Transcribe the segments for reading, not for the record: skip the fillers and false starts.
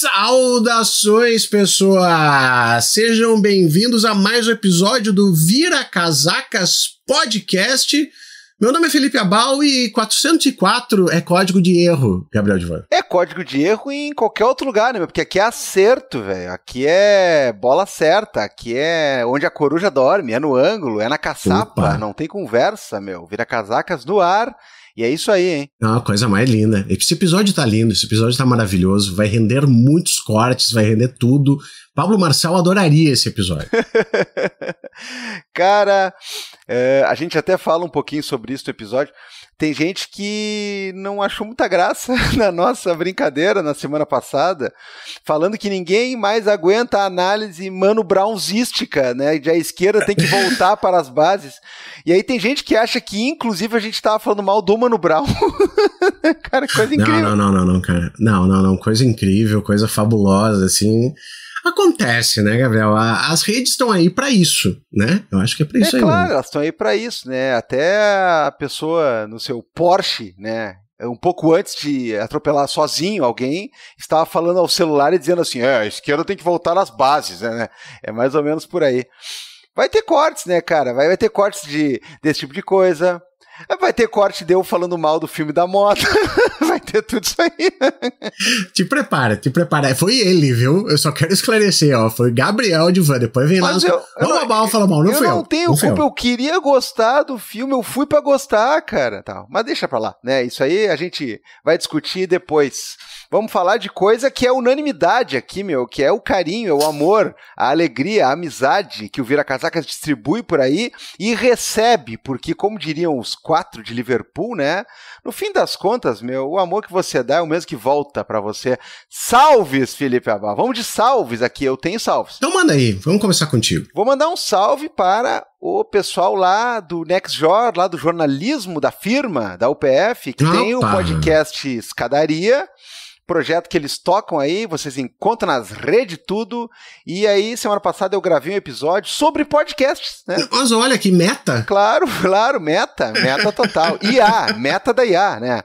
Saudações, pessoas! Sejam bem-vindos a mais um episódio do Vira Casacas Podcast. Meu nome é Felipe Abal e 404 é código de erro, Gabriel Divan. É código de erro em qualquer outro lugar, né? Porque aqui é acerto, velho. Aqui é bola certa, aqui é onde a coruja dorme, é no ângulo, é na caçapa. Opa. Não tem conversa, meu. Vira Casacas no ar. E é isso aí, hein? É uma coisa mais linda. Esse episódio tá lindo, esse episódio tá maravilhoso, vai render muitos cortes, vai render tudo. Pablo Marçal adoraria esse episódio. Cara, a gente até fala um pouquinho sobre isso no episódio. Tem gente que não achou muita graça na nossa brincadeira na semana passada, falando que ninguém mais aguenta a análise Mano Brownzística, né? De a esquerda tem que voltar para as bases. E aí tem gente que acha que, inclusive, a gente estava falando mal do Mano Brown. Cara, coisa incrível. Não, cara. Não, coisa incrível, coisa fabulosa, assim. Acontece, né, Gabriel? As redes estão aí pra isso, né? Eu acho que é pra isso aí. É claro, elas estão aí pra isso, né? Até a pessoa no seu Porsche, né? Um pouco antes de atropelar sozinho alguém, estava falando ao celular e dizendo assim, a esquerda tem que voltar às bases, né? É mais ou menos por aí. Vai ter cortes, né, cara? Vai ter cortes desse tipo de coisa. Vai ter corte de eu falando mal do filme da moto. Vai ter tudo isso aí. Te prepara. Foi ele, viu? Eu só quero esclarecer, ó. Foi Gabriel Divan. Depois vem lá. Vamos mal, fala mal. Não foi eu. Eu não tenho culpa. Eu queria gostar do filme. Eu fui pra gostar, cara. Tá. Mas deixa pra lá, né? Isso aí a gente vai discutir depois. Vamos falar de coisa que é unanimidade aqui, meu, que é o carinho, o amor, a alegria, a amizade que o Vira Casacas distribui por aí e recebe, porque, como diriam os 4 de Liverpool, né? No fim das contas, meu, o amor que você dá é o mesmo que volta pra você. Salves, Felipe Abal. Vamos de salves aqui, eu tenho salves. Então manda aí, vamos começar contigo. Vou mandar um salve para o pessoal lá do NextJor, lá do jornalismo da firma, da UPF, que tem o podcast Escadaria. Projeto que eles tocam aí, vocês encontram nas redes tudo, e aí semana passada eu gravei um episódio sobre podcasts, né? Mas olha que meta! Claro, meta total. IA, meta da IA, né?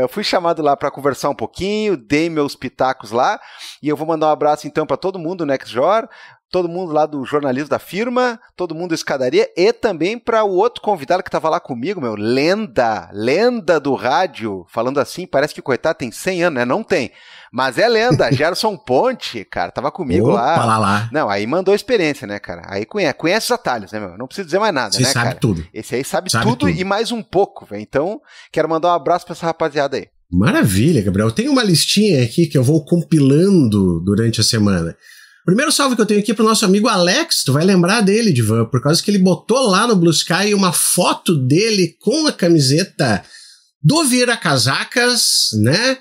Eu fui chamado lá para conversar um pouquinho, dei meus pitacos lá, e eu vou mandar um abraço então para todo mundo do NextJor, todo mundo lá do jornalismo da firma, todo mundo do Escadaria, e também para o outro convidado que estava lá comigo, meu, lenda do rádio, falando assim, parece que o coitado tem 100 anos, né? Não tem, mas é lenda, Gerson Ponte, cara, tava comigo lá. Não, aí mandou experiência, né, cara? Aí conhece os atalhos, né, meu? Não preciso dizer mais nada, né, cara? Você sabe tudo. Esse aí sabe tudo e mais um pouco, velho. Então, quero mandar um abraço para essa rapaziada aí. Maravilha, Gabriel. Tem uma listinha aqui que eu vou compilando durante a semana. Primeiro salve que eu tenho aqui pro nosso amigo Alex, tu vai lembrar dele, Divan, por causa que ele botou lá no Blue Sky uma foto dele com a camiseta do Vira Casacas, né?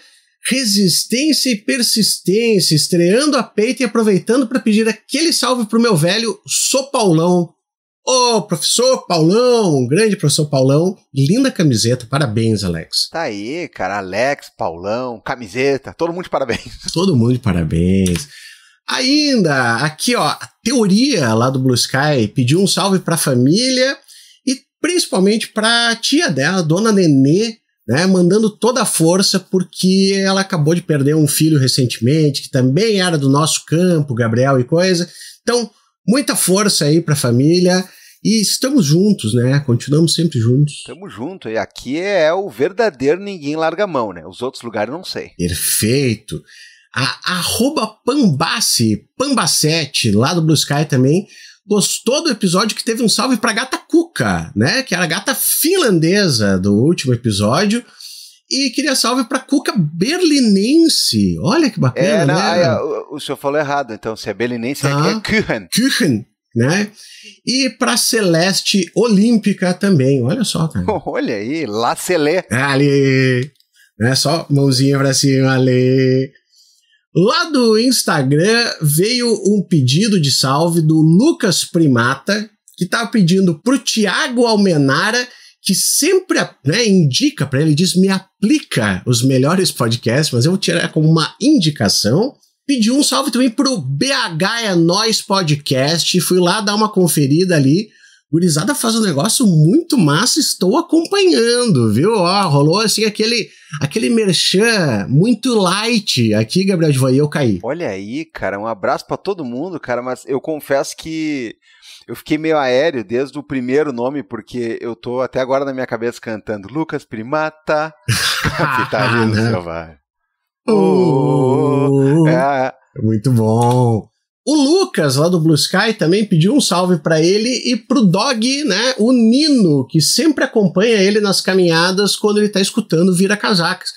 Resistência e persistência, estreando a peito e aproveitando para pedir aquele salve pro meu velho Sou Paulão. Ô, professor Paulão, grande professor Paulão, linda camiseta, parabéns, Alex. Tá aí, cara, Alex, Paulão, camiseta, todo mundo de parabéns. Todo mundo de parabéns. Ainda, aqui ó, a teoria lá do Blue Sky pediu um salve pra família e principalmente pra tia dela, Dona Nenê, né, mandando toda a força porque ela acabou de perder um filho recentemente, que também era do nosso campo, Gabriel e coisa. Então, muita força aí pra família e estamos juntos, né, continuamos sempre juntos. Estamos juntos, e aqui é o verdadeiro ninguém larga a mão, né, os outros lugares eu não sei. Perfeito. A Pambacete, lá do Blue Sky também, gostou do episódio que teve um salve pra gata Cuca, né? Que era a gata finlandesa do último episódio. E queria salve pra Cuca berlinense. Olha que bacana, né? O senhor falou errado, então. Se é berlinense, é Kuchen. Kuchen, né? E pra Celeste Olímpica também. Olha só, cara. Olha aí, La Celé. Ali, né? Só mãozinha pra cima, ali. Lá do Instagram veio um pedido de salve do Lucas Primata, que estava pedindo pro Thiago Almenara, que sempre, né, indica para ele, diz, me aplica os melhores podcasts, mas eu vou tirar como uma indicação. Pediu um salve também pro BH é Nós Podcast, fui lá dar uma conferida ali Gurizada faz um negócio muito massa, estou acompanhando, viu? Ó, rolou assim aquele merchan muito light aqui, Gabriel de Van, e eu caí. Olha aí, cara, um abraço pra todo mundo, cara, mas eu confesso que eu fiquei meio aéreo desde o primeiro nome, porque eu tô até agora na minha cabeça cantando Lucas Primata, Capitalino Selvagem. Muito bom. O Lucas, lá do Blue Sky, também pediu um salve pra ele e pro dog, né, o Nino, que sempre acompanha ele nas caminhadas quando ele tá escutando Vira Casacas.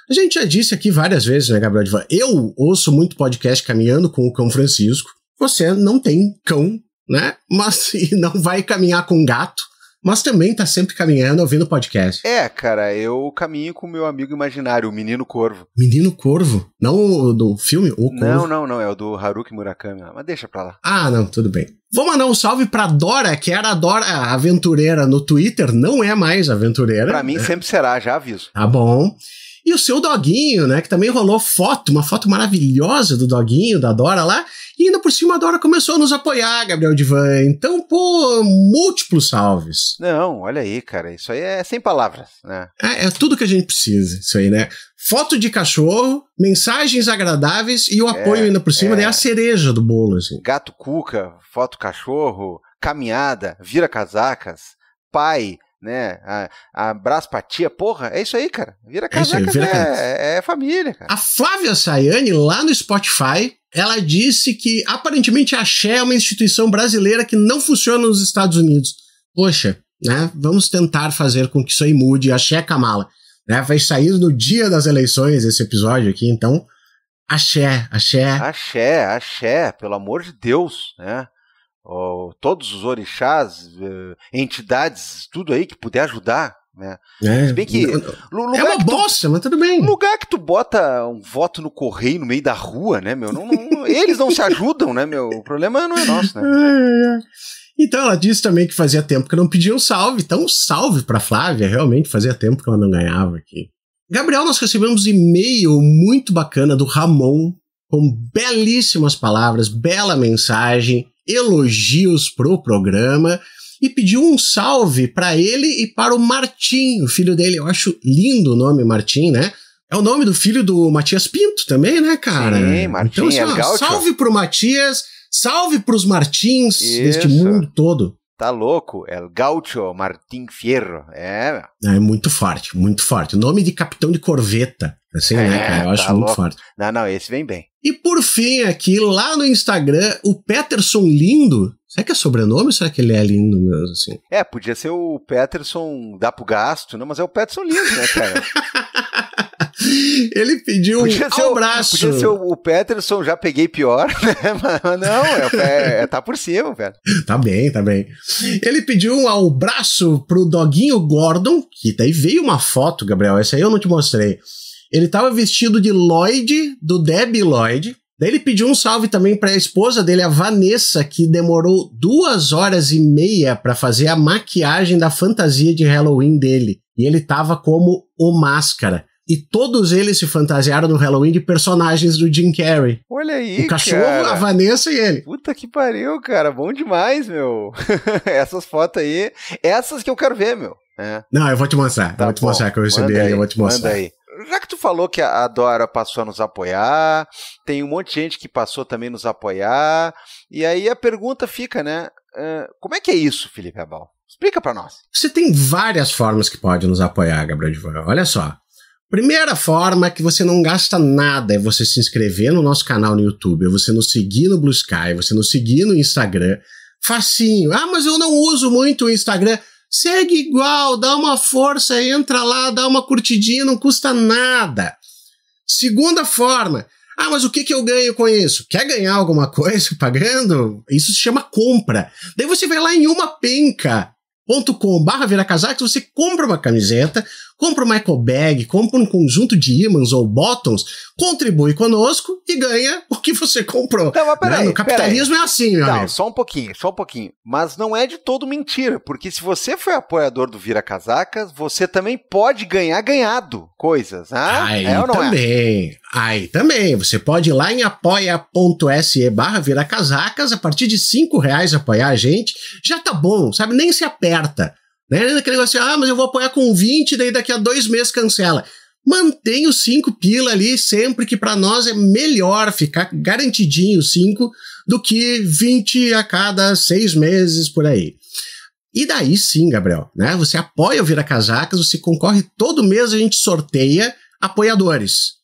A gente já disse aqui várias vezes, né, Gabriel de Van? Eu ouço muito podcast caminhando com o cão Francisco. Você não tem cão, né, mas não vai caminhar com gato, mas também tá sempre caminhando ouvindo podcast. Cara, eu caminho com o meu amigo imaginário, o Menino Corvo. Menino Corvo? Não o do filme? O Corvo? Não, é o do Haruki Murakami, mas deixa pra lá. Ah, não, tudo bem. Vou mandar um salve pra Dora, que era a Dora aventureira no Twitter, não é mais aventureira. Pra mim sempre será, já aviso. Tá bom. E o seu doguinho, né, que também rolou uma foto maravilhosa do doguinho, da Dora lá, e ainda por cima a Dora começou a nos apoiar, Gabriel de Van. Então, pô, múltiplos salves. Não, olha aí, cara, isso aí é sem palavras, né? É tudo que a gente precisa, isso aí, né? Foto de cachorro, mensagens agradáveis e o apoio ainda por cima, é a cereja do bolo, assim. Gato cuca, foto cachorro, caminhada, vira casacas, pai, né, abraço pra tia, porra, é isso aí, cara, vira casacas, é família, cara. A Flávia Sayane, lá no Spotify, ela disse que aparentemente a Axé é uma instituição brasileira que não funciona nos Estados Unidos. Poxa, né, vamos tentar fazer com que isso aí mude. Axé Kamala, né, vai sair no dia das eleições esse episódio aqui, então Axé. Axé, pelo amor de Deus, né? Todos os orixás, entidades, tudo aí que puder ajudar, né? Se bem que é uma bosta, mas tudo bem. Lugar que tu bota um voto no correio no meio da rua, né, meu? Eles não se ajudam, né, meu? O problema não é nosso, né? Então ela disse também que fazia tempo que não pedia um salve, então um salve pra Flávia, realmente fazia tempo que ela não ganhava aqui. Gabriel, nós recebemos e-mail muito bacana do Ramon, com belíssimas palavras, bela mensagem, elogios pro programa, e pediu um salve para ele e para o Martim, o filho dele. Eu acho lindo o nome Martim, né? É o nome do filho do Matias Pinto também, né, cara? Sim, Martim, então, assim, salve pro Matias, salve pros Martins deste mundo todo. Tá louco, El Gaucho Martim Fierro, É muito forte, muito forte. O nome de capitão de corveta, assim, né, cara? Eu acho muito forte. Não, esse vem bem. E por fim, aqui, lá no Instagram, o Peterson Lindo. Será que é sobrenome ou será que ele é lindo mesmo, assim? Podia ser o Peterson dá pro gasto, não, mas é o Peterson Lindo, né, cara? Ele pediu um abraço. Podia ser o Peterson, já peguei pior, né? Mas não, tá por cima, velho. Tá bem. Ele pediu um abraço pro doguinho Gordon, que daí veio uma foto, Gabriel, essa aí eu não te mostrei. Ele tava vestido de Lloyd, do Debbie Lloyd. Daí ele pediu um salve também pra esposa dele, a Vanessa, que demorou 2h30 pra fazer a maquiagem da fantasia de Halloween dele. E ele tava como o Máscara. E todos eles se fantasiaram no Halloween de personagens do Jim Carrey. Olha aí, o cachorro, cara. A Vanessa e ele. Puta que pariu, cara. Bom demais, meu. Essas fotos aí, essas que eu quero ver, meu. Não, eu vou te mostrar. Eu vou te mostrar que eu recebi aí, eu vou te mostrar. Manda aí. Já que tu falou que a Dora passou a nos apoiar, tem um monte de gente que passou também a nos apoiar, e aí a pergunta fica, né? Como é que é isso, Felipe Abal? Explica pra nós. Você tem várias formas que pode nos apoiar, Gabriel de Van. Olha só. Primeira forma que você não gasta nada é você se inscrever no nosso canal no YouTube, é você nos seguir no Blue Sky, você nos seguir no Instagram. Facinho. Ah, mas eu não uso muito o Instagram. Segue igual, dá uma força, entra lá, dá uma curtidinha, não custa nada. Segunda forma. Ah, mas o que eu ganho com isso? Quer ganhar alguma coisa pagando? Isso se chama compra. Daí você vai lá em umapenca.com/viracasacas, você compra uma camiseta compra uma eco bag, compra um conjunto de ímãs ou bottoms, contribui conosco e ganha o que você comprou. Não, mas peraí, no capitalismo é assim, meu amigo. Só um pouquinho. Mas não é de todo mentira, porque se você foi apoiador do Vira Casacas, você também pode ganhar ganhado coisas, né? Aí ou não também. É? Aí também. Você pode ir lá em apoia.se/viracasacas, a partir de R$5 apoiar a gente, já tá bom, sabe? Nem se aperta. Né? Aquele negócio assim, mas eu vou apoiar com 20, daí daqui a 2 meses cancela. Mantém os 5 pila ali sempre, que para nós é melhor ficar garantidinho 5 do que 20 a cada 6 meses por aí. E daí sim, Gabriel, né? Você apoia o Vira Casacas, você concorre todo mês, a gente sorteia apoiadores.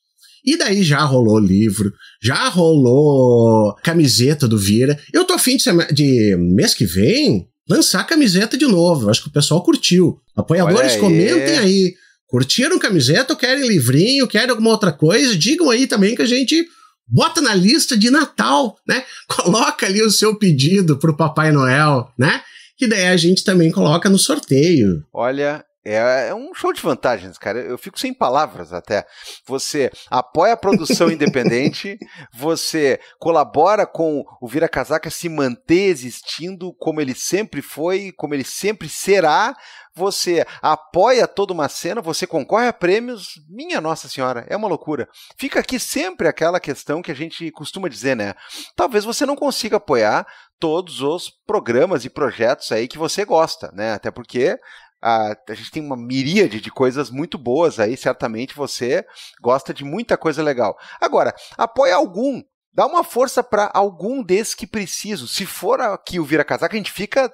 E daí já rolou livro, já rolou camiseta do Vira. Eu tô afim de mês que vem lançar camiseta de novo. Acho que o pessoal curtiu. Apoiadores, comentem aí. Curtiram camiseta ou querem livrinho, querem alguma outra coisa? Digam aí também que a gente bota na lista de Natal, né? Coloca ali o seu pedido pro Papai Noel, né? Que daí a gente também coloca no sorteio. Olha, é um show de vantagens, cara. Eu fico sem palavras até. Você apoia a produção independente, você colabora com o Vira Casaca se manter existindo como ele sempre foi, como ele sempre será. Você apoia toda uma cena, você concorre a prêmios, minha Nossa Senhora, é uma loucura. Fica aqui sempre aquela questão que a gente costuma dizer, né? Talvez você não consiga apoiar todos os programas e projetos aí que você gosta, né? Até porque a gente tem uma miríade de coisas muito boas aí, certamente você gosta de muita coisa legal. Agora, apoia algum, dá uma força para algum desses que precisam. Se for aqui o Vira Casaca, a gente fica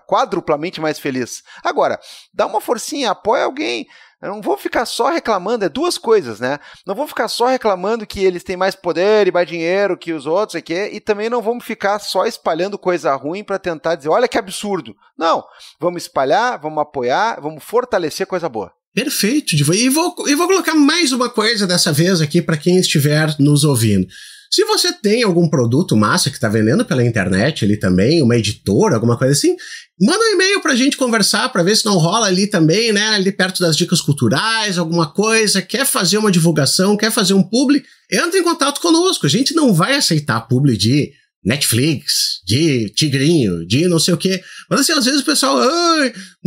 quadruplamente mais feliz. Agora, dá uma forcinha, apoia alguém. Eu não vou ficar só reclamando, é duas coisas, né? Não vou ficar só reclamando que eles têm mais poder e mais dinheiro que os outros aqui, e também não vamos ficar só espalhando coisa ruim para tentar dizer, olha que absurdo. Não, vamos espalhar, vamos apoiar, vamos fortalecer coisa boa. Perfeito, Divo. E vou colocar mais uma coisa dessa vez aqui para quem estiver nos ouvindo. Se você tem algum produto massa que está vendendo pela internet ali também, uma editora, alguma coisa assim, manda um e-mail pra gente conversar, pra ver se não rola ali também, né, ali perto das dicas culturais, alguma coisa, quer fazer uma divulgação, quer fazer um publi, entra em contato conosco. A gente não vai aceitar publi de Netflix, de Tigrinho, de não sei o quê. Mas assim, às vezes o pessoal,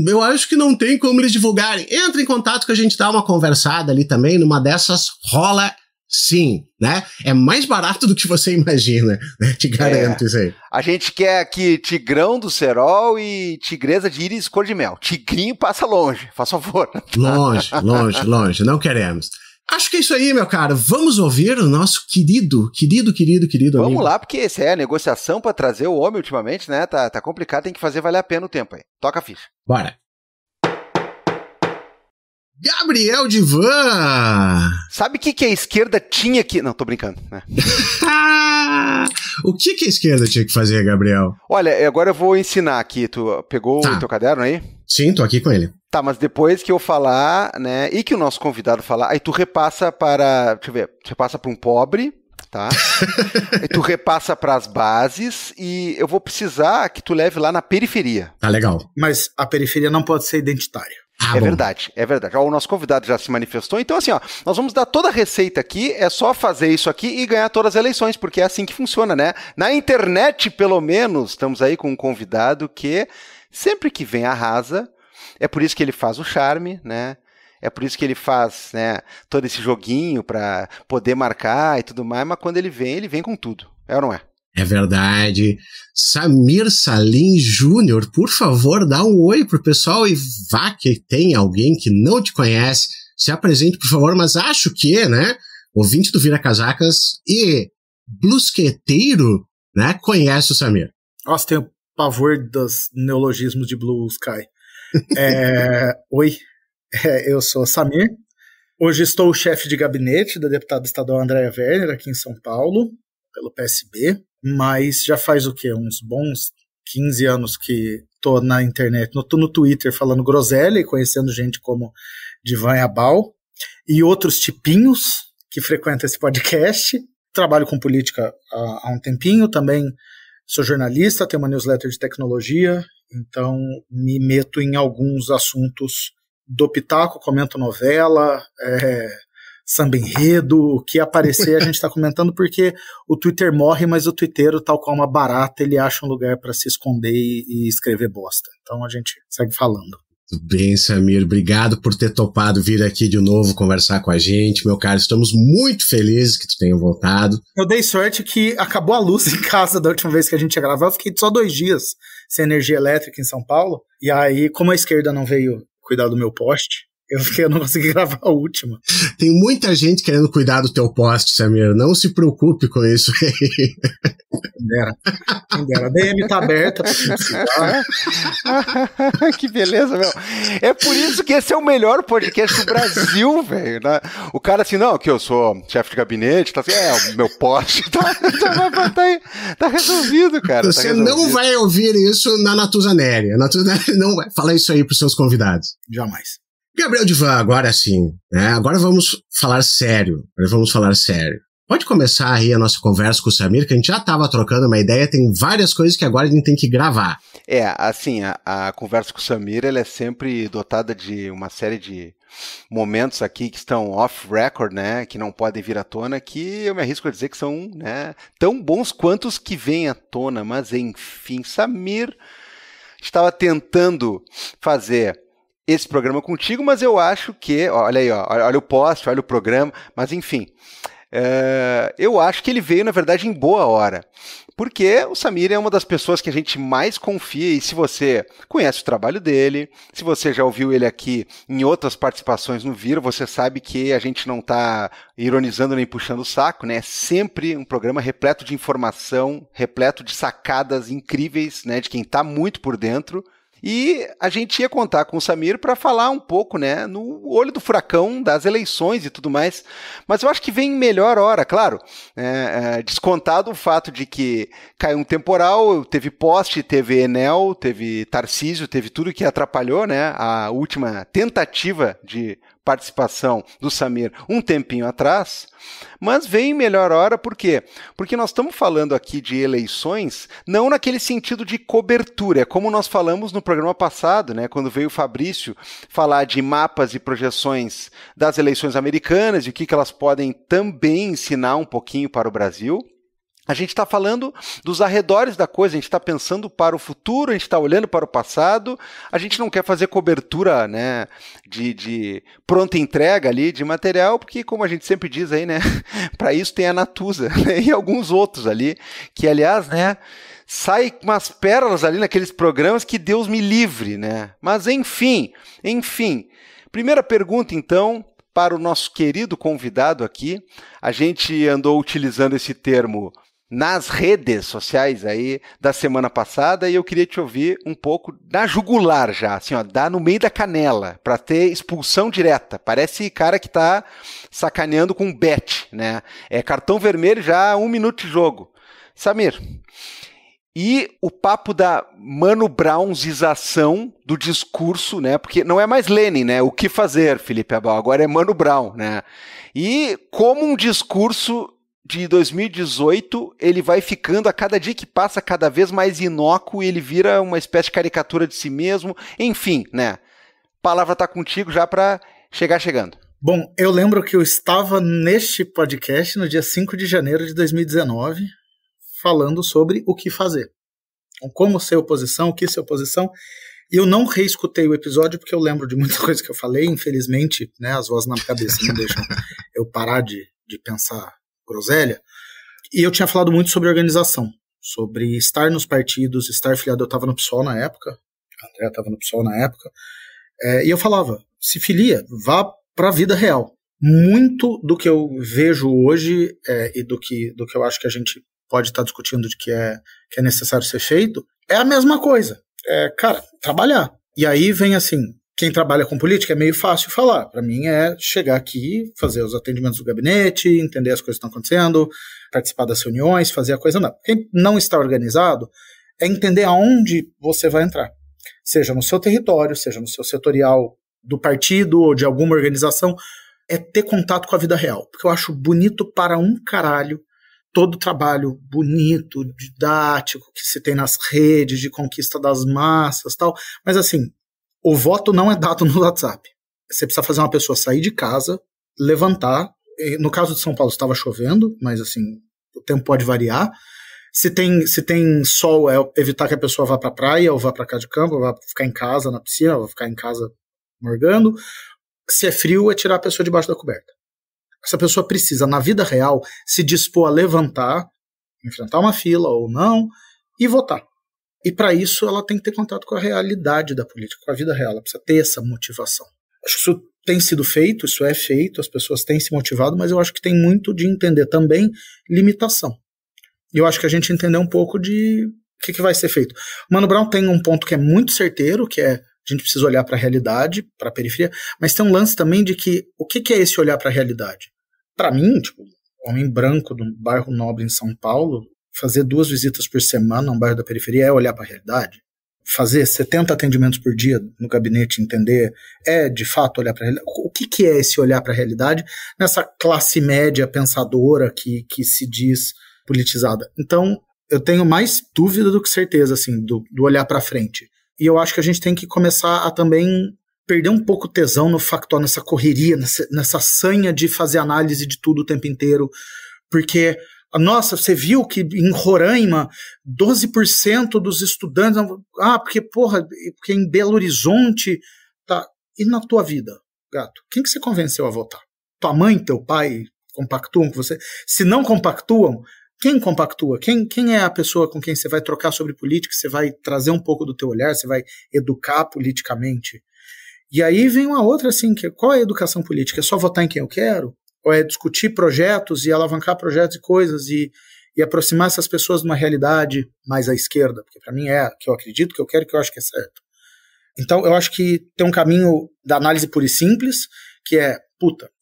eu acho que não tem como eles divulgarem. Entra em contato que a gente dá uma conversada ali também, numa dessas rola sim, né? É mais barato do que você imagina, né? Te garanto isso aí. A gente quer aqui tigrão do cerol e tigresa de íris cor de mel. Tigrinho passa longe, faz favor. Longe, não queremos. Acho que é isso aí, meu cara. Vamos ouvir o nosso querido amigo. Vamos lá, porque essa é a negociação para trazer o homem ultimamente, né? Tá complicado, tem que fazer valer a pena o tempo aí. Toca a ficha. Bora. Gabriel Divan! Sabe o que a esquerda tinha que... Não, tô brincando, né? O que a esquerda tinha que fazer, Gabriel? Olha, agora eu vou ensinar aqui. Tu pegou o teu caderno aí? Sim, tô aqui com ele. Tá, mas depois que eu falar, né, e que o nosso convidado falar, aí tu repassa para... Deixa eu ver. Você passa para um pobre, tá? Aí tu repassa para as bases e eu vou precisar que tu leve lá na periferia. Tá legal. Mas a periferia não pode ser identitária. Verdade. Ó, o nosso convidado já se manifestou. Então, assim, ó, nós vamos dar toda a receita aqui, é só fazer isso aqui e ganhar todas as eleições, porque é assim que funciona, né? Na internet, pelo menos, estamos aí com um convidado que sempre que vem arrasa, é por isso que ele faz o charme, né? É por isso que ele faz, né, todo esse joguinho para poder marcar e tudo mais, mas quando ele vem com tudo. É ou não é? É verdade. Samir Salim Júnior, por favor, dá um oi pro pessoal e vá que tem alguém que não te conhece. Se apresente, por favor, mas acho que, né, ouvinte do Vira Casacas e blusqueteiro, né, conhece o Samir. Nossa, tenho pavor dos neologismos de Blue Sky. Oi, eu sou Samir. Hoje estou chefe de gabinete da deputada estadual Andréa Werner, aqui em São Paulo, pelo PSB. Mas já faz o quê? Uns bons 15 anos que tô na internet, tô no Twitter falando groselha e conhecendo gente como Divan Abal e outros tipinhos que frequentam esse podcast. Trabalho com política há um tempinho, também sou jornalista, tenho uma newsletter de tecnologia, então me meto em alguns assuntos dou pitaco, comento novela, samba enredo, o que aparecer a gente está comentando, porque o Twitter morre, mas o twitteiro, tal qual uma barata, ele acha um lugar para se esconder e escrever bosta. Então a gente segue falando. Tudo bem, Samir, obrigado por ter topado vir aqui de novo conversar com a gente, meu caro, estamos muito felizes que tu tenha voltado. Eu dei sorte que acabou a luz em casa da última vez que a gente ia gravar, eu fiquei só 2 dias sem energia elétrica em São Paulo, e aí, como a esquerda não veio cuidar do meu poste, eu não consegui gravar a última. Tem muita gente querendo cuidar do teu poste, Samir. Não se preocupe com isso aí. Quem dera. A DM tá aberta pra quem precisar. Que beleza, meu. É por isso que esse é o melhor podcast do Brasil, velho. O cara assim, não, que eu sou chefe de gabinete, tá assim, o meu poste tá resolvido, cara. Você tá resolvido. Não vai ouvir isso na Natuza Néria. A Natuza Néria não vai falar isso aí pros seus convidados. Jamais. Gabriel Divan, agora sim, né? Agora vamos falar sério. Pode começar aí a nossa conversa com o Samir, que a gente já estava trocando uma ideia, tem várias coisas que agora a gente tem que gravar. Assim, a conversa com o Samir, ela é sempre dotada de uma série de momentos aqui que estão off-record, né, que não podem vir à tona, que eu me arrisco a dizer que são, né, tão bons quanto os que vêm à tona, mas enfim, Samir estava tentando fazer esse programa contigo, mas eu acho que, olha aí, olha o post, olha o programa, mas enfim, eu acho que ele veio, na verdade, em boa hora, porque o Samir é uma das pessoas que a gente mais confia, e se você conhece o trabalho dele, se você já ouviu ele aqui em outras participações no Viro, você sabe que a gente não está ironizando nem puxando o saco, né? É sempre um programa repleto de informação, repleto de sacadas incríveis, né, de quem está muito por dentro. E a gente ia contar com o Samir para falar um pouco, né, no olho do furacão das eleições e tudo mais, mas eu acho que vem em melhor hora, claro, descontado o fato de que caiu um temporal, teve poste, teve Enel, teve Tarcísio, teve tudo que atrapalhou, né, a última tentativa de participação do Samir um tempinho atrás, mas vem em melhor hora, por quê? Porque nós estamos falando aqui de eleições não naquele sentido de cobertura, é como nós falamos no programa passado, né, quando veio o Fabrício falar de mapas e projeções das eleições americanas e o que elas podem também ensinar um pouquinho para o Brasil. A gente está falando dos arredores da coisa, a gente está pensando para o futuro, a gente está olhando para o passado, a gente não quer fazer cobertura, né, de pronta entrega ali de material, porque como a gente sempre diz aí, né, para isso tem a Natuza, né, e alguns outros ali, que aliás, né, sai umas pérolas ali naqueles programas que Deus me livre, né, mas enfim, primeira pergunta então, para o nosso querido convidado aqui, a gente andou utilizando esse termo nas redes sociais aí da semana passada e eu queria te ouvir um pouco na jugular já, assim, ó, dá no meio da canela, para ter expulsão direta. Parece cara que tá sacaneando com bet, né? É cartão vermelho já, 1 minuto de jogo. Samir, e o papo da Mano Brownzização do discurso, né? Porque não é mais Lenin, né? O que fazer, Felipe Abal, agora é Mano Brown, né? E como um discurso de 2018, ele vai ficando, a cada dia que passa, cada vez mais inócuo e ele vira uma espécie de caricatura de si mesmo. Enfim, né? A palavra está contigo já para chegando. Bom, eu lembro que eu estava neste podcast no dia 5 de janeiro de 2019, falando sobre o que fazer. Como ser oposição, o que ser oposição. E eu não reescutei o episódio porque eu lembro de muita coisa que eu falei, infelizmente, né, as vozes na minha cabeça não deixam eu parar de pensar groselha, e eu tinha falado muito sobre organização, sobre estar nos partidos, estar filiado. Eu estava no PSOL na época, a André estava no PSOL na época, e eu falava, se filia, vá para a vida real. Muito do que eu vejo hoje e do que eu acho que a gente pode estar discutindo de que é necessário ser feito, é a mesma coisa. Cara, trabalhar. E aí vem assim, quem trabalha com política é meio fácil falar. Para mim é chegar aqui, fazer os atendimentos do gabinete, entender as coisas que estão acontecendo, participar das reuniões, fazer a coisa andar. Quem não está organizado é entender aonde você vai entrar. Seja no seu território, seja no seu setorial do partido ou de alguma organização, é ter contato com a vida real. Porque eu acho bonito para um caralho todo o trabalho bonito, didático, que se tem nas redes, de conquista das massas e tal. Mas assim, o voto não é dado no WhatsApp. Você precisa fazer uma pessoa sair de casa, levantar. No caso de São Paulo estava chovendo, mas assim, o tempo pode variar. Se tem sol, é evitar que a pessoa vá para a praia, ou vá para casa de campo, ou vá ficar em casa na piscina, ou vá ficar em casa morgando. Se é frio, é tirar a pessoa debaixo da coberta. Essa pessoa precisa, na vida real, se dispor a levantar, enfrentar uma fila ou não, e votar. E para isso ela tem que ter contato com a realidade da política, com a vida real. Ela precisa ter essa motivação. Acho que isso tem sido feito, isso é feito, as pessoas têm se motivado, mas eu acho que tem muito de entender também limitação. E eu acho que a gente entendeu um pouco de o que vai ser feito. O Mano Brown tem um ponto que é muito certeiro, que é a gente precisa olhar para a realidade, para a periferia, mas tem um lance também de que o que é esse olhar para a realidade? Para mim, tipo, homem branco de um bairro nobre em São Paulo, fazer 2 visitas por semana num bairro da periferia é olhar para a realidade? Fazer 70 atendimentos por dia no gabinete, entender, é de fato olhar para a realidade? O que é esse olhar para a realidade nessa classe média pensadora que se diz politizada? Então, eu tenho mais dúvida do que certeza, assim, do olhar para frente. E eu acho que a gente tem que começar a também perder um pouco o tesão no factual, nessa correria, nessa sanha de fazer análise de tudo o tempo inteiro, porque, nossa, você viu que em Roraima 12% dos estudantes, porque em Belo Horizonte, tá, e na tua vida, gato, quem que você convenceu a votar? Tua mãe, teu pai compactuam com você? Se não compactuam, quem compactua? Quem é a pessoa com quem você vai trocar sobre política, você vai trazer um pouco do teu olhar, você vai educar politicamente? E aí vem uma outra, assim, qual é a educação política? É só votar em quem eu quero? Ou é discutir projetos e alavancar projetos e coisas e aproximar essas pessoas de uma realidade mais à esquerda? Porque para mim é que eu acredito, que eu quero, que eu acho que é certo. Então eu acho que tem um caminho da análise pura e simples, que é,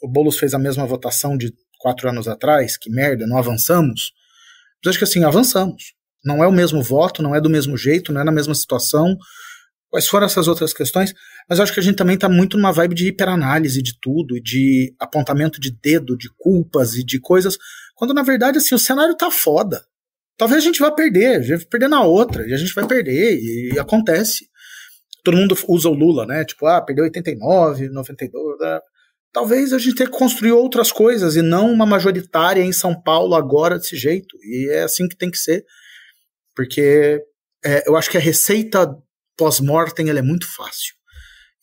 o Boulos fez a mesma votação de 4 anos atrás, que merda, não avançamos. Mas acho que assim, avançamos. Não é o mesmo voto, não é do mesmo jeito, não é na mesma situação. Quais foram essas outras questões? Mas eu acho que a gente também está muito numa vibe de hiperanálise de tudo, e de apontamento de dedo, de culpas e de coisas, quando na verdade assim, o cenário tá foda. Talvez a gente vá perder, na outra, e a gente vai perder, e acontece. Todo mundo usa o Lula, né? Tipo, perdeu 89, 92... Talvez a gente tenha que construir outras coisas e não uma majoritária em São Paulo agora desse jeito. E é assim que tem que ser. Porque eu acho que a receita pós-mortem ela é muito fácil.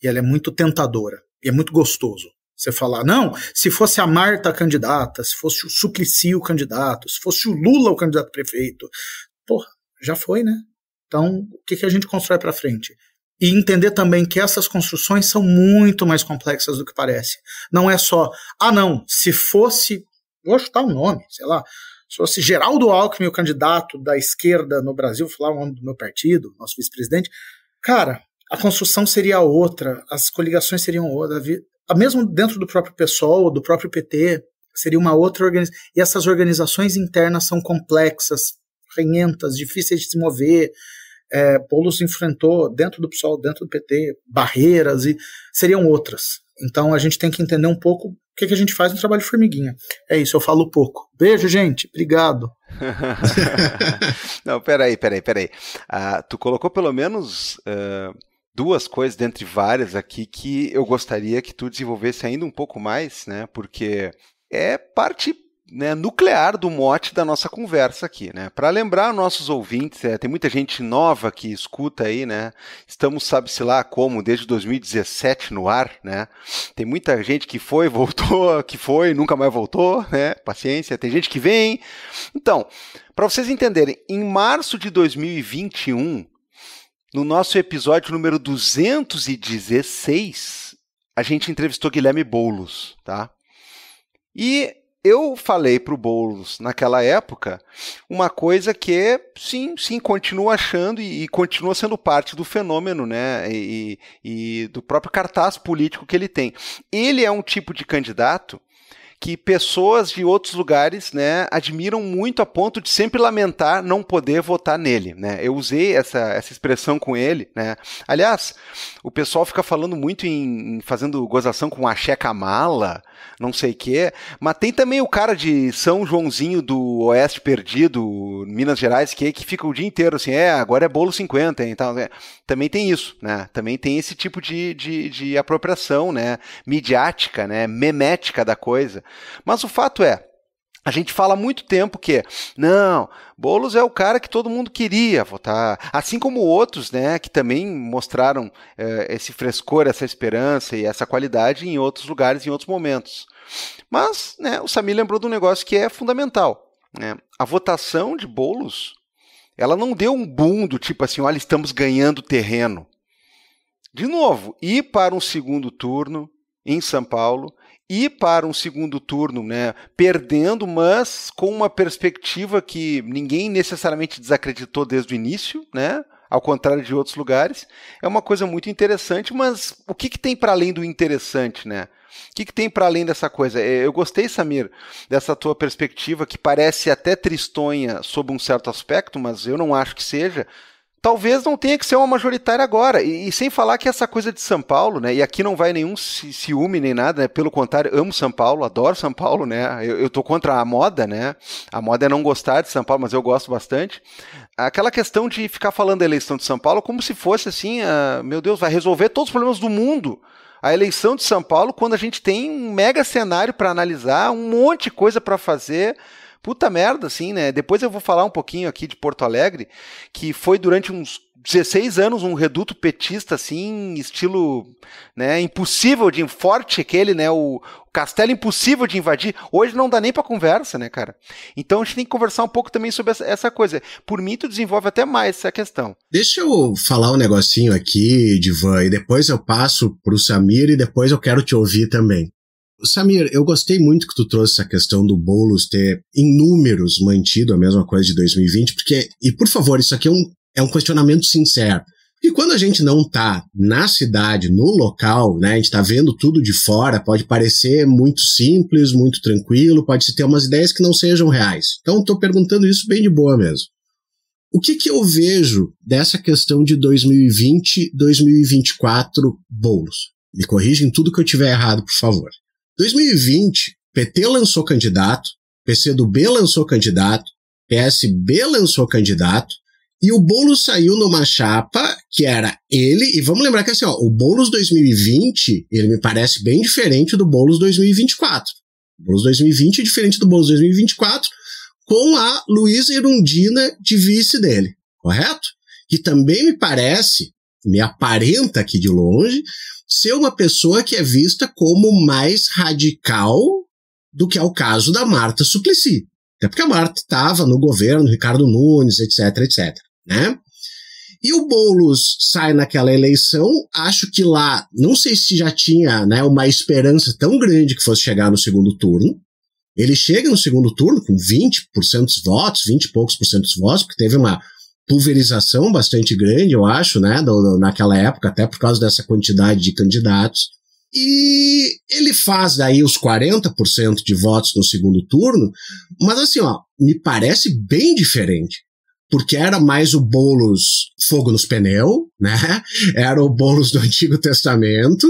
E ela é muito tentadora. E é muito gostoso. Você falar, não, se fosse a Marta a candidata, se fosse o Suplicy o candidato, se fosse o Lula o candidato prefeito. Porra, já foi, né? Então, o que a gente constrói pra frente? E entender também que essas construções são muito mais complexas do que parece. Não é só, não, se fosse, vou chutar um nome, sei lá, se fosse Geraldo Alckmin, o candidato da esquerda no Brasil, vou falar o nome do meu partido, nosso vice-presidente, cara, a construção seria outra, as coligações seriam outra, mesmo dentro do próprio PSOL, do próprio PT, seria uma outra organização. E essas organizações internas são complexas, renhentas, difíceis de se mover. Boulos enfrentou dentro do PSOL, dentro do PT, barreiras, e seriam outras. Então a gente tem que entender um pouco o que a gente faz no trabalho de formiguinha. É isso, eu falo pouco. Beijo, gente. Obrigado. Não, peraí. Tu colocou pelo menos 2 coisas dentre várias aqui que eu gostaria que tu desenvolvesse ainda um pouco mais, né? Porque é parte, né, nuclear do mote da nossa conversa aqui, né? Para lembrar nossos ouvintes, tem muita gente nova que escuta aí, né? Estamos, sabe-se lá como, desde 2017 no ar, né? Tem muita gente que foi, voltou, que foi, nunca mais voltou, né? Paciência, tem gente que vem. Então, para vocês entenderem, em março de 2021, no nosso episódio número 216, a gente entrevistou Guilherme Boulos, tá? E eu falei para o Boulos, naquela época, uma coisa que, sim, continua achando e continua sendo parte do fenômeno, né, e do próprio cartaz político que ele tem. Ele é um tipo de candidato que pessoas de outros lugares, né, admiram muito a ponto de sempre lamentar não poder votar nele, né? Eu usei essa expressão com ele, né? Aliás, o pessoal fica falando muito em fazendo gozação com Axé Kamala, não sei o quê, mas tem também o cara de São Joãozinho do Oeste Perdido, Minas Gerais, que fica o dia inteiro assim, agora é bolo 50, hein, então, também tem isso, né? Também tem esse tipo de apropriação, né? Midiática, né? Memética da coisa. Mas o fato é, a gente fala há muito tempo que, não, Boulos é o cara que todo mundo queria votar, assim como outros, né, que também mostraram esse frescor, essa esperança e essa qualidade em outros lugares, em outros momentos. Mas, né, o Samir lembrou de um negócio que é fundamental, né? A votação de Boulos, ela não deu um boom do tipo assim, olha, estamos ganhando terreno. De novo, ir para um segundo turno em São Paulo, ir para um segundo turno, né, perdendo, mas com uma perspectiva que ninguém necessariamente desacreditou desde o início, né, ao contrário de outros lugares, é uma coisa muito interessante, mas o que tem para além do interessante, né? O que tem para além dessa coisa? Eu gostei, Samir, dessa tua perspectiva, que parece até tristonha sob um certo aspecto, mas eu não acho que seja. Talvez não tenha que ser uma majoritária agora, e sem falar que essa coisa de São Paulo, né, e aqui não vai nenhum ciúme nem nada, né, pelo contrário, amo São Paulo, adoro São Paulo, né, eu tô contra a moda, né, a moda é não gostar de São Paulo, mas eu gosto bastante. Aquela questão de ficar falando da eleição de São Paulo como se fosse assim, meu Deus, vai resolver todos os problemas do mundo. A eleição de São Paulo, quando a gente tem um mega cenário para analisar, um monte de coisa para fazer. Puta merda, assim, né? Depois eu vou falar um pouquinho aqui de Porto Alegre, que foi durante uns 16 anos um reduto petista, assim, estilo, né, impossível de forte aquele, né, o castelo impossível de invadir. Hoje não dá nem pra conversa, né, cara? Então a gente tem que conversar um pouco também sobre essa coisa. Por mim, tu desenvolve até mais essa questão. Deixa eu falar um negocinho aqui, Divan, e depois eu passo pro Samir e depois eu quero te ouvir também. Samir, eu gostei muito que tu trouxe essa questão do Boulos ter, em números, mantido a mesma coisa de 2020, porque, e por favor, isso aqui é um questionamento sincero. E quando a gente não tá na cidade, no local, né, a gente tá vendo tudo de fora, pode parecer muito simples, muito tranquilo, pode-se ter umas ideias que não sejam reais. Então, tô perguntando isso bem de boa mesmo. O que eu vejo dessa questão de 2020, 2024 Boulos? Me corrigem tudo que eu tiver errado, por favor. 2020, PT lançou candidato, PCdoB lançou candidato, PSB lançou candidato, e o Boulos saiu numa chapa que era ele, e vamos lembrar que assim, ó, o Boulos 2020, ele me parece bem diferente do Boulos 2024. O Boulos 2020 é diferente do Boulos 2024, com a Luísa Erundina de vice dele, correto? Que também me parece, me aparenta aqui de longe, ser uma pessoa que é vista como mais radical do que é o caso da Marta Suplicy. Até porque a Marta estava no governo, Ricardo Nunes, etc, etc, né? E o Boulos sai naquela eleição, acho que lá, não sei se já tinha, né, uma esperança tão grande que fosse chegar no segundo turno. Ele chega no segundo turno com 20% dos votos, 20 e poucos por cento dos votos, porque teve uma pulverização bastante grande, eu acho, né, naquela época, até por causa dessa quantidade de candidatos. E ele faz daí os 40% de votos no segundo turno, mas assim, ó, me parece bem diferente, porque era mais o Boulos fogo nos pneus, né, era o Boulos do Antigo Testamento,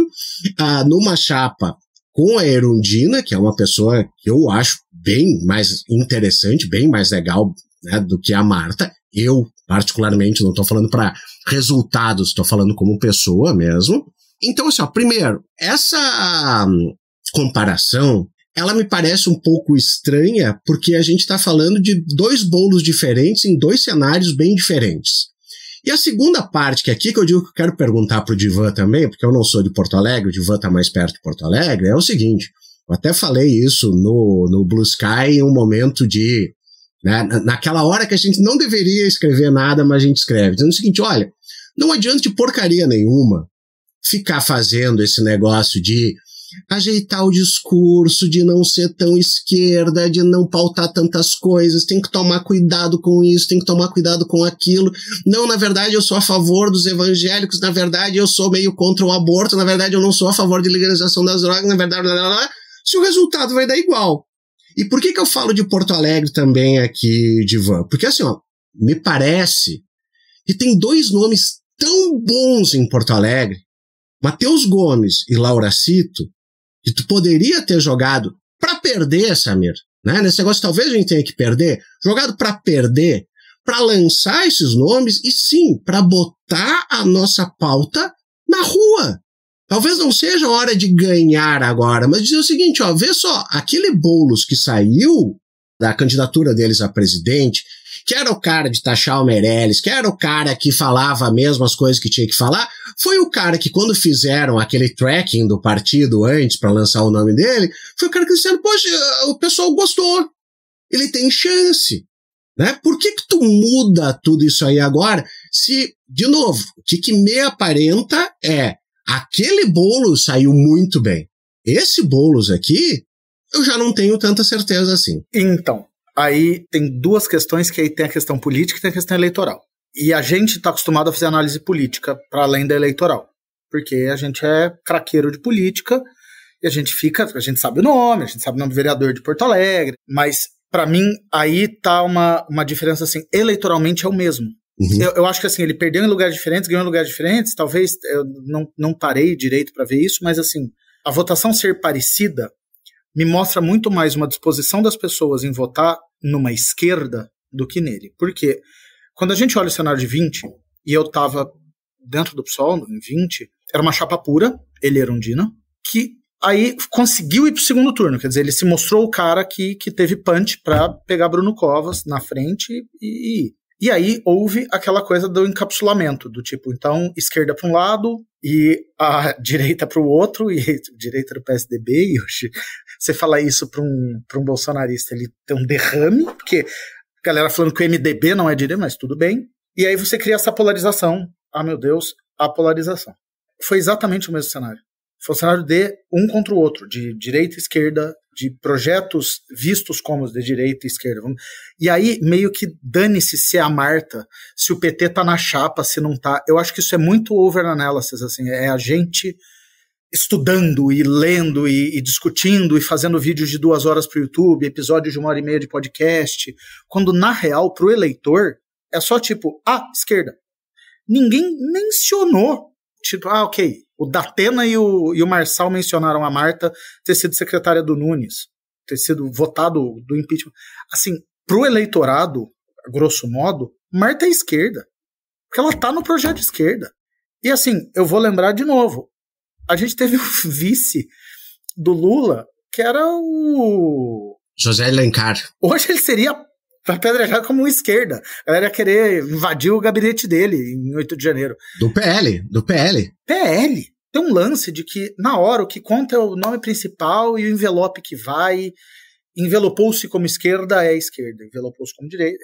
numa chapa com a Erundina, que é uma pessoa que eu acho bem mais interessante, bem mais legal, né, do que a Marta. Eu, particularmente, não estou falando para resultados, estou falando como pessoa mesmo. Então, assim, ó, primeiro, essa comparação, ela me parece um pouco estranha, porque a gente está falando de dois Boulos diferentes em dois cenários bem diferentes. E a segunda parte, que é aqui que eu digo que eu quero perguntar para o Divan também, porque eu não sou de Porto Alegre, o Divan está mais perto de Porto Alegre, é o seguinte, eu até falei isso no Blue Sky em um momento de... Né, naquela hora que a gente não deveria escrever nada, mas a gente escreve, dizendo o seguinte, olha, não adianta de porcaria nenhuma ficar fazendo esse negócio de ajeitar o discurso, de não ser tão esquerda, de não pautar tantas coisas, tem que tomar cuidado com isso, tem que tomar cuidado com aquilo. Não, na verdade eu sou a favor dos evangélicos, na verdade eu sou meio contra o aborto, na verdade eu não sou a favor de legalização das drogas, na verdade... Blá, blá, blá. se o resultado vai dar igual. E por que eu falo de Porto Alegre também aqui, Divan? Porque assim, ó, me parece que tem 2 nomes tão bons em Porto Alegre, Matheus Gomes e Lauracito, que tu poderia ter jogado para perder, Samir, né? Nesse negócio talvez a gente tenha que perder, jogado para perder, para lançar esses nomes e sim, para botar a nossa pauta na rua. Talvez não seja a hora de ganhar agora, mas dizer o seguinte, ó, vê só, aquele Boulos que saiu da candidatura deles a presidente, que era o cara de taxar o Meirelles, que era o cara que falava mesmo as coisas que tinha que falar, foi o cara que quando fizeram aquele tracking do partido antes para lançar o nome dele, foi o cara que disseram, poxa, o pessoal gostou, ele tem chance, né? Por que tu muda tudo isso aí agora se, de novo, o que me aparenta é aquele Boulos saiu muito bem. Esse Boulos aqui, eu já não tenho tanta certeza assim. Então, aí tem 2 questões, que aí tem a questão política e tem a questão eleitoral. E a gente está acostumado a fazer análise política para além da eleitoral. Porque a gente é craqueiro de política e a gente sabe o nome do vereador de Porto Alegre, mas para mim aí tá uma diferença assim, eleitoralmente é o mesmo. Uhum. Eu acho que assim, ele perdeu em lugares diferentes, ganhou em lugares diferentes, talvez eu não parei direito para ver isso, mas assim, a votação ser parecida me mostra muito mais uma disposição das pessoas em votar numa esquerda do que nele. Porque quando a gente olha o cenário de 20, e eu estava dentro do PSOL, em 20, era uma chapa pura, ele era Erundina, que aí conseguiu ir para o segundo turno. Quer dizer, ele se mostrou o cara que teve punch para pegar Bruno Covas na frente e ir. E aí houve aquela coisa do encapsulamento, do tipo, então, esquerda para um lado e a direita para o outro, e direita do PSDB, e você fala isso para um bolsonarista, ele tem um derrame, porque a galera falando que o MDB não é direita, mas tudo bem. E aí você cria essa polarização. Ah, meu Deus, a polarização. Foi exatamente o mesmo cenário. Foi um cenário de um contra o outro, de direita e esquerda, de projetos vistos como de direita e esquerda. E aí, meio que dane-se se é a Marta, se o PT tá na chapa, se não tá. Eu acho que isso é muito over-analysis, assim, é a gente estudando e lendo e discutindo e fazendo vídeos de 2 horas pro YouTube, episódios de 1h30 de podcast, quando, na real, pro eleitor, é só tipo, esquerda. Ninguém mencionou. Tipo, ok, o Datena e o Marçal mencionaram a Marta ter sido secretária do Nunes, ter sido votado do impeachment. Assim, pro eleitorado, grosso modo, Marta é esquerda. Porque ela tá no projeto de esquerda. E assim, eu vou lembrar de novo, a gente teve o vice do Lula, que era o... José Alencar. Hoje ele seria apedrejado como uma esquerda. A galera ia querer invadir o gabinete dele em 8 de janeiro. Do PL. PL. Tem um lance de que, na hora, o que conta é o nome principal e o envelope que vai. Envelopou-se como esquerda é esquerda, envelopou-se como direita.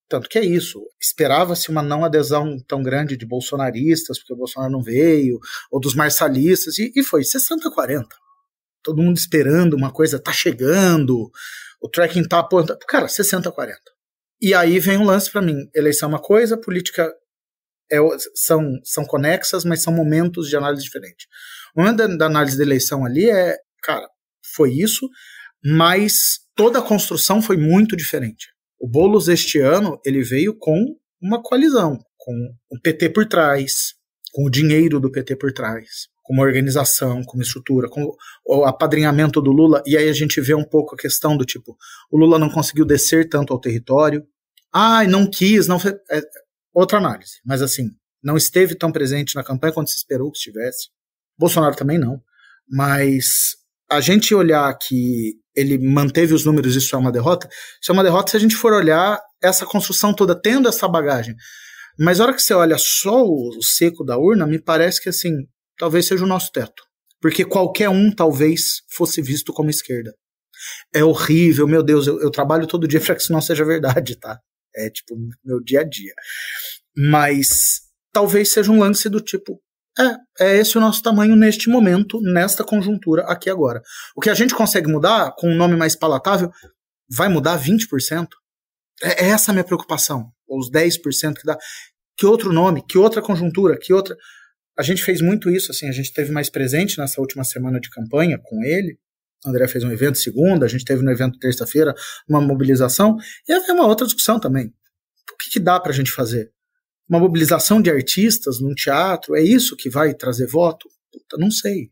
Tanto que é isso. Esperava-se uma não adesão tão grande de bolsonaristas, porque o Bolsonaro não veio, ou dos marçalistas, e foi 60-40. Todo mundo esperando uma coisa, tá chegando, o tracking tá apontando. Cara, 60-40. E aí vem um lance pra mim. Eleição é uma coisa, política são conexas, mas são momentos de análise diferentes. O momento da análise da eleição ali cara, foi isso, mas toda a construção foi muito diferente. O Boulos este ano, ele veio com uma coalizão, com o PT por trás, com o dinheiro do PT por trás, com uma organização, com uma estrutura, com o apadrinhamento do Lula, e aí a gente vê um pouco a questão do tipo, o Lula não conseguiu descer tanto ao território, não quis, não fez... outra análise, mas assim, não esteve tão presente na campanha quanto se esperou que estivesse. Bolsonaro também não, mas a gente olhar que ele manteve os números, isso é uma derrota se a gente for olhar essa construção toda, tendo essa bagagem. Mas a hora que você olha só o seco da urna, me parece que assim, talvez seja o nosso teto. Porque qualquer um talvez fosse visto como esquerda. É horrível, meu Deus, eu trabalho todo dia para que isso não seja verdade, tá? É tipo meu dia a dia. Mas talvez seja um lance do tipo, é esse o nosso tamanho neste momento, nesta conjuntura aqui agora. O que a gente consegue mudar com um nome mais palatável, vai mudar 20%? É essa a minha preocupação. Os 10% que dá. Que outro nome, que outra conjuntura, que outra... A gente fez muito isso, assim, a gente esteve mais presente nessa última semana de campanha com ele, O André fez um evento segunda, a gente teve no evento terça-feira uma mobilização, e havia uma outra discussão também. O que dá pra gente fazer? Uma mobilização de artistas num teatro, é isso que vai trazer voto? Puta, não sei.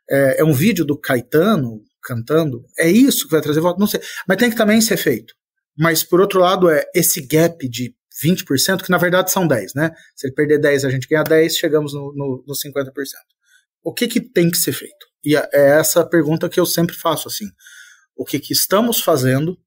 É um vídeo do Caetano cantando, é isso que vai trazer voto? Não sei. Mas tem que também ser feito. Mas, por outro lado, esse gap de 20%, que na verdade são 10%, né? Se ele perder 10%, a gente ganha 10%, chegamos no 50%. O que tem que ser feito? E é essa pergunta que eu sempre faço, assim. O que estamos fazendo,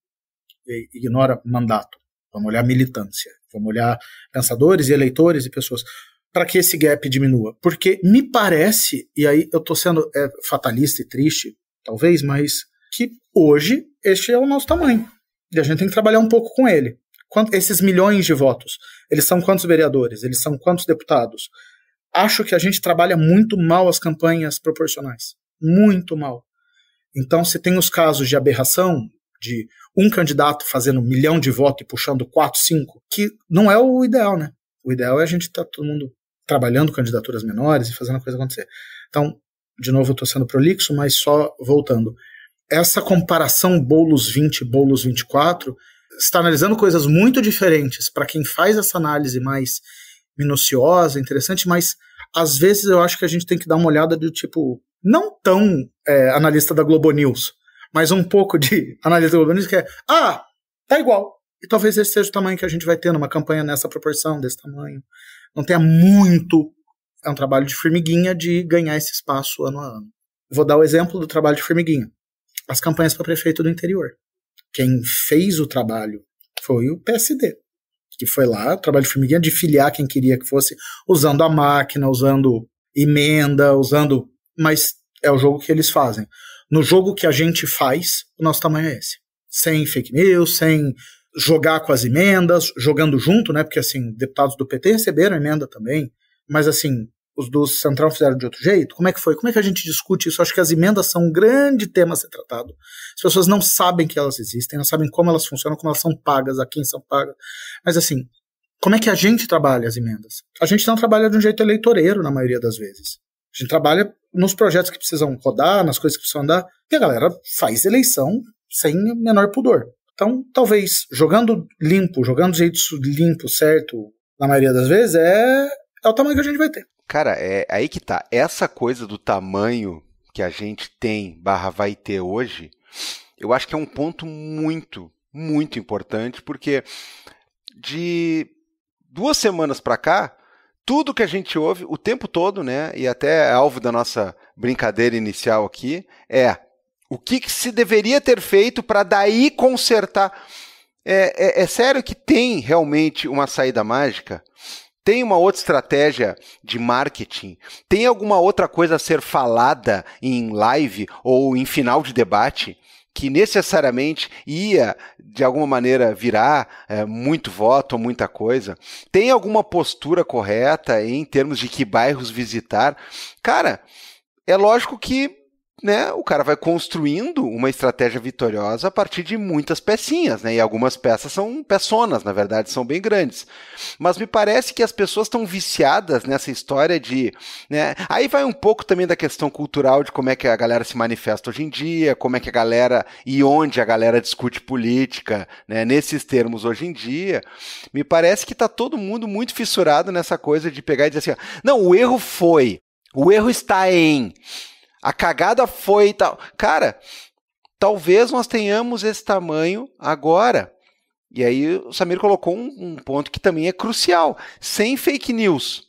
ignora mandato, vamos olhar militância, vamos olhar pensadores e eleitores e pessoas, para que esse gap diminua. Porque me parece, e aí eu estou sendo fatalista e triste, talvez, mas que hoje este é o nosso tamanho. E a gente tem que trabalhar um pouco com ele. Esses milhões de votos, eles são quantos vereadores? Eles são quantos deputados? Acho que a gente trabalha muito mal as campanhas proporcionais. Muito mal. Então, se tem os casos de aberração, de um candidato fazendo 1 milhão de votos e puxando 4, 5, que não é o ideal, né? O ideal é a gente estar todo mundo trabalhando candidaturas menores e fazendo a coisa acontecer. Então, de novo, eu estou sendo prolixo, mas só voltando. Essa comparação Boulos 20, Boulos 24 está analisando coisas muito diferentes para quem faz essa análise mais minuciosa, interessante, mas às vezes eu acho que a gente tem que dar uma olhada do tipo, não tão analista da Globo News, mas um pouco de analista da Globo News que tá igual. E talvez esse seja o tamanho que a gente vai ter numa campanha nessa proporção, desse tamanho. Não tenha muito, é um trabalho de formiguinha de ganhar esse espaço ano a ano. Vou dar o exemplo do trabalho de formiguinha. As campanhas para prefeito do interior. Quem fez o trabalho foi o PSD, que foi lá, o trabalho de formiguinha, de filiar quem queria que fosse, usando a máquina, usando emenda, mas é o jogo que eles fazem. No jogo que a gente faz, o nosso tamanho é esse. Sem fake news, sem jogar com as emendas, jogando junto, né? Porque, assim, deputados do PT receberam emenda também, mas, assim, os do Centrão fizeram de outro jeito. Como é que foi? Como é que a gente discute isso? Acho que as emendas são um grande tema a ser tratado. As pessoas não sabem que elas existem, não sabem como elas funcionam, como elas são pagas, a quem são pagas. Mas, assim, como é que a gente trabalha as emendas? A gente não trabalha de um jeito eleitoreiro, na maioria das vezes. A gente trabalha nos projetos que precisam rodar, nas coisas que precisam andar, e a galera faz eleição sem menor pudor. Então, talvez, jogando limpo, jogando do jeito limpo, certo, na maioria das vezes, é o tamanho que a gente vai ter. Cara, é aí que tá. Essa coisa do tamanho que a gente tem / vai ter hoje, eu acho que é um ponto muito, muito importante, porque de 2 semanas para cá, tudo que a gente ouve o tempo todo, né, e até alvo da nossa brincadeira inicial aqui, é o que se deveria ter feito para daí consertar. É sério que tem realmente uma saída mágica? Tem uma outra estratégia de marketing? Tem alguma outra coisa a ser falada em live ou em final de debate que necessariamente ia, de alguma maneira, virar muito voto ou muita coisa? Tem alguma postura correta em termos de que bairros visitar? Cara, é lógico que, né, o cara vai construindo uma estratégia vitoriosa a partir de muitas pecinhas, né? E algumas peças são peçonas, na verdade, são bem grandes. Mas me parece que as pessoas estão viciadas nessa história de, né? Aí vai um pouco também da questão cultural de como é que a galera se manifesta hoje em dia, como é que a galera e onde a galera discute política, né? Nesses termos hoje em dia. Me parece que está todo mundo muito fissurado nessa coisa de pegar e dizer assim, não, o erro está em... A cagada foi e tal. Cara, talvez nós tenhamos esse tamanho agora. E aí o Samir colocou um ponto que também é crucial. Sem fake news,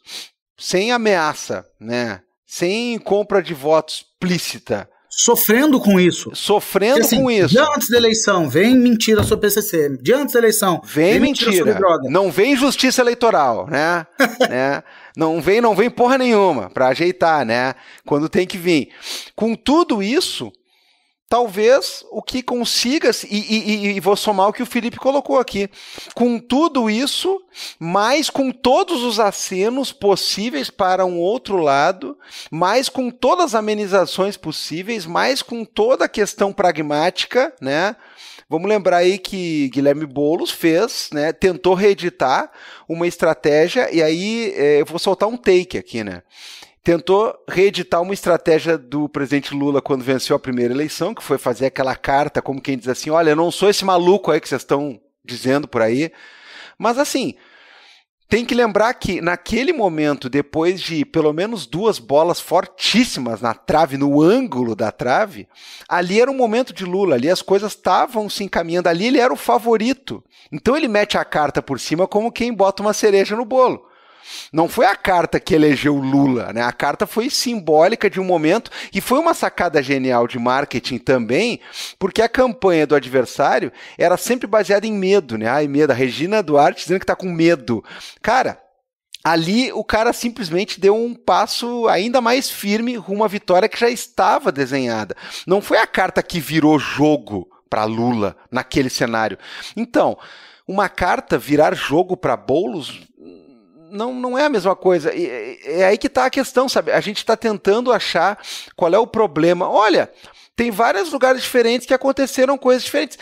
sem ameaça, né? Sem compra de voto explícita. Sofrendo com isso. Sofrendo assim, com isso. Dia antes da eleição, vem mentira sobre PCC. Dia antes da eleição, vem mentira sobre droga. Não vem justiça eleitoral, né? né? Não vem porra nenhuma pra ajeitar, né? Quando tem que vir. Com tudo isso, talvez o que consiga, e vou somar o que o Felipe colocou aqui, com tudo isso, mais com todos os acenos possíveis para um outro lado, mais com todas as amenizações possíveis, mais com toda a questão pragmática, né? Vamos lembrar aí que Guilherme Boulos fez, né, tentou reeditar uma estratégia, e aí eu vou soltar um take aqui, né? tentou reeditar uma estratégia do presidente Lula quando venceu a primeira eleição, que foi fazer aquela carta como quem diz assim, olha, eu não sou esse maluco aí que vocês estão dizendo por aí. Mas assim, tem que lembrar que naquele momento, depois de pelo menos 2 bolas fortíssimas na trave, no ângulo da trave, ali era um momento de Lula, ali as coisas estavam se encaminhando, ali ele era o favorito. Então ele mete a carta por cima como quem bota uma cereja no bolo. Não foi a carta que elegeu Lula, né? A carta foi simbólica de um momento e foi uma sacada genial de marketing também, porque a campanha do adversário era sempre baseada em medo, né? Ai, medo, a Regina Duarte dizendo que tá com medo. Cara, ali o cara simplesmente deu um passo ainda mais firme rumo à vitória que já estava desenhada. Não foi a carta que virou jogo para Lula naquele cenário. Então, uma carta virar jogo para Boulos não é a mesma coisa. É aí que está a questão, sabe? A gente está tentando achar qual é o problema. Olha, tem vários lugares diferentes que aconteceram coisas diferentes.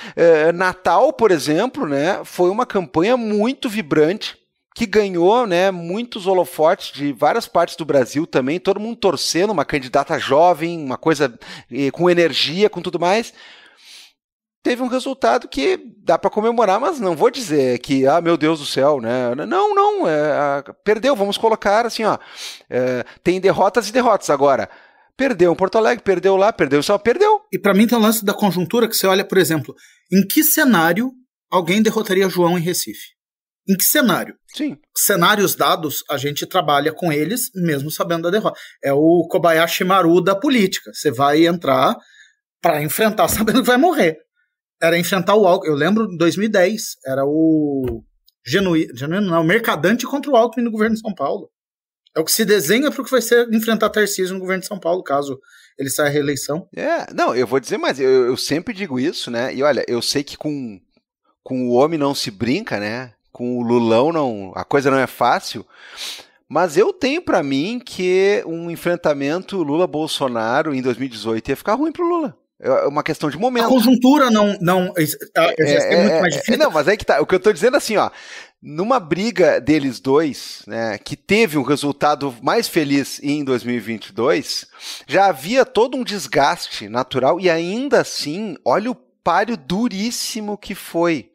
Natal, por exemplo, né, foi uma campanha muito vibrante, que ganhou, né, muitos holofotes de várias partes do Brasil também, todo mundo torcendo, uma candidata jovem, uma coisa com energia, com tudo mais. Teve um resultado que dá para comemorar, mas não vou dizer que, meu Deus do céu, né? Não, perdeu, vamos colocar assim, ó, tem derrotas e derrotas. Agora, perdeu em Porto Alegre, perdeu lá, perdeu em São Paulo, perdeu. E para mim tem um lance da conjuntura que você olha, por exemplo, em que cenário alguém derrotaria João em Recife? Em que cenário? Sim. Cenários dados, a gente trabalha com eles, mesmo sabendo da derrota. É o Kobayashi Maru da política. Você vai entrar para enfrentar sabendo que vai morrer. Era enfrentar o Alckmin. Eu lembro, em 2010, era o o Mercadante contra o Alckmin no governo de São Paulo. É o que se desenha para o que vai ser enfrentar Tarcísio no governo de São Paulo, caso ele saia à reeleição. Não, eu vou dizer mais, eu sempre digo isso, né? E olha, eu sei que com o homem não se brinca, né? Com o Lulão a coisa não é fácil, mas eu tenho para mim que um enfrentamento Lula-Bolsonaro em 2018 ia ficar ruim pro Lula. É uma questão de momento. A conjuntura é muito mais difícil. Não, mas aí que tá. O que eu tô dizendo assim, ó, numa briga deles dois, né, que teve um resultado mais feliz em 2022, já havia todo um desgaste natural e ainda assim, olha o páreo duríssimo que foi.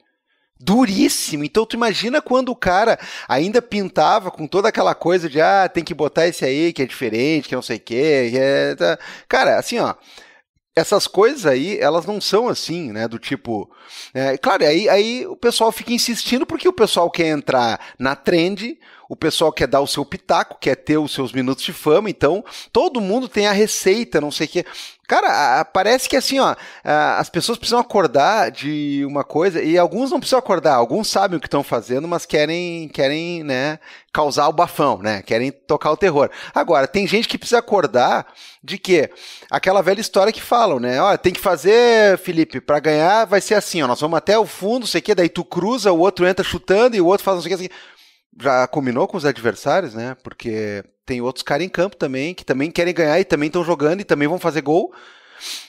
Duríssimo. Então tu imagina quando o cara ainda pintava com toda aquela coisa de tem que botar esse aí que é diferente, que não sei o quê. Cara, assim, ó, essas coisas aí, elas não são assim, né, do tipo... claro, aí o pessoal fica insistindo porque o pessoal quer entrar na trend, o pessoal quer dar o seu pitaco, quer ter os seus minutos de fama, então todo mundo tem a receita, não sei o quê. Cara, parece que assim, ó, as pessoas precisam acordar de uma coisa, e alguns não precisam acordar, alguns sabem o que estão fazendo, mas querem, né, causar o bafão, né, querem tocar o terror. Agora, tem gente que precisa acordar de que aquela velha história que falam, né, ó, tem que fazer, Felipe, pra ganhar vai ser assim, ó, nós vamos até o fundo, não sei o quê, daí tu cruza, o outro entra chutando e o outro faz não sei o quê, já combinou com os adversários, né? Porque tem outros caras em campo também, que também querem ganhar e também estão jogando e também vão fazer gol.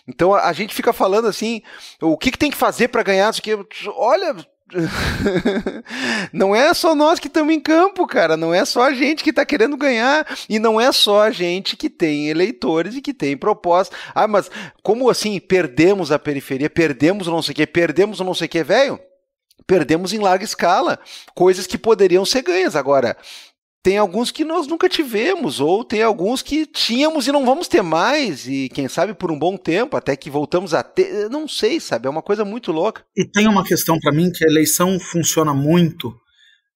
Então a gente fica falando assim, o que tem que fazer para ganhar? Olha, não é só nós que estamos em campo, cara, não é só a gente que está querendo ganhar e não é só a gente que tem eleitores e que tem propostas. Mas como assim perdemos a periferia, perdemos o não sei o que, velho? Perdemos em larga escala coisas que poderiam ser ganhas. Agora, tem alguns que nós nunca tivemos, ou tem alguns que tínhamos e não vamos ter mais, e quem sabe por um bom tempo, até que voltamos a ter, não sei, sabe, é uma coisa muito louca. E tem uma questão para mim que a eleição funciona muito,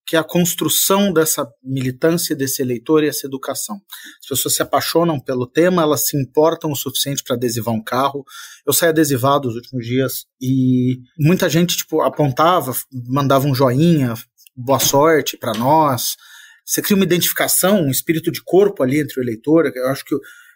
que é a construção dessa militância, desse eleitor e essa educação. As pessoas se apaixonam pelo tema, elas se importam o suficiente para adesivar um carro. Eu saí adesivado nos últimos dias e muita gente apontava, mandava um joinha, boa sorte para nós. Você cria uma identificação, um espírito de corpo ali entre o eleitor. Eu acho que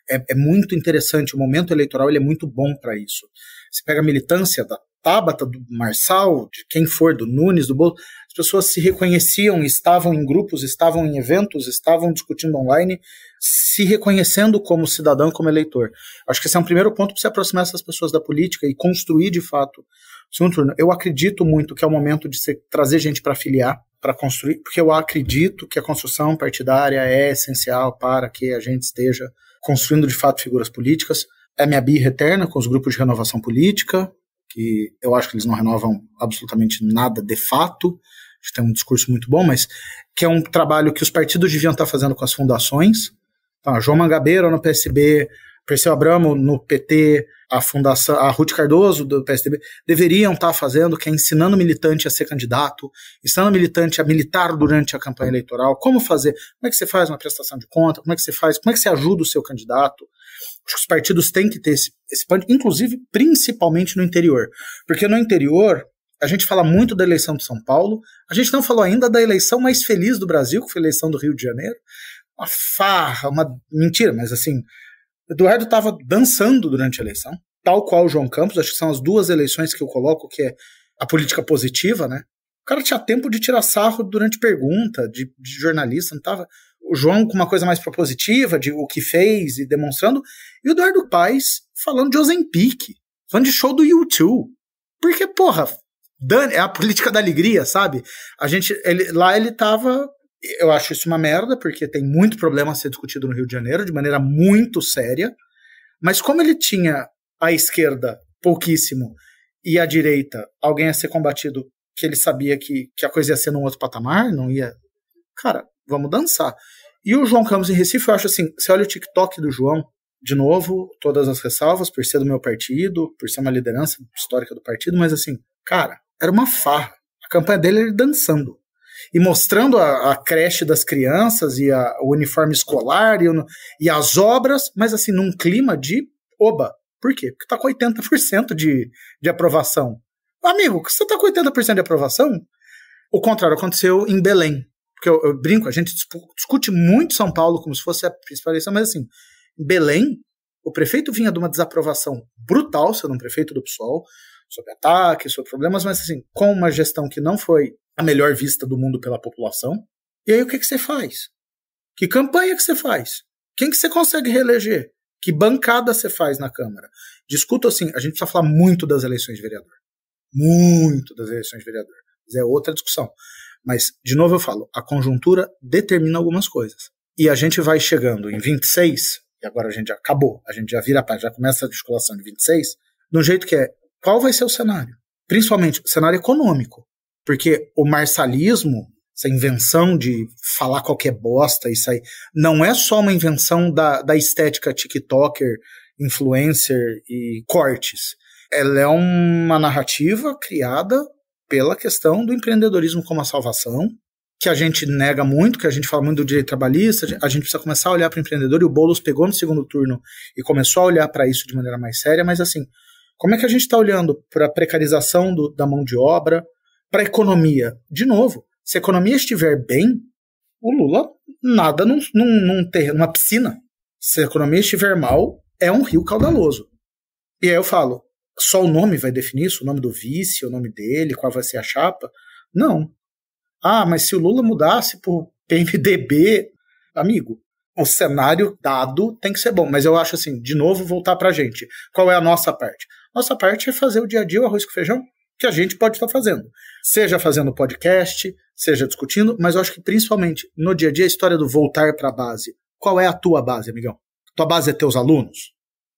é muito interessante. O momento eleitoral ele é muito bom para isso. Você pega a militância da Tabata, do Marçal, de quem for, do Nunes, do Boulos, as pessoas se reconheciam, estavam em grupos, estavam em eventos, estavam discutindo online, se reconhecendo como cidadão e como eleitor. Acho que esse é um primeiro ponto para se aproximar essas pessoas da política e construir, de fato, o segundo turno. Eu acredito muito que é o momento de trazer gente para afiliar. para construir, porque eu acredito que a construção partidária é essencial para que a gente esteja construindo de fato figuras políticas. É minha birra eterna com os grupos de renovação política, que eu acho que eles não renovam absolutamente nada de fato. A gente tem um discurso muito bom, mas que é um trabalho que os partidos deviam estar fazendo com as fundações. Então, João Mangabeira no PSB, Perseu Abramo no PT, a Ruth Cardoso do PSDB, deveriam estar fazendo, que é ensinando militante a ser candidato, ensinando militante a militar durante a campanha eleitoral, como fazer, como é que você faz uma prestação de conta, como é que você ajuda o seu candidato. Acho que os partidos têm que ter esse ponto, inclusive, principalmente no interior. Porque no interior, a gente fala muito da eleição de São Paulo, a gente não falou ainda da eleição mais feliz do Brasil, que foi a eleição do Rio de Janeiro. Uma farra, uma mentira, mas assim, Eduardo estava dançando durante a eleição, tal qual o João Campos. Acho que são as duas eleições que eu coloco, que é a política positiva, né? O cara tinha tempo de tirar sarro durante pergunta, de jornalista, não tava... O João com uma coisa mais propositiva, de o que fez e demonstrando, e o Eduardo Paes falando de Ozempic, falando de show do U2. Porque, porra, é a política da alegria, sabe? Lá ele tava... Eu acho isso uma merda, porque tem muito problema a ser discutido no Rio de Janeiro, de maneira muito séria, mas como ele tinha a esquerda pouquíssimo e a direita alguém a ser combatido, que ele sabia que a coisa ia ser num outro patamar, não ia... Cara, vamos dançar. E o João Campos em Recife, eu acho assim, você olha o TikTok do João, de novo, todas as ressalvas, por ser do meu partido, por ser uma liderança histórica do partido, mas assim, cara, era uma farra. A campanha dele era dançando. E mostrando a creche das crianças e o uniforme escolar e as obras, mas assim, num clima de oba. Por quê? Porque tá com 80% de aprovação. Amigo, você tá com 80% de aprovação? O contrário aconteceu em Belém. Porque eu brinco, a gente discute muito São Paulo como se fosse a principal eleição, mas assim, em Belém, o prefeito vinha de uma desaprovação brutal, sendo um prefeito do PSOL, sobre ataques, sobre problemas, mas assim, com uma gestão que não foi a melhor vista do mundo pela população. E aí o que você faz? Que campanha que você faz? Quem que você consegue reeleger? Que bancada você faz na Câmara? Discuto assim, a gente precisa falar muito das eleições de vereador. Muito das eleições de vereador. Mas é outra discussão. Mas, de novo eu falo, a conjuntura determina algumas coisas. E a gente vai chegando em 26, e agora a gente já acabou, a gente já vira a página, já começa a articulação de 26, de um jeito que é, qual vai ser o cenário? Principalmente o cenário econômico. Porque o marçalismo, essa invenção de falar qualquer bosta, isso aí, não é só uma invenção da estética TikToker, influencer e cortes. Ela é uma narrativa criada pela questão do empreendedorismo como a salvação, que a gente nega muito, que a gente fala muito do direito trabalhista, a gente precisa começar a olhar para o empreendedor, e o Boulos pegou no segundo turno e começou a olhar para isso de maneira mais séria, mas assim, como é que a gente está olhando para a precarização da mão de obra, para a economia? De novo, se a economia estiver bem, o Lula nada numa piscina. Se a economia estiver mal, é um rio caudaloso. E aí eu falo, só o nome vai definir isso? O nome do vice, o nome dele, qual vai ser a chapa? Não. Ah, mas se o Lula mudasse por PMDB, amigo, o cenário dado tem que ser bom. Mas eu acho assim, de novo, voltar pra gente. Qual é a nossa parte? Nossa parte é fazer o dia a dia, o arroz com feijão, que a gente pode estar fazendo. Seja fazendo podcast, seja discutindo, mas eu acho que principalmente no dia a dia a história do voltar para a base. Qual é a tua base, amigão? Tua base é teus alunos?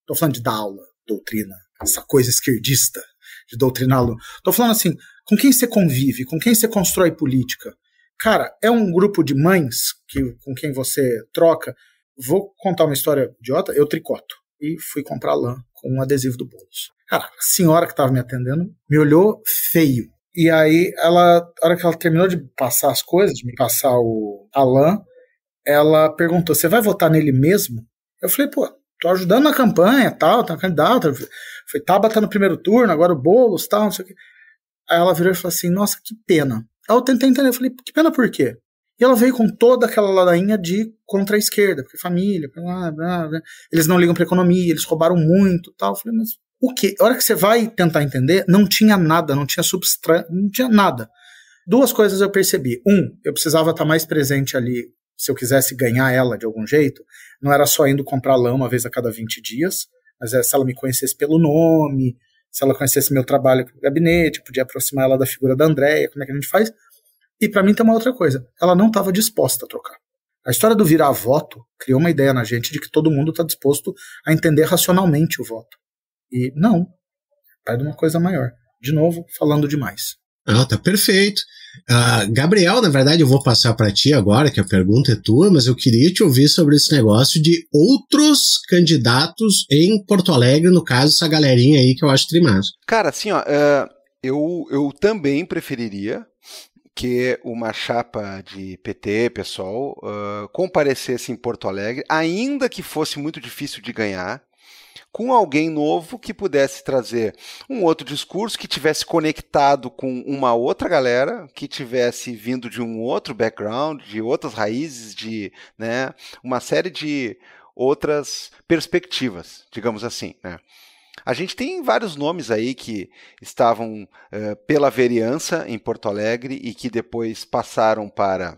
Tô falando de dar aula, doutrina, essa coisa esquerdista de doutrinar aluno. Tô falando assim, com quem você convive, com quem você constrói política. Cara, é um grupo de mães com quem você troca. Vou contar uma história idiota, eu tricoto. E fui comprar lã com um adesivo do Boulos. Cara, a senhora que estava me atendendo me olhou feio. E aí, a hora que ela terminou de passar as coisas, de me passar a lã, ela perguntou, você vai votar nele mesmo? Eu falei, pô, tô ajudando na campanha, tal, tá candidato. Foi Tabata no primeiro turno, agora o Boulos, tal, não sei o quê. Aí ela virou e falou assim, nossa, que pena. Aí eu tentei entender, eu falei, que pena por quê? E ela veio com toda aquela ladainha de contra a esquerda, porque família, blá, blá, blá, eles não ligam pra economia, eles roubaram muito, tal. Eu falei, mas o quê? A hora que você vai tentar entender, não tinha nada, não tinha não tinha nada. Duas coisas eu percebi. Eu precisava estar mais presente ali, se eu quisesse ganhar ela de algum jeito, não era só indo comprar lã uma vez a cada 20 dias, mas se ela me conhecesse pelo nome, se ela conhecesse meu trabalho no gabinete, podia aproximar ela da figura da Andréia, como é que a gente faz? E para mim tem uma outra coisa, ela não estava disposta a trocar. A história do virar voto criou uma ideia na gente de que todo mundo está disposto a entender racionalmente o voto. E não, é de uma coisa maior. De novo, falando demais. Tá perfeito. Gabriel, na verdade eu vou passar para ti agora, que a pergunta é tua, mas eu queria te ouvir sobre esse negócio de outros candidatos em Porto Alegre, no caso, essa galerinha aí que eu acho trimassa. Cara, assim, ó, eu também preferiria que uma chapa de PT, pessoal, comparecesse em Porto Alegre, ainda que fosse muito difícil de ganhar, com alguém novo que pudesse trazer um outro discurso, que tivesse conectado com uma outra galera, que tivesse vindo de um outro background, de outras raízes, de, né, uma série de outras perspectivas, digamos assim, né? A gente tem vários nomes aí que estavam pela vereança em Porto Alegre e que depois passaram para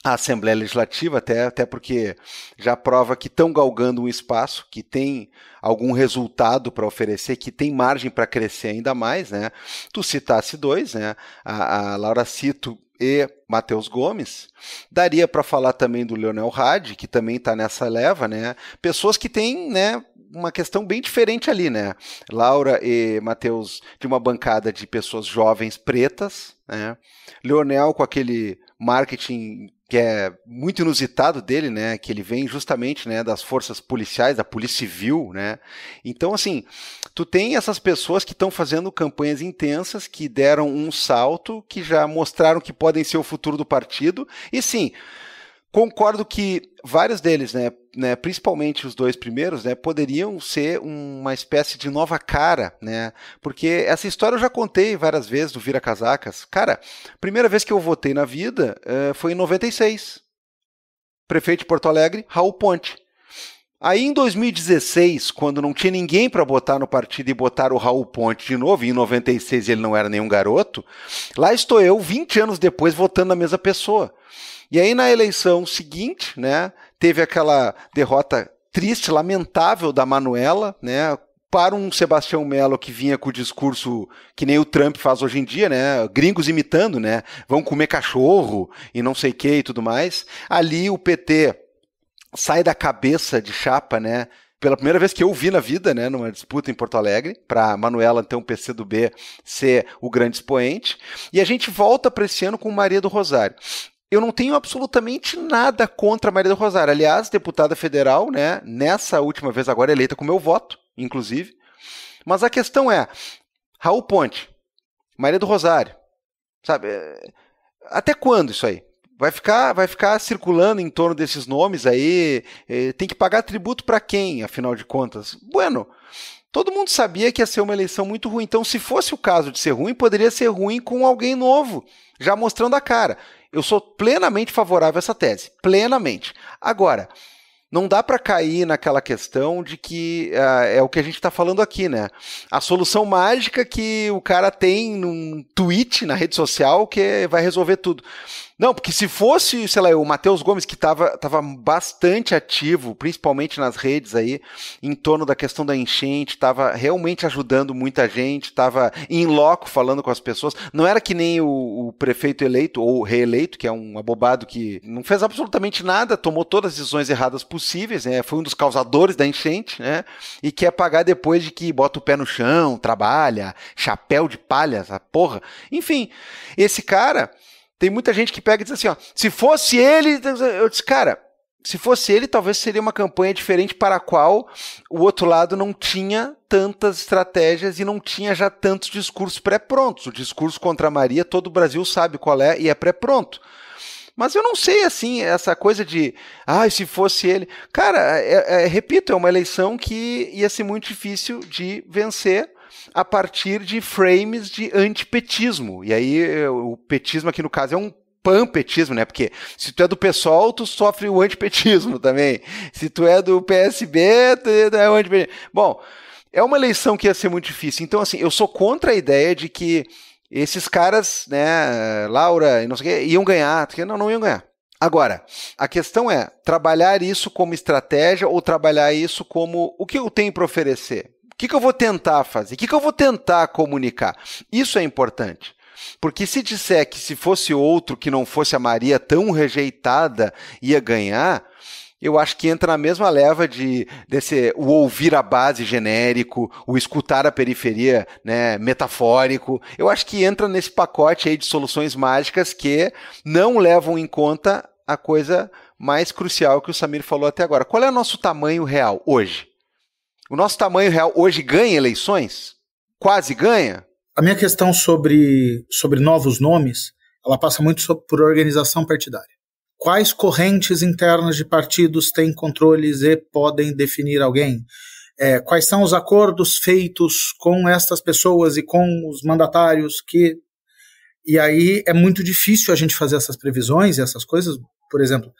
a Assembleia Legislativa, até porque já prova que estão galgando um espaço, que tem algum resultado para oferecer, que tem margem para crescer ainda mais, né? Tu citasse dois, né? A Laura Cito e Matheus Gomes. Daria para falar também do Leonel Hadi, que também está nessa leva, né? Pessoas que têm, né, uma questão bem diferente ali, né? Laura e Matheus de uma bancada de pessoas jovens pretas, né? Leonel com aquele marketing que é muito inusitado dele, né, que ele vem justamente, né, das forças policiais, da Polícia Civil, né, então assim, tu tem essas pessoas que estão fazendo campanhas intensas, que deram um salto, que já mostraram que podem ser o futuro do partido, e sim, concordo que vários deles, né, principalmente os dois primeiros, né, poderiam ser uma espécie de nova cara, né, porque essa história eu já contei várias vezes do Vira Casacas. Cara, primeira vez que eu votei na vida foi em 96. Prefeito de Porto Alegre, Raul Ponte. Aí em 2016, quando não tinha ninguém para botar no partido e botaram o Raul Ponte de novo, e em 96 ele não era nenhum garoto, lá estou eu, 20 anos depois, votando na mesma pessoa. E aí na eleição seguinte, né, teve aquela derrota triste, lamentável da Manuela, né, para um Sebastião Mello que vinha com o discurso que nem o Trump faz hoje em dia, né, gringos imitando, né, vão comer cachorro e não sei o que e tudo mais. Ali o PT sai da cabeça de chapa, né, pela primeira vez que eu vi na vida, né, numa disputa em Porto Alegre, para Manuela, então, o PCdoB ser o grande expoente, e a gente volta para esse ano com Maria do Rosário. Eu não tenho absolutamente nada contra a Maria do Rosário. Aliás, deputada federal, né, nessa última vez agora eleita com meu voto, inclusive. Mas a questão é, Raul Ponte, Maria do Rosário, sabe? Até quando isso aí? Vai ficar circulando em torno desses nomes aí? Tem que pagar tributo para quem, afinal de contas? Bueno, todo mundo sabia que ia ser uma eleição muito ruim. Então, se fosse o caso de ser ruim, poderia ser ruim com alguém novo, já mostrando a cara. Eu sou plenamente favorável a essa tese, plenamente. Agora, não dá para cair naquela questão de que é o que a gente está falando aqui, né? A solução mágica que o cara tem num tweet na rede social que vai resolver tudo. Não, porque se fosse, sei lá, o Matheus Gomes, que estava bastante ativo, principalmente nas redes aí, em torno da questão da enchente, estava realmente ajudando muita gente, estava em loco falando com as pessoas. Não era que nem o prefeito eleito ou reeleito, que é um abobado que não fez absolutamente nada, tomou todas as decisões erradas possíveis, né? Foi um dos causadores da enchente, né? E quer pagar depois de que bota o pé no chão, trabalha, chapéu de palha, essa porra. Enfim, esse cara... Tem muita gente que pega e diz assim, ó, se fosse ele... Eu disse, cara, se fosse ele, talvez seria uma campanha diferente para a qual o outro lado não tinha tantas estratégias e não tinha já tantos discursos pré-prontos. O discurso contra a Maria, todo o Brasil sabe qual é e é pré-pronto. Mas eu não sei, assim, essa coisa de... se fosse ele... Cara, repito, é uma eleição que ia ser muito difícil de vencer a partir de frames de antipetismo. E aí o petismo aqui no caso é um panpetismo, né? Porque se tu é do PSOL, tu sofre o antipetismo também. Se tu é do PSB, tu é o antipetismo. Bom, é uma eleição que ia ser muito difícil. Então, assim, eu sou contra a ideia de que esses caras, né, Laura e não sei o que, iam ganhar. Não iam ganhar. Agora, a questão é trabalhar isso como estratégia ou trabalhar isso como o que eu tenho para oferecer. O que eu vou tentar fazer? O que eu vou tentar comunicar? Isso é importante. Porque se disser que se fosse outro que não fosse a Maria tão rejeitada ia ganhar, eu acho que entra na mesma leva o ouvir a base genérico, o escutar a periferia, né, metafórico. Eu acho que entra nesse pacote aí de soluções mágicas que não levam em conta a coisa mais crucial que o Samir falou até agora. Qual é o nosso tamanho real hoje? O nosso tamanho real hoje ganha eleições? Quase ganha? A minha questão sobre novos nomes, ela passa muito por organização partidária. Quais correntes internas de partidos têm controles e podem definir alguém? Quais são os acordos feitos com estas pessoas e com os mandatários que... E aí é muito difícil a gente fazer essas previsões e essas coisas. Por exemplo,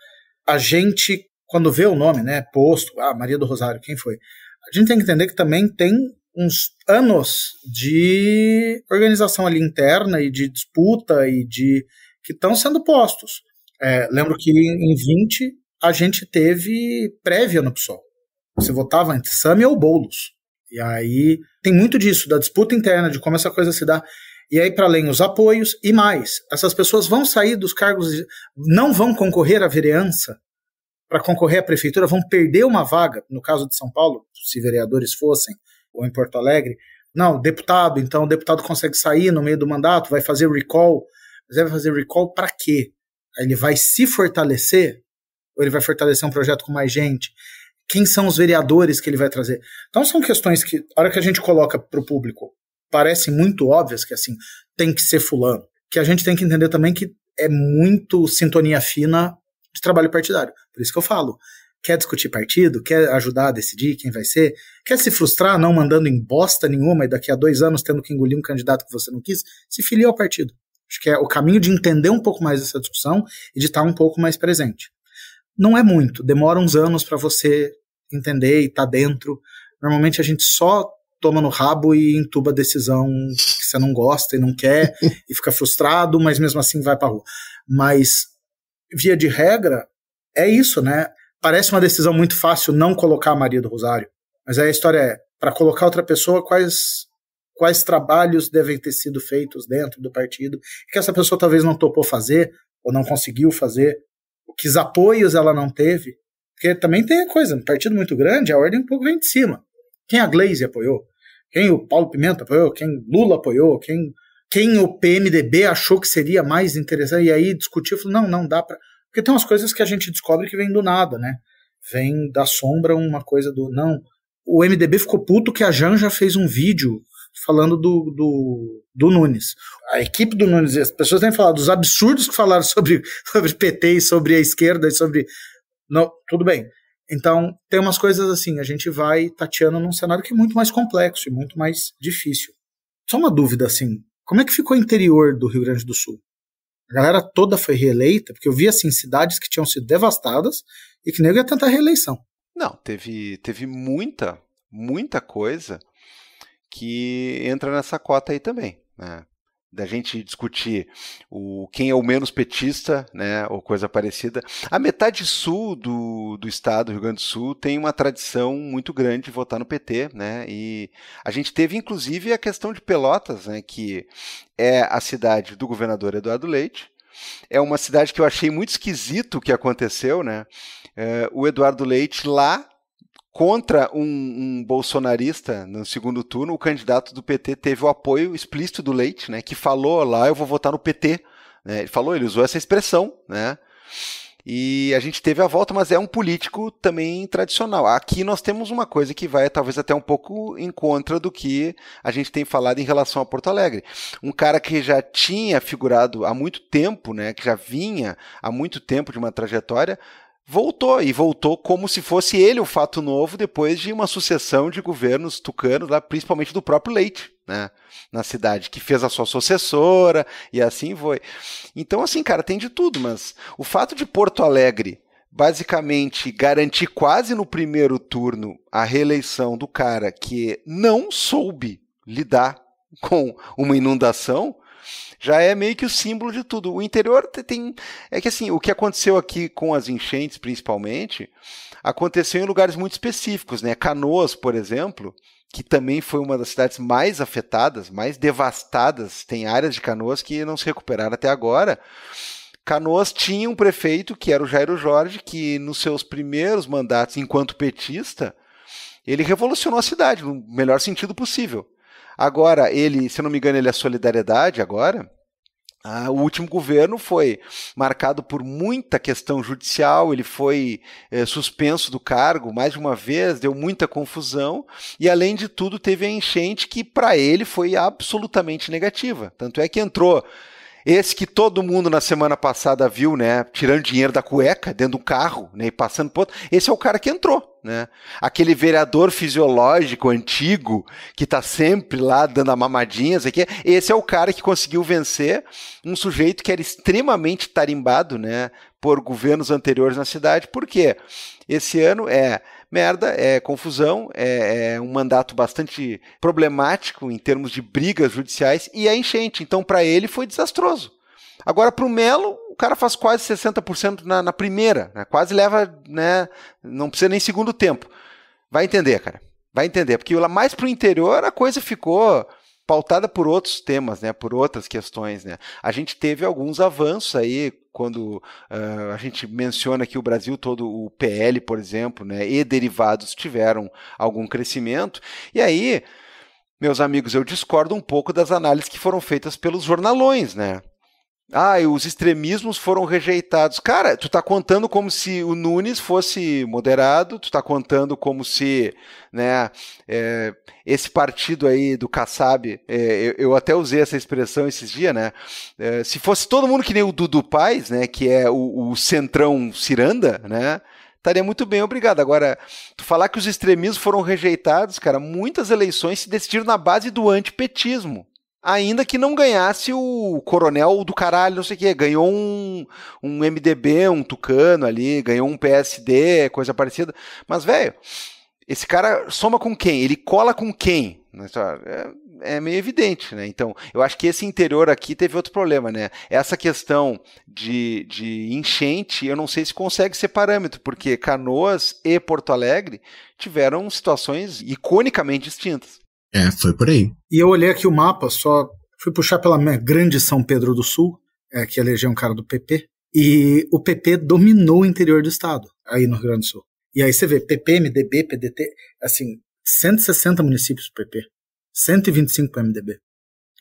a gente, quando vê o nome, né, posto, Maria do Rosário, quem foi? A gente tem que entender que também tem uns anos de organização ali interna e de disputa e que estão sendo postos. Lembro que em 20 a gente teve prévia no PSOL. Você votava entre Sami ou Boulos. E aí tem muito disso, da disputa interna, de como essa coisa se dá. E aí, para além, os apoios e mais. Essas pessoas vão sair dos cargos, não vão concorrer à vereança, para concorrer à prefeitura, vão perder uma vaga, no caso de São Paulo, se vereadores fossem, ou em Porto Alegre. Não, deputado, então o deputado consegue sair no meio do mandato, vai fazer recall. Mas ele vai fazer recall para quê? Ele vai se fortalecer? Ou ele vai fortalecer um projeto com mais gente? Quem são os vereadores que ele vai trazer? Então são questões que, a hora que a gente coloca para o público, parecem muito óbvias, que assim, tem que ser fulano. Que a gente tem que entender também que é muito sintonia fina de trabalho partidário. Por isso que eu falo, quer discutir partido, quer ajudar a decidir quem vai ser, quer se frustrar não mandando em bosta nenhuma e daqui a 2 anos tendo que engolir um candidato que você não quis, se filie ao partido. Acho que é o caminho de entender um pouco mais essa discussão e de estar um pouco mais presente. Não é muito, demora uns anos para você entender e estar dentro. Normalmente a gente só toma no rabo e entuba a decisão que você não gosta e não quer e fica frustrado, mas mesmo assim vai pra rua. Mas, via de regra, é isso, né? Parece uma decisão muito fácil não colocar a Maria do Rosário, mas aí a história é, para colocar outra pessoa, quais trabalhos devem ter sido feitos dentro do partido, que essa pessoa talvez não topou fazer, ou não conseguiu fazer, que apoios ela não teve, porque também tem a coisa, um partido muito grande, a ordem um pouco vem de cima. Quem a Glaze apoiou? Quem o Paulo Pimenta apoiou? Quem Lula apoiou? Quem o PMDB achou que seria mais interessante? E aí discutiu, falou, não dá pra... Porque tem umas coisas que a gente descobre que vem do nada, né? Vem da sombra uma coisa do... Não, o MDB ficou puto que a Janja fez um vídeo falando do Nunes. A equipe do Nunes, as pessoas têm falado dos absurdos que falaram sobre PT e sobre a esquerda e sobre... Não, tudo bem. Então, tem umas coisas assim, a gente vai tateando num cenário que é muito mais complexo e muito mais difícil. Só uma dúvida, assim, como é que ficou o interior do Rio Grande do Sul? A galera toda foi reeleita, porque eu vi, assim, cidades que tinham sido devastadas e que nem ia tentar reeleição. Não, teve muita coisa que entra nessa cota aí também, né? Da gente discutir quem é o menos petista, né, ou coisa parecida. A metade sul do estado do Rio Grande do Sul tem uma tradição muito grande de votar no PT, né, e a gente teve inclusive a questão de Pelotas, né, que é a cidade do governador Eduardo Leite. É uma cidade que eu achei muito esquisito o que aconteceu, né, o Eduardo Leite lá, contra um bolsonarista no segundo turno, o candidato do PT teve o apoio explícito do Leite, né, que falou lá, eu vou votar no PT. Né, ele usou essa expressão, né, e a gente teve a volta, mas é um político também tradicional. Aqui nós temos uma coisa que vai talvez até um pouco em contra do que a gente tem falado em relação a Porto Alegre. Um cara que já tinha figurado há muito tempo, né, que já vinha há muito tempo de uma trajetória, voltou como se fosse ele o fato novo depois de uma sucessão de governos tucanos, lá, principalmente do próprio Leite, né, na cidade, que fez a sua sucessora e assim foi. Então, assim, cara, tem de tudo, mas o fato de Porto Alegre basicamente garantir quase no primeiro turno a reeleição do cara que não soube lidar com uma inundação já é meio que o símbolo de tudo. O interior tem... É que assim, o que aconteceu aqui com as enchentes, principalmente, aconteceu em lugares muito específicos, né? Canoas, por exemplo, que também foi uma das cidades mais afetadas, mais devastadas, tem áreas de Canoas que não se recuperaram até agora. Canoas tinha um prefeito, que era o Jairo Jorge, que nos seus primeiros mandatos enquanto petista, ele revolucionou a cidade, no melhor sentido possível. Agora, ele, se eu não me engano, ele é Solidariedade agora. O último governo foi marcado por muita questão judicial, ele foi suspenso do cargo mais de uma vez, deu muita confusão, e além de tudo teve a enchente que para ele foi absolutamente negativa. Tanto é que entrou esse que todo mundo na semana passada viu, né, tirando dinheiro da cueca dentro do carro, né, e passando por outro. Esse é o cara que entrou, né? Aquele vereador fisiológico antigo que tá sempre lá dando a mamadinha, esse é o cara que conseguiu vencer um sujeito que era extremamente tarimbado, né, por governos anteriores na cidade. Por quê? Esse ano é merda, é confusão, é um mandato bastante problemático em termos de brigas judiciais e é enchente. Então, para ele, foi desastroso. Agora, para o Melo, o cara faz quase 60% na primeira, né? Quase leva, né? Não precisa nem segundo tempo. Vai entender, cara. Vai entender. Porque lá mais para o interior, a coisa ficou pautada por outros temas, né? Por outras questões, né? A gente teve alguns avanços aí, quando a gente menciona que o Brasil todo, o PL, por exemplo, né, e derivados tiveram algum crescimento. E aí, meus amigos, eu discordo um pouco das análises que foram feitas pelos jornalões, né? E os extremismos foram rejeitados. Cara, tu tá contando como se o Nunes fosse moderado, tu tá contando como se, né, esse partido aí do Kassab, eu até usei essa expressão esses dias, né, se fosse todo mundo que nem o Dudu Paes, né, que é o centrão ciranda, né, estaria muito bem, obrigado. Agora, tu falar que os extremismos foram rejeitados, cara, muitas eleições se decidiram na base do antipetismo. Ainda que não ganhasse o coronel do caralho, não sei o quê. Ganhou um MDB, um tucano ali, ganhou um PSD, coisa parecida. Mas, velho, esse cara soma com quem? Ele cola com quem? É meio evidente, né? Então, eu acho que esse interior aqui teve outro problema, né? Essa questão de enchente, eu não sei se consegue ser parâmetro, porque Canoas e Porto Alegre tiveram situações iconicamente distintas. Foi por aí. E eu olhei aqui o mapa, só fui puxar pela minha grande São Pedro do Sul, que elegeu um cara do PP, e o PP dominou o interior do estado, aí no Rio Grande do Sul. E aí você vê PP, MDB, PDT, assim, 160 municípios pro PP, 125 pro MDB.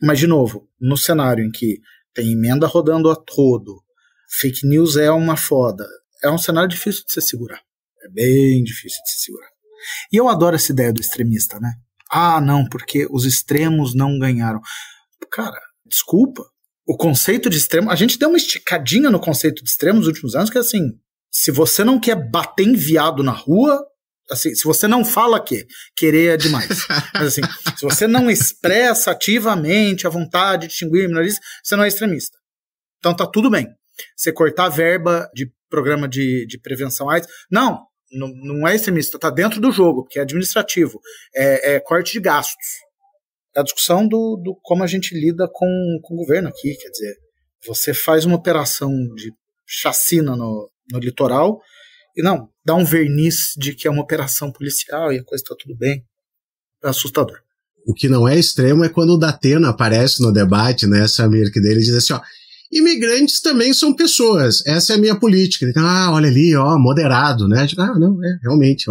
Mas, de novo, no cenário em que tem emenda rodando a todo, fake news é uma foda, é um cenário difícil de se segurar. É bem difícil de se segurar. E eu adoro essa ideia do extremista, né? Não, porque os extremos não ganharam. Cara, desculpa. O conceito de extremo... A gente deu uma esticadinha no conceito de extremo nos últimos anos, que é assim, se você não quer bater em viado na rua, assim, se você não fala querer é demais. Mas assim, se você não expressa ativamente a vontade de extinguir minorias, você não é extremista. Então tá tudo bem. Você cortar a verba de programa de prevenção AIDS, não é extremista, está dentro do jogo, porque é administrativo, é corte de gastos. É a discussão do como a gente lida com o governo aqui, quer dizer, você faz uma operação de chacina no litoral e dá um verniz de que é uma operação policial e a coisa está tudo bem. É assustador. O que não é extremo é quando o Datena aparece no debate, né, Samir, que dele diz assim, imigrantes também são pessoas, essa é a minha política. Então, olha ali, moderado, né? Não, realmente,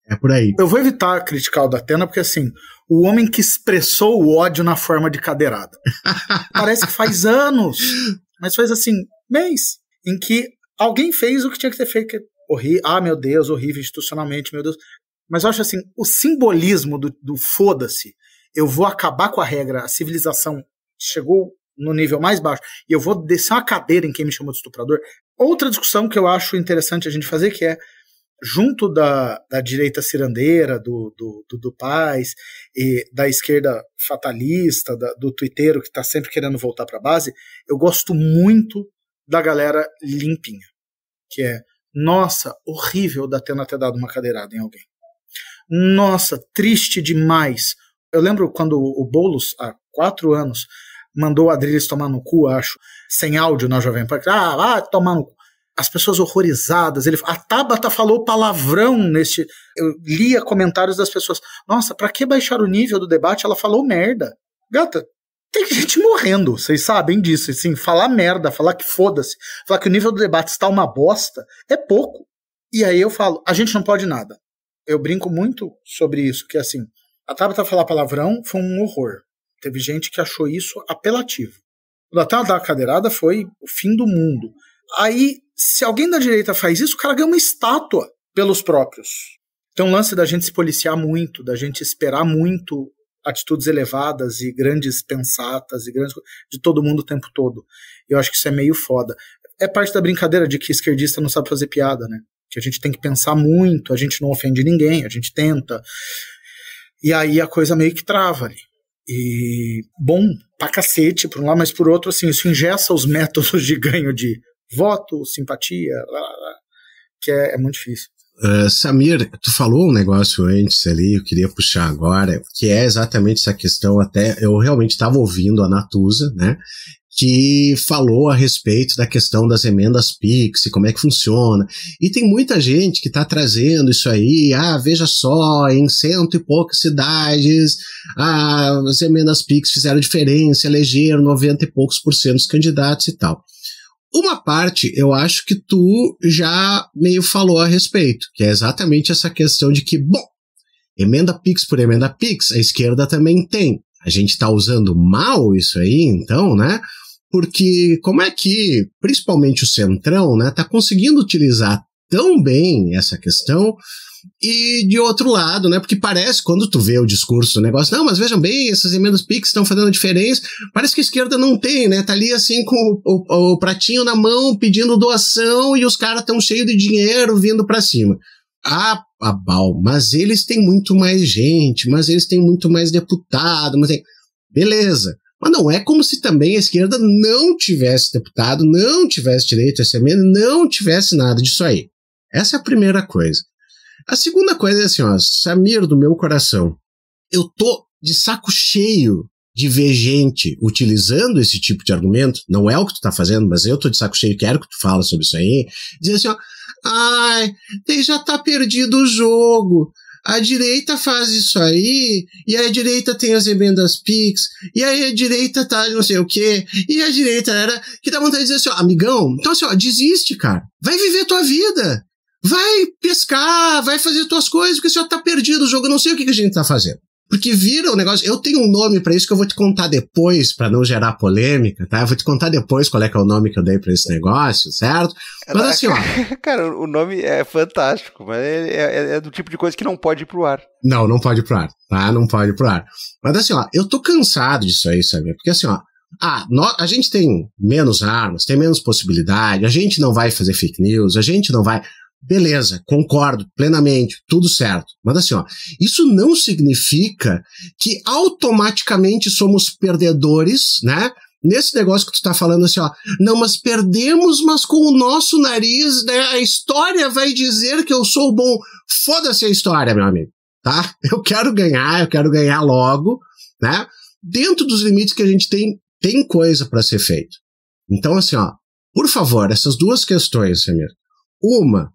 é por aí. Eu vou evitar criticar o Datena, porque assim, o homem que expressou o ódio na forma de cadeirada. Parece que faz anos, mas faz assim, mês, em que alguém fez o que tinha que ter feito. Meu Deus, horrível institucionalmente, meu Deus. Mas eu acho assim, o simbolismo do foda-se, eu vou acabar com a regra, a civilização chegou no nível mais baixo, e eu vou descer uma cadeira em quem me chamou de estuprador. Outra discussão que eu acho interessante a gente fazer, que é, junto da direita cirandeira, do Paes, e da esquerda fatalista, do tuiteiro que está sempre querendo voltar para a base, eu gosto muito da galera limpinha, que é, nossa, horrível o Datena ter dado uma cadeirada em alguém. Nossa, triste demais. Eu lembro quando o Boulos, há 4 anos, mandou o Adriles tomar no cu, acho, sem áudio na Jovem Pan. Vai tomar no cu. As pessoas horrorizadas. A Tabata falou palavrão neste... Eu lia comentários das pessoas. Nossa, pra que baixar o nível do debate? Ela falou merda. Gata, tem gente morrendo, vocês sabem disso. Assim, falar merda, falar que foda-se, falar que o nível do debate está uma bosta, é pouco. E aí eu falo, a gente não pode nada. Eu brinco muito sobre isso, que assim, a Tabata falar palavrão foi um horror. Teve gente que achou isso apelativo. O da cadeirada foi o fim do mundo. Aí, se alguém da direita faz isso, o cara ganha uma estátua pelos próprios. Tem um lance da gente se policiar muito, da gente esperar muito atitudes elevadas e grandes pensatas e grandes de todo mundo o tempo todo. Eu acho que isso é meio foda. É parte da brincadeira de que esquerdista não sabe fazer piada, né? Que a gente tem que pensar muito, a gente não ofende ninguém, a gente tenta. E aí a coisa meio que trava ali. E, bom, pra cacete, por um lado, mas por outro, assim, isso engessa os métodos de ganho de voto, simpatia, que é muito difícil. Samir, tu falou um negócio antes ali, eu queria puxar agora, que é exatamente essa questão, até eu realmente estava ouvindo a Natuza, né, que falou a respeito da questão das emendas PIX e como é que funciona, e tem muita gente que está trazendo isso aí, veja só, em 100 e poucas cidades, as emendas PIX fizeram diferença, elegeram 90 e poucos % dos candidatos e tal. Uma parte, eu acho que tu já meio falou a respeito, que é exatamente essa questão de que, bom, emenda PIX por emenda PIX, a esquerda também tem. A gente está usando mal isso aí, então, né? Porque como é que, principalmente o Centrão, né, tá conseguindo utilizar tão bem essa questão, e de outro lado, né, porque parece, quando tu vê o discurso do negócio, não, mas vejam bem, essas emendas PIX estão fazendo diferença, parece que a esquerda não tem, né, tá ali assim com o pratinho na mão, pedindo doação, e os caras estão cheios de dinheiro vindo pra cima. Mas eles têm muito mais gente, mas eles têm muito mais deputado, mas tem... Beleza. Mas não é como se também a esquerda não tivesse deputado, não tivesse direito a essa emenda, não tivesse nada disso aí. Essa é a primeira coisa. A segunda coisa é assim, Samir, do meu coração, eu tô de saco cheio de ver gente utilizando esse tipo de argumento, não é o que tu tá fazendo, mas eu tô de saco cheio, quero que tu fale sobre isso aí, dizer assim, já tá perdido o jogo, a direita faz isso aí, e a direita tem as emendas PIX, e aí a direita tá não sei o quê, e a direita era, que dá vontade de dizer assim, amigão, então assim, desiste, cara, vai viver tua vida. Vai pescar, vai fazer tuas coisas, porque você já tá perdido o jogo, eu não sei o que a gente tá fazendo. Porque vira o negócio, eu tenho um nome pra isso que eu vou te contar depois, pra não gerar polêmica, tá? Eu vou te contar depois qual é que é o nome que eu dei pra esse negócio, certo? Mas assim, Cara, o nome é fantástico, mas é do tipo de coisa que não pode ir pro ar. Não pode ir pro ar, tá? Não pode ir pro ar. Mas assim, eu tô cansado disso aí, sabe? Porque assim, a gente tem menos armas, tem menos possibilidade, a gente não vai fazer fake news, a gente não vai... Beleza, concordo plenamente, tudo certo. Mas assim, isso não significa que automaticamente somos perdedores, né? Nesse negócio que tu tá falando assim, não, mas perdemos, mas com o nosso nariz, né? A história vai dizer que eu sou bom. Foda-se a história, meu amigo, tá? Eu quero ganhar logo, né? Dentro dos limites que a gente tem coisa pra ser feito. Então assim, por favor, essas duas questões, Samir. Uma,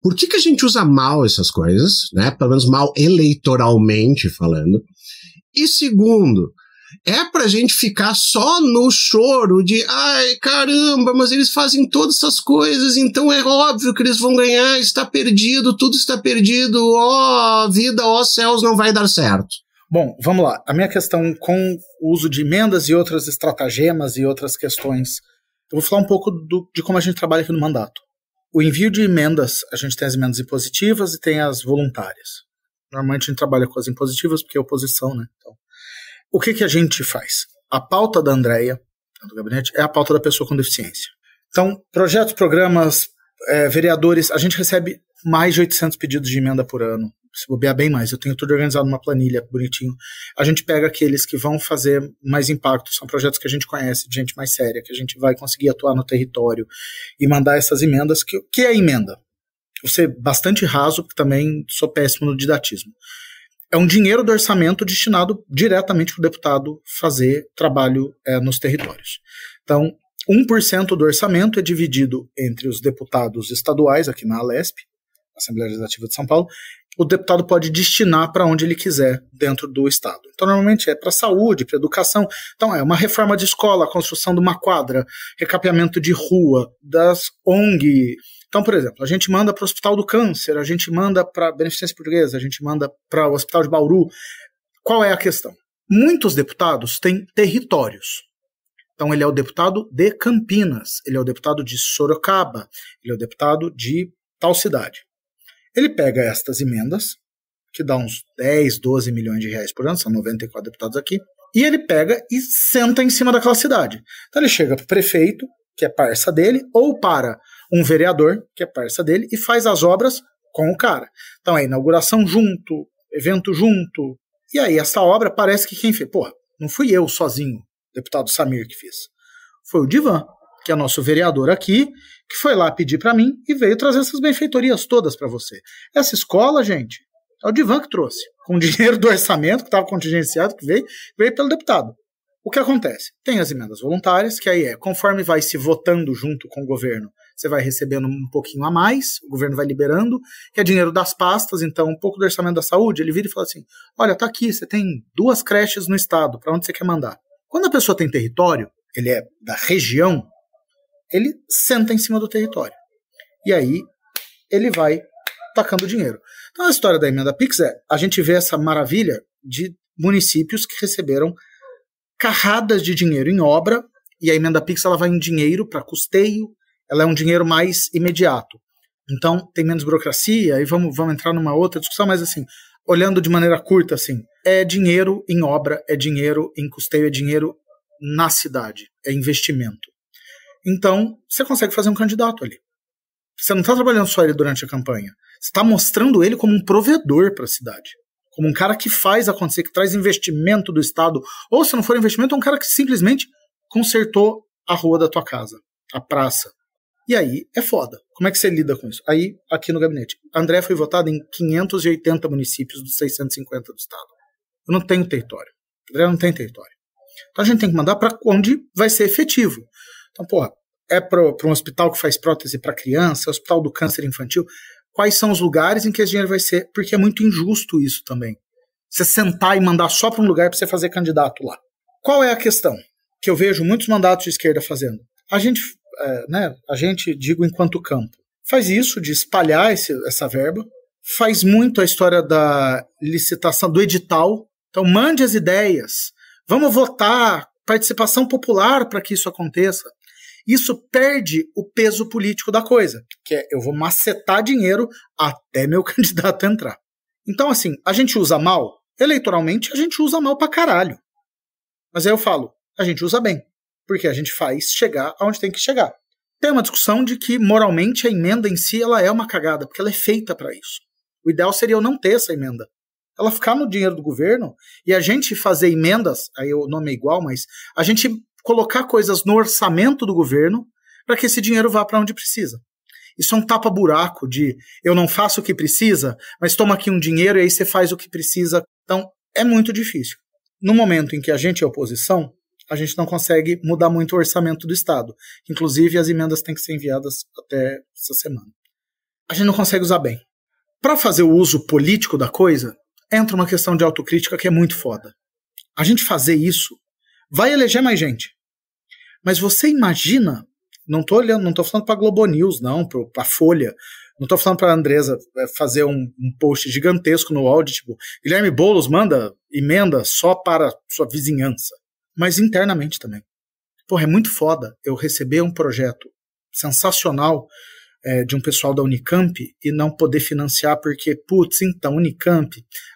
por que a gente usa mal essas coisas, né? Pelo menos mal eleitoralmente falando. E segundo, é pra gente ficar só no choro de caramba, mas eles fazem todas essas coisas, então é óbvio que eles vão ganhar, está perdido, tudo está perdido, vida, céus, não vai dar certo. Bom, vamos lá. A minha questão com o uso de emendas e outras estratagemas e outras questões, eu vou falar um pouco de como a gente trabalha aqui no mandato. O envio de emendas, a gente tem as emendas impositivas e tem as voluntárias. Normalmente a gente trabalha com as impositivas porque é oposição, né? Então, o que a gente faz? A pauta da Andréia, do gabinete, é a pauta da pessoa com deficiência. Então, projetos, programas, vereadores, a gente recebe mais de 800 pedidos de emenda por ano. Se bobear bem mais, eu tenho tudo organizado numa planilha bonitinho. A gente pega aqueles que vão fazer mais impacto, são projetos que a gente conhece, de gente mais séria, que a gente vai conseguir atuar no território e mandar essas emendas. Que é a emenda? Vou ser bastante raso, porque também sou péssimo no didatismo. É um dinheiro do orçamento destinado diretamente para o deputado fazer trabalho nos territórios. Então, 1% do orçamento é dividido entre os deputados estaduais, aqui na Alesp, Assembleia Legislativa de São Paulo. O deputado pode destinar para onde ele quiser dentro do estado. Então, normalmente é para saúde, para educação. Então, é uma reforma de escola, a construção de uma quadra, recapeamento de rua, das ONG. Então, por exemplo, a gente manda para o Hospital do Câncer, a gente manda para a Beneficência Portuguesa, a gente manda para o Hospital de Bauru. Qual é a questão? Muitos deputados têm territórios. Então, ele é o deputado de Campinas, ele é o deputado de Sorocaba, ele é o deputado de tal cidade. Ele pega estas emendas, que dá uns 10, 12 milhões de reais por ano, são 94 deputados aqui, e ele pega e senta em cima daquela cidade. Então ele chega para o prefeito, que é parça dele, ou para um vereador, que é parça dele, e faz as obras com o cara. Então é inauguração junto, evento junto, e aí essa obra parece que quem fez? Porra, não fui eu sozinho, deputado Samir, que fiz. Foi o Divan, que é nosso vereador aqui, que foi lá pedir para mim e veio trazer essas benfeitorias todas para você. Essa escola, gente, é o Divan que trouxe, com dinheiro do orçamento, que estava contingenciado, que veio pelo deputado. O que acontece? Tem as emendas voluntárias, que aí conforme vai se votando junto com o governo, você vai recebendo um pouquinho a mais, o governo vai liberando, que é dinheiro das pastas, então um pouco do orçamento da saúde, ele vira e fala assim, olha, tá aqui, você tem 2 creches no estado, para onde você quer mandar? Quando a pessoa tem território, ele é da região, ele senta em cima do território. E aí, ele vai tacando dinheiro. Então, a história da emenda PIX a gente vê essa maravilha de municípios que receberam carradas de dinheiro em obra, e a emenda PIX ela vai em dinheiro para custeio, ela é um dinheiro mais imediato. Então, tem menos burocracia, e vamos entrar numa outra discussão, mas assim, olhando de maneira curta, assim, é dinheiro em obra, é dinheiro em custeio, é dinheiro na cidade, é investimento. Então, você consegue fazer um candidato ali. Você não está trabalhando só ele durante a campanha. Você está mostrando ele como um provedor para a cidade. Como um cara que faz acontecer, que traz investimento do Estado. Ou, se não for investimento, é um cara que simplesmente consertou a rua da tua casa, a praça. E aí é foda. Como é que você lida com isso? Aí, aqui no gabinete, André foi votado em 580 municípios dos 650 do Estado. Eu não tenho território. André não tem território. Então a gente tem que mandar para onde vai ser efetivo. Então, porra, é para um hospital que faz prótese para criança, hospital do câncer infantil. Quais são os lugares em que esse dinheiro vai ser? Porque é muito injusto isso também. Você sentar e mandar só para um lugar para você fazer candidato lá. Qual é a questão que eu vejo muitos mandatos de esquerda fazendo? A gente, digo enquanto campo, faz isso de espalhar essa verba, faz muito a história da licitação, do edital. Então, mande as ideias, vamos votar, participação popular para que isso aconteça. Isso perde o peso político da coisa, que é eu vou macetar dinheiro até meu candidato entrar. Então, assim, a gente usa mal? Eleitoralmente, a gente usa mal pra caralho. Mas aí eu falo, a gente usa bem, porque a gente faz chegar aonde tem que chegar. Tem uma discussão de que, moralmente, a emenda em si ela é uma cagada, porque ela é feita para isso. O ideal seria eu não ter essa emenda. Ela ficar no dinheiro do governo e a gente fazer emendas, aí o nome é igual, mas a gente colocar coisas no orçamento do governo para que esse dinheiro vá para onde precisa. Isso é um tapa-buraco de eu não faço o que precisa, mas toma aqui um dinheiro e aí você faz o que precisa. Então, é muito difícil. No momento em que a gente é oposição, a gente não consegue mudar muito o orçamento do Estado. Inclusive, as emendas têm que ser enviadas até essa semana. A gente não consegue usar bem. Para fazer o uso político da coisa, entra uma questão de autocrítica que é muito foda. A gente fazer isso vai eleger mais gente. Mas você imagina, não tô falando para Globo News, não, para Folha, não tô falando para a Andresa fazer um post gigantesco no UOL de tipo, Guilherme Boulos manda emenda só para sua vizinhança. Mas internamente também. Porra, é muito foda eu receber um projeto sensacional de um pessoal da Unicamp e não poder financiar porque, putz, então, Unicamp,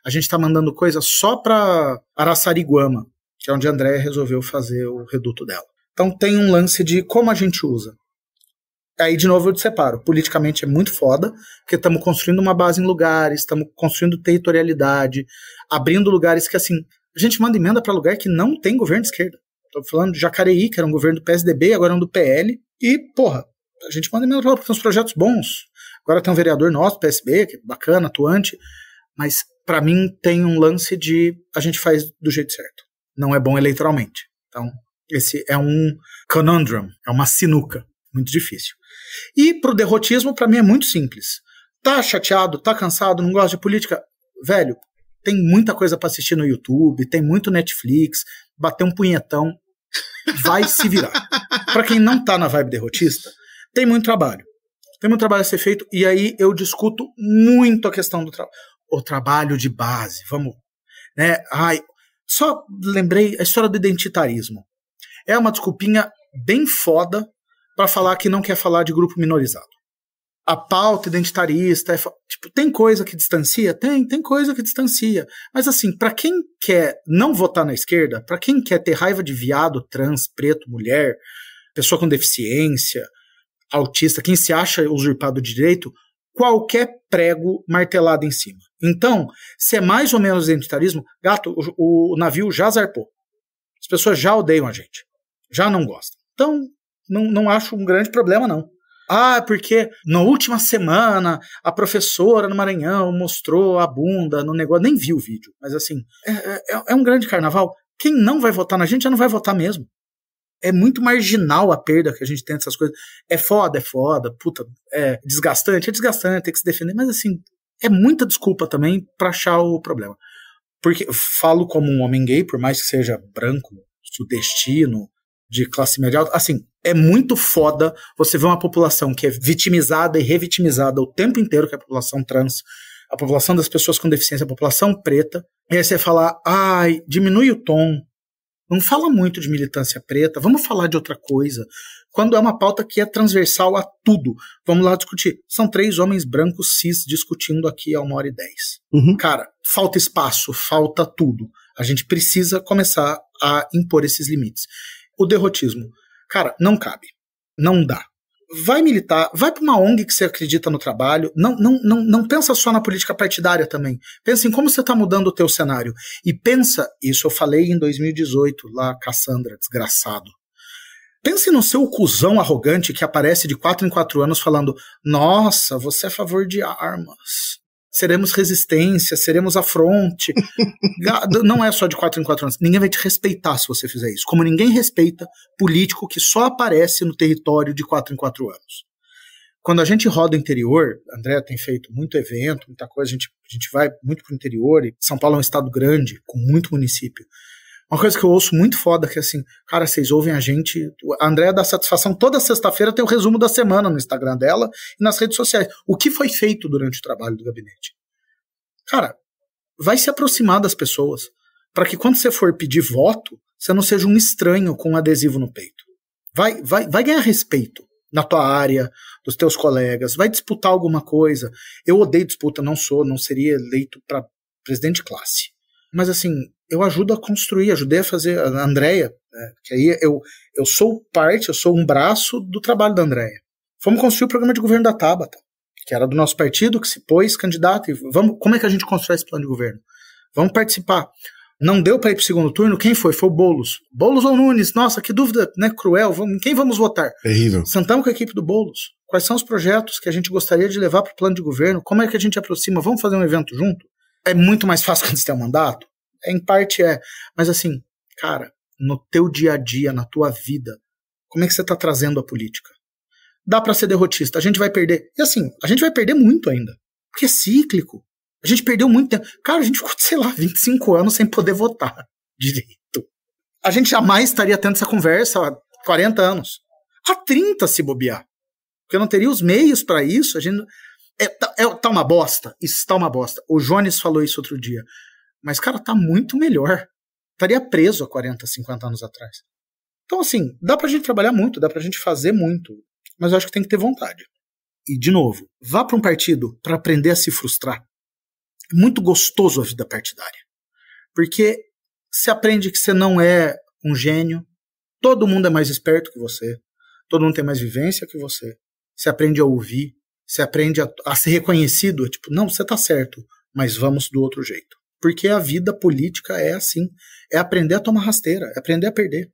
a gente tá mandando coisa só para Araçariguama, que é onde a Andréia resolveu fazer o reduto dela. Então tem um lance de como a gente usa. Aí, de novo, eu te separo. Politicamente é muito foda, porque estamos construindo uma base em lugares, estamos construindo territorialidade, abrindo lugares que, assim, a gente manda emenda para lugar que não tem governo de esquerda. Estou falando de Jacareí, que era um governo do PSDB, agora é um do PL, e, porra, a gente manda emenda para uns projetos bons. Agora tem um vereador nosso, PSB, que é bacana, atuante, mas para mim, tem um lance de a gente faz do jeito certo. Não é bom eleitoralmente. Então, esse é um conundrum, é uma sinuca, muito difícil. E pro derrotismo, para mim, é muito simples. Tá chateado, tá cansado, não gosta de política? Velho, tem muita coisa para assistir no YouTube, tem muito Netflix, bater um punhetão, vai se virar. Para quem não tá na vibe derrotista, tem muito trabalho. Tem muito trabalho a ser feito, e aí eu discuto muito a questão do o trabalho de base. Vamos, né? Só lembrei a história do identitarismo. É uma desculpinha bem foda para falar que não quer falar de grupo minorizado. A pauta identitarista, tipo, tem coisa que distancia? Tem coisa que distancia. Mas assim, para quem quer não votar na esquerda, para quem quer ter raiva de viado, trans, preto, mulher, pessoa com deficiência, autista, quem se acha usurpado de direito, qualquer prego martelado em cima. Então, se é mais ou menos identitarismo, gato, o navio já zarpou. As pessoas já odeiam a gente. Já não gostam. Então, não acho um grande problema, não. Porque na última semana a professora no Maranhão mostrou a bunda no negócio. Nem vi o vídeo, mas assim, é um grande carnaval. Quem não vai votar na gente já não vai votar mesmo. É muito marginal a perda que a gente tem dessas coisas. É foda, puta, é desgastante, tem que se defender, mas assim, é muita desculpa também pra achar o problema. Porque eu falo como um homem gay, por mais que seja branco, sudestino, de classe média alta, assim, é muito foda você ver uma população que é vitimizada e revitimizada o tempo inteiro, que é a população trans, a população das pessoas com deficiência, a população preta, e aí você falar, diminui o tom, não fala muito de militância preta, vamos falar de outra coisa, quando é uma pauta que é transversal a tudo. Vamos lá discutir. São 3 homens brancos cis discutindo aqui a 1h10. Uhum. Cara, falta espaço, falta tudo. A gente precisa começar a impor esses limites. O derrotismo, cara, não cabe. Não dá. Vai militar, vai para uma ONG que você acredita no trabalho, não pensa só na política partidária também. Pensa em como você está mudando o teu cenário. E pensa, isso eu falei em 2018, lá, Cassandra, desgraçado. Pense no seu cuzão arrogante que aparece de 4 em 4 anos falando, nossa, você é a favor de armas. Seremos resistência, seremos afronte. Não é só de 4 em 4 anos. Ninguém vai te respeitar se você fizer isso. Como ninguém respeita político que só aparece no território de 4 em 4 anos. Quando a gente roda o interior, André tem feito muito evento, muita coisa, a gente vai muito pro interior, e São Paulo é um estado grande, com muito município. Uma coisa que eu ouço muito foda, que é assim, cara, vocês ouvem a gente, a Andréa dá satisfação, toda sexta-feira tem o resumo da semana no Instagram dela e nas redes sociais. O que foi feito durante o trabalho do gabinete? Cara, vai se aproximar das pessoas, para que quando você for pedir voto, você não seja um estranho com um adesivo no peito. Vai ganhar respeito na tua área, dos teus colegas, vai disputar alguma coisa. Eu odeio disputa, não seria eleito para presidente de classe. Mas assim, eu ajudo a construir, ajudei a fazer a Andréia, né, que aí eu sou um braço do trabalho da Andréia. Fomos construir o programa de governo da Tabata, que era do nosso partido, que se pôs candidato, e como é que a gente constrói esse plano de governo? Vamos participar. Não deu para ir para o segundo turno, quem foi? Foi o Boulos. Boulos ou Nunes? Nossa, que dúvida, né, cruel, quem vamos votar? Terrível. Sentamos com a equipe do Boulos. Quais são os projetos que a gente gostaria de levar para o plano de governo? Como é que a gente aproxima? Vamos fazer um evento junto? É muito mais fácil quando você tem um mandato? Em parte é, mas assim, cara, no teu dia a dia, na tua vida, como é que você está trazendo a política? Dá para ser derrotista, a gente vai perder. E assim, a gente vai perder muito ainda, porque é cíclico. A gente perdeu muito tempo. Cara, a gente ficou, 25 anos sem poder votar direito. A gente jamais estaria tendo essa conversa há 40 anos. Há 30 se bobear. Porque eu não teria os meios para isso. A gente... tá uma bosta. Isso está uma bosta. O Jones falou isso outro dia. Mas, cara, tá muito melhor. Estaria preso há 40, 50 anos atrás. Então, assim, dá pra gente trabalhar muito, dá pra gente fazer muito, mas eu acho que tem que ter vontade. E, de novo, vá pra um partido pra aprender a se frustrar. É muito gostoso a vida partidária. Porque você aprende que você não é um gênio, todo mundo é mais esperto que você, todo mundo tem mais vivência que você. Você aprende a ouvir, você aprende a ser reconhecido. Tipo, não, você tá certo, mas vamos do outro jeito. Porque a vida política é assim, é aprender a tomar rasteira, é aprender a perder.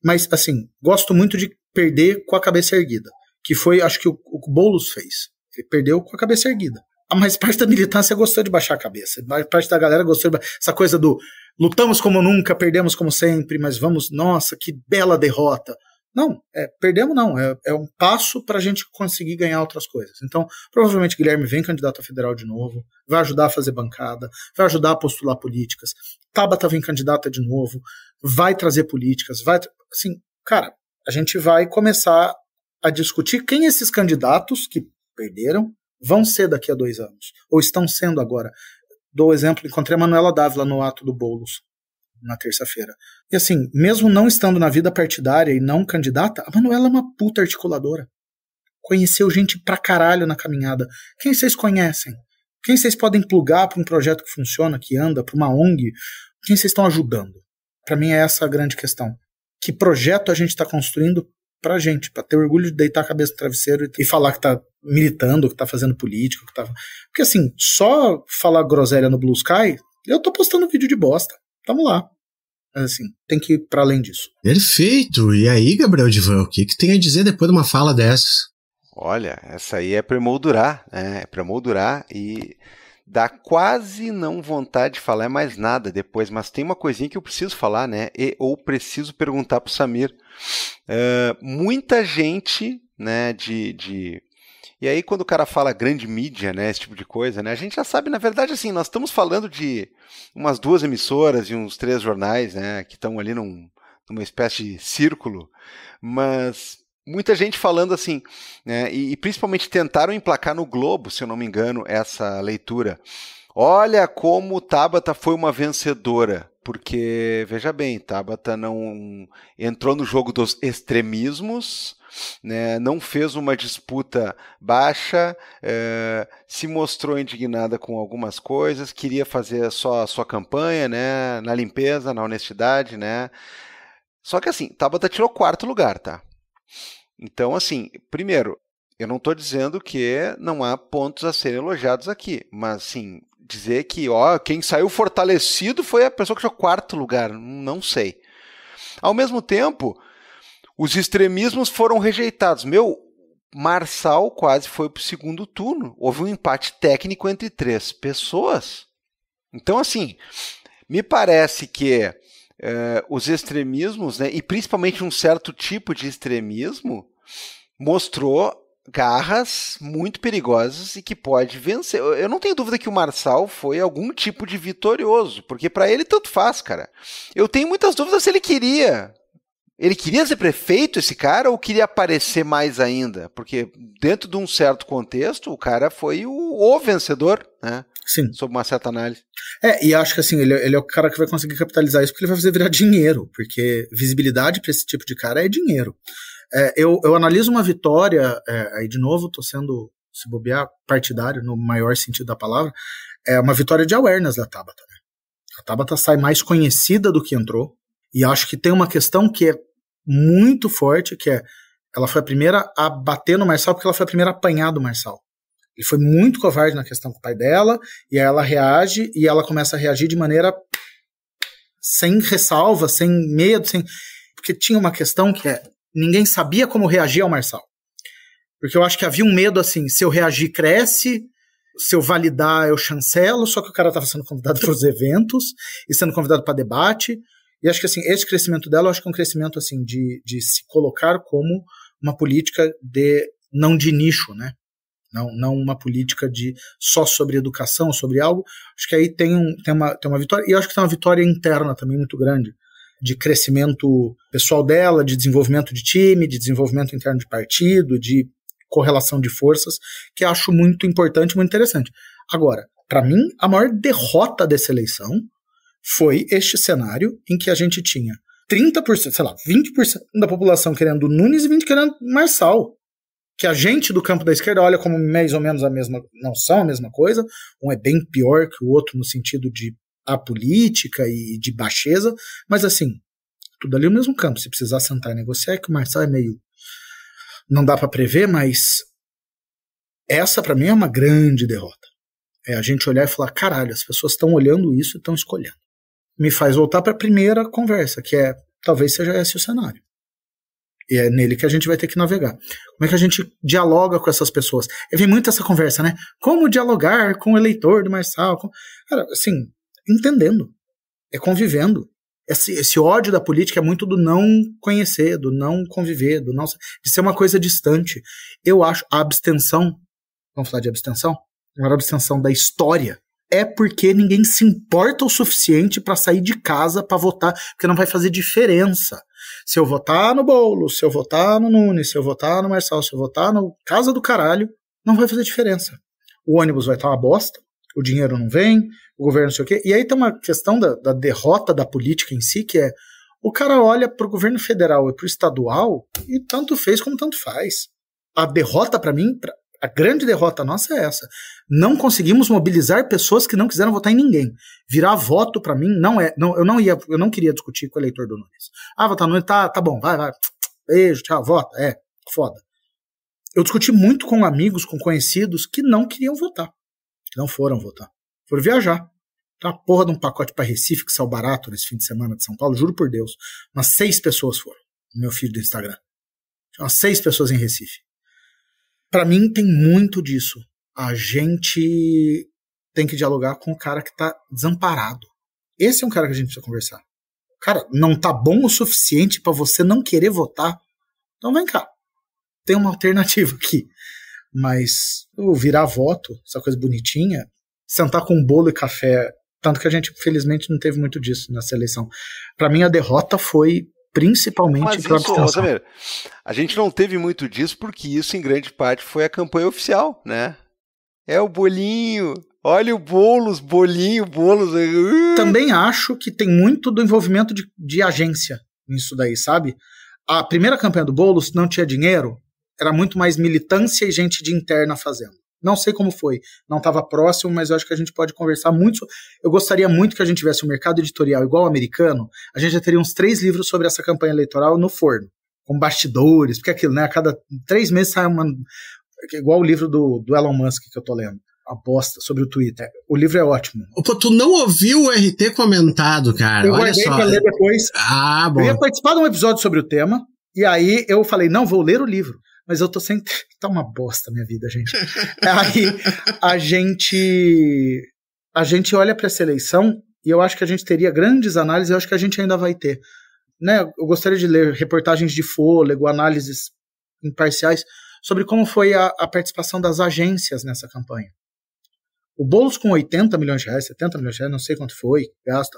Mas, assim, gosto muito de perder com a cabeça erguida, que foi, acho que o Boulos fez. Ele perdeu com a cabeça erguida. Mas parte da militância gostou de baixar a cabeça. Parte da galera gostou de essa coisa do lutamos como nunca, perdemos como sempre, mas vamos, nossa, que bela derrota. Não, perdemos não, é um passo para a gente conseguir ganhar outras coisas. Então, provavelmente Guilherme vem candidato a federal de novo, vai ajudar a fazer bancada, vai ajudar a postular políticas, Tabata vem candidata de novo, vai trazer políticas, assim, cara, a gente vai começar a discutir quem esses candidatos que perderam vão ser daqui a 2 anos, ou estão sendo agora. Dou exemplo, encontrei a Manuela Dávila no ato do Boulos, na terça-feira. E assim, mesmo não estando na vida partidária e não candidata, a Manuela é uma puta articuladora. Conheceu gente pra caralho na caminhada. Quem vocês conhecem? Quem vocês podem plugar pra um projeto que funciona, que anda, pra uma ONG? Quem vocês estão ajudando? Pra mim é essa a grande questão. Que projeto a gente tá construindo pra gente, pra ter orgulho de deitar a cabeça no travesseiro e falar que tá militando, que tá fazendo política, que tá... Porque assim, só falar groselha no Blue Sky, eu tô postando vídeo de bosta. Tamo lá. Mas assim, tem que ir pra além disso. Perfeito. E aí, Gabriel Divan, o que tem a dizer depois de uma fala dessas? Olha, essa aí é pra emoldurar, né? É pra emoldurar e dá quase não vontade de falar mais nada depois, mas tem uma coisinha que eu preciso falar, né? Ou preciso perguntar pro Samir. Muita gente, né, E aí quando o cara fala grande mídia, né, esse tipo de coisa, né, a gente já sabe, na verdade, assim, nós estamos falando de umas 2 emissoras e uns 3 jornais, né, que estão ali numa espécie de círculo, mas muita gente falando assim, né, e principalmente tentaram emplacar no Globo, se eu não me engano, essa leitura. Olha como Tabata foi uma vencedora, porque, veja bem, Tabata não entrou no jogo dos extremismos, né, não fez uma disputa baixa, se mostrou indignada com algumas coisas, queria fazer só a sua campanha, né, na limpeza, na honestidade, né. Só que assim, Tabata tirou 4º lugar, tá? Então, assim, primeiro, eu não estou dizendo que não há pontos a serem elogiados aqui, mas assim, dizer que quem saiu fortalecido foi a pessoa que tirou 4º lugar, não sei. Ao mesmo tempo, os extremismos foram rejeitados. Marçal quase foi para o 2º turno. Houve um empate técnico entre 3 pessoas. Então, assim, me parece que os extremismos, né, e principalmente um certo tipo de extremismo, mostrou garras muito perigosas e que pode vencer. Eu não tenho dúvida que o Marçal foi algum tipo de vitorioso, porque para ele tanto faz, cara. Eu tenho muitas dúvidas se ele queria. Ele queria ser prefeito, esse cara, ou queria aparecer mais ainda? Porque dentro de um certo contexto, o cara foi o vencedor, né? Sim. Sob uma certa análise. E acho que assim, ele é o cara que vai conseguir capitalizar isso porque ele vai fazer virar dinheiro, porque visibilidade para esse tipo de cara é dinheiro. Eu analiso uma vitória, aí de novo tô sendo, se bobear, partidário no maior sentido da palavra, é uma vitória de awareness da Tabata, né? A Tabata sai mais conhecida do que entrou, e acho que tem uma questão que é muito forte, que é, ela foi a primeira a bater no Marçal porque ela foi a primeira a apanhar do Marçal. Ele foi muito covarde na questão com o pai dela, e aí ela reage, e ela começa a reagir de maneira sem ressalva, sem medo, porque tinha uma questão que ninguém sabia como reagir ao Marçal. Porque eu acho que havia um medo assim, se eu reagir cresce, se eu validar eu chancelo, só que o cara estava sendo convidado para os eventos, e sendo convidado para debate, e acho que assim, esse crescimento dela, eu acho que é um crescimento assim, de se colocar como uma política não de nicho, né? Não uma política só sobre educação, sobre algo. Acho que aí tem uma vitória, e acho que tem uma vitória interna também muito grande, de crescimento pessoal dela, de desenvolvimento de time, de desenvolvimento interno de partido, de correlação de forças, que acho muito importante, muito interessante. Agora, para mim, a maior derrota dessa eleição foi este cenário em que a gente tinha 30%, sei lá, 20% da população querendo Nunes e 20% querendo Marçal. Que a gente do campo da esquerda olha como mais ou menos não são a mesma coisa, um é bem pior que o outro no sentido de apolítica e de baixeza, mas assim, tudo ali no mesmo campo, se precisar sentar e negociar, que o Marçal é meio, não dá para prever, mas essa para mim é uma grande derrota, a gente olhar e falar, caralho, as pessoas estão olhando isso e estão escolhendo. Me faz voltar para a primeira conversa, que talvez seja esse o cenário. E é nele que a gente vai ter que navegar. Como é que a gente dialoga com essas pessoas? E vem muito essa conversa, né? Como dialogar com o eleitor do Marçal? Cara, assim, entendendo. É convivendo. Esse ódio da política é muito do não conhecer, do não conviver, de ser uma coisa distante. Eu acho a abstenção, vamos falar de abstenção? Agora a abstenção da história é porque ninguém se importa o suficiente para sair de casa para votar, porque não vai fazer diferença. Se eu votar no Boulos, se eu votar no Nunes, se eu votar no Marçal, se eu votar no Casa do Caralho, não vai fazer diferença. O ônibus vai estar uma bosta, o dinheiro não vem, o governo não sei o quê. E aí tem uma questão da derrota da política em si, que é o cara olha pro governo federal e pro estadual e tanto fez como tanto faz. A derrota para mim, a grande derrota nossa é essa. Não conseguimos mobilizar pessoas que não quiseram votar em ninguém. Virar voto para mim eu não queria discutir com o eleitor do Nunes. Votar no Nunes, tá bom, vai, beijo, tchau, vota, foda. Eu discuti muito com amigos, com conhecidos que não queriam votar. Não foram votar. Foram viajar. Uma porra de um pacote para Recife que saiu barato nesse fim de semana de São Paulo, juro por Deus. Umas 6 pessoas foram. No meu feed do Instagram. Umas 6 pessoas em Recife. Para mim tem muito disso. A gente tem que dialogar com o cara que tá desamparado. Esse é um cara que a gente precisa conversar. Cara, não tá bom o suficiente para você não querer votar? Então vem cá. Tem uma alternativa aqui. Mas virar voto, essa coisa bonitinha, sentar com um bolo e café, tanto que a gente, felizmente, não teve muito disso nessa eleição. Para mim, a derrota foi principalmente para a abstenção. A gente não teve muito disso porque isso, em grande parte, foi a campanha oficial, né? É o bolinho, olha o Boulos, bolinho, Boulos. Também acho que tem muito do envolvimento de agência nisso daí, sabe? A primeira campanha do Boulos não tinha dinheiro, era muito mais militância e gente de interna fazendo. Não sei como foi, não estava próximo, mas eu acho que a gente pode conversar muito. Eu gostaria muito que a gente tivesse um mercado editorial igual ao americano. A gente já teria uns 3 livros sobre essa campanha eleitoral no forno, com bastidores, porque aquilo, né? A cada 3 meses sai uma... Igual o livro do Elon Musk que eu tô lendo. A bosta sobre o Twitter. O livro é ótimo. Pô, tu não ouviu o RT comentado, cara? Eu olha só. Pra ler depois. Bom. Eu ia participar de um episódio sobre o tema, e aí eu falei, não, vou ler o livro. Mas eu tô sem... Tá uma bosta a minha vida, gente. Aí a gente olha para essa eleição e eu acho que a gente teria grandes análises, eu acho que a gente ainda vai ter. Né? Eu gostaria de ler reportagens de Fôlego, análises imparciais sobre como foi a participação das agências nessa campanha. O Boulos com 80 milhões de reais, 70 milhões de reais, não sei quanto foi, gasta,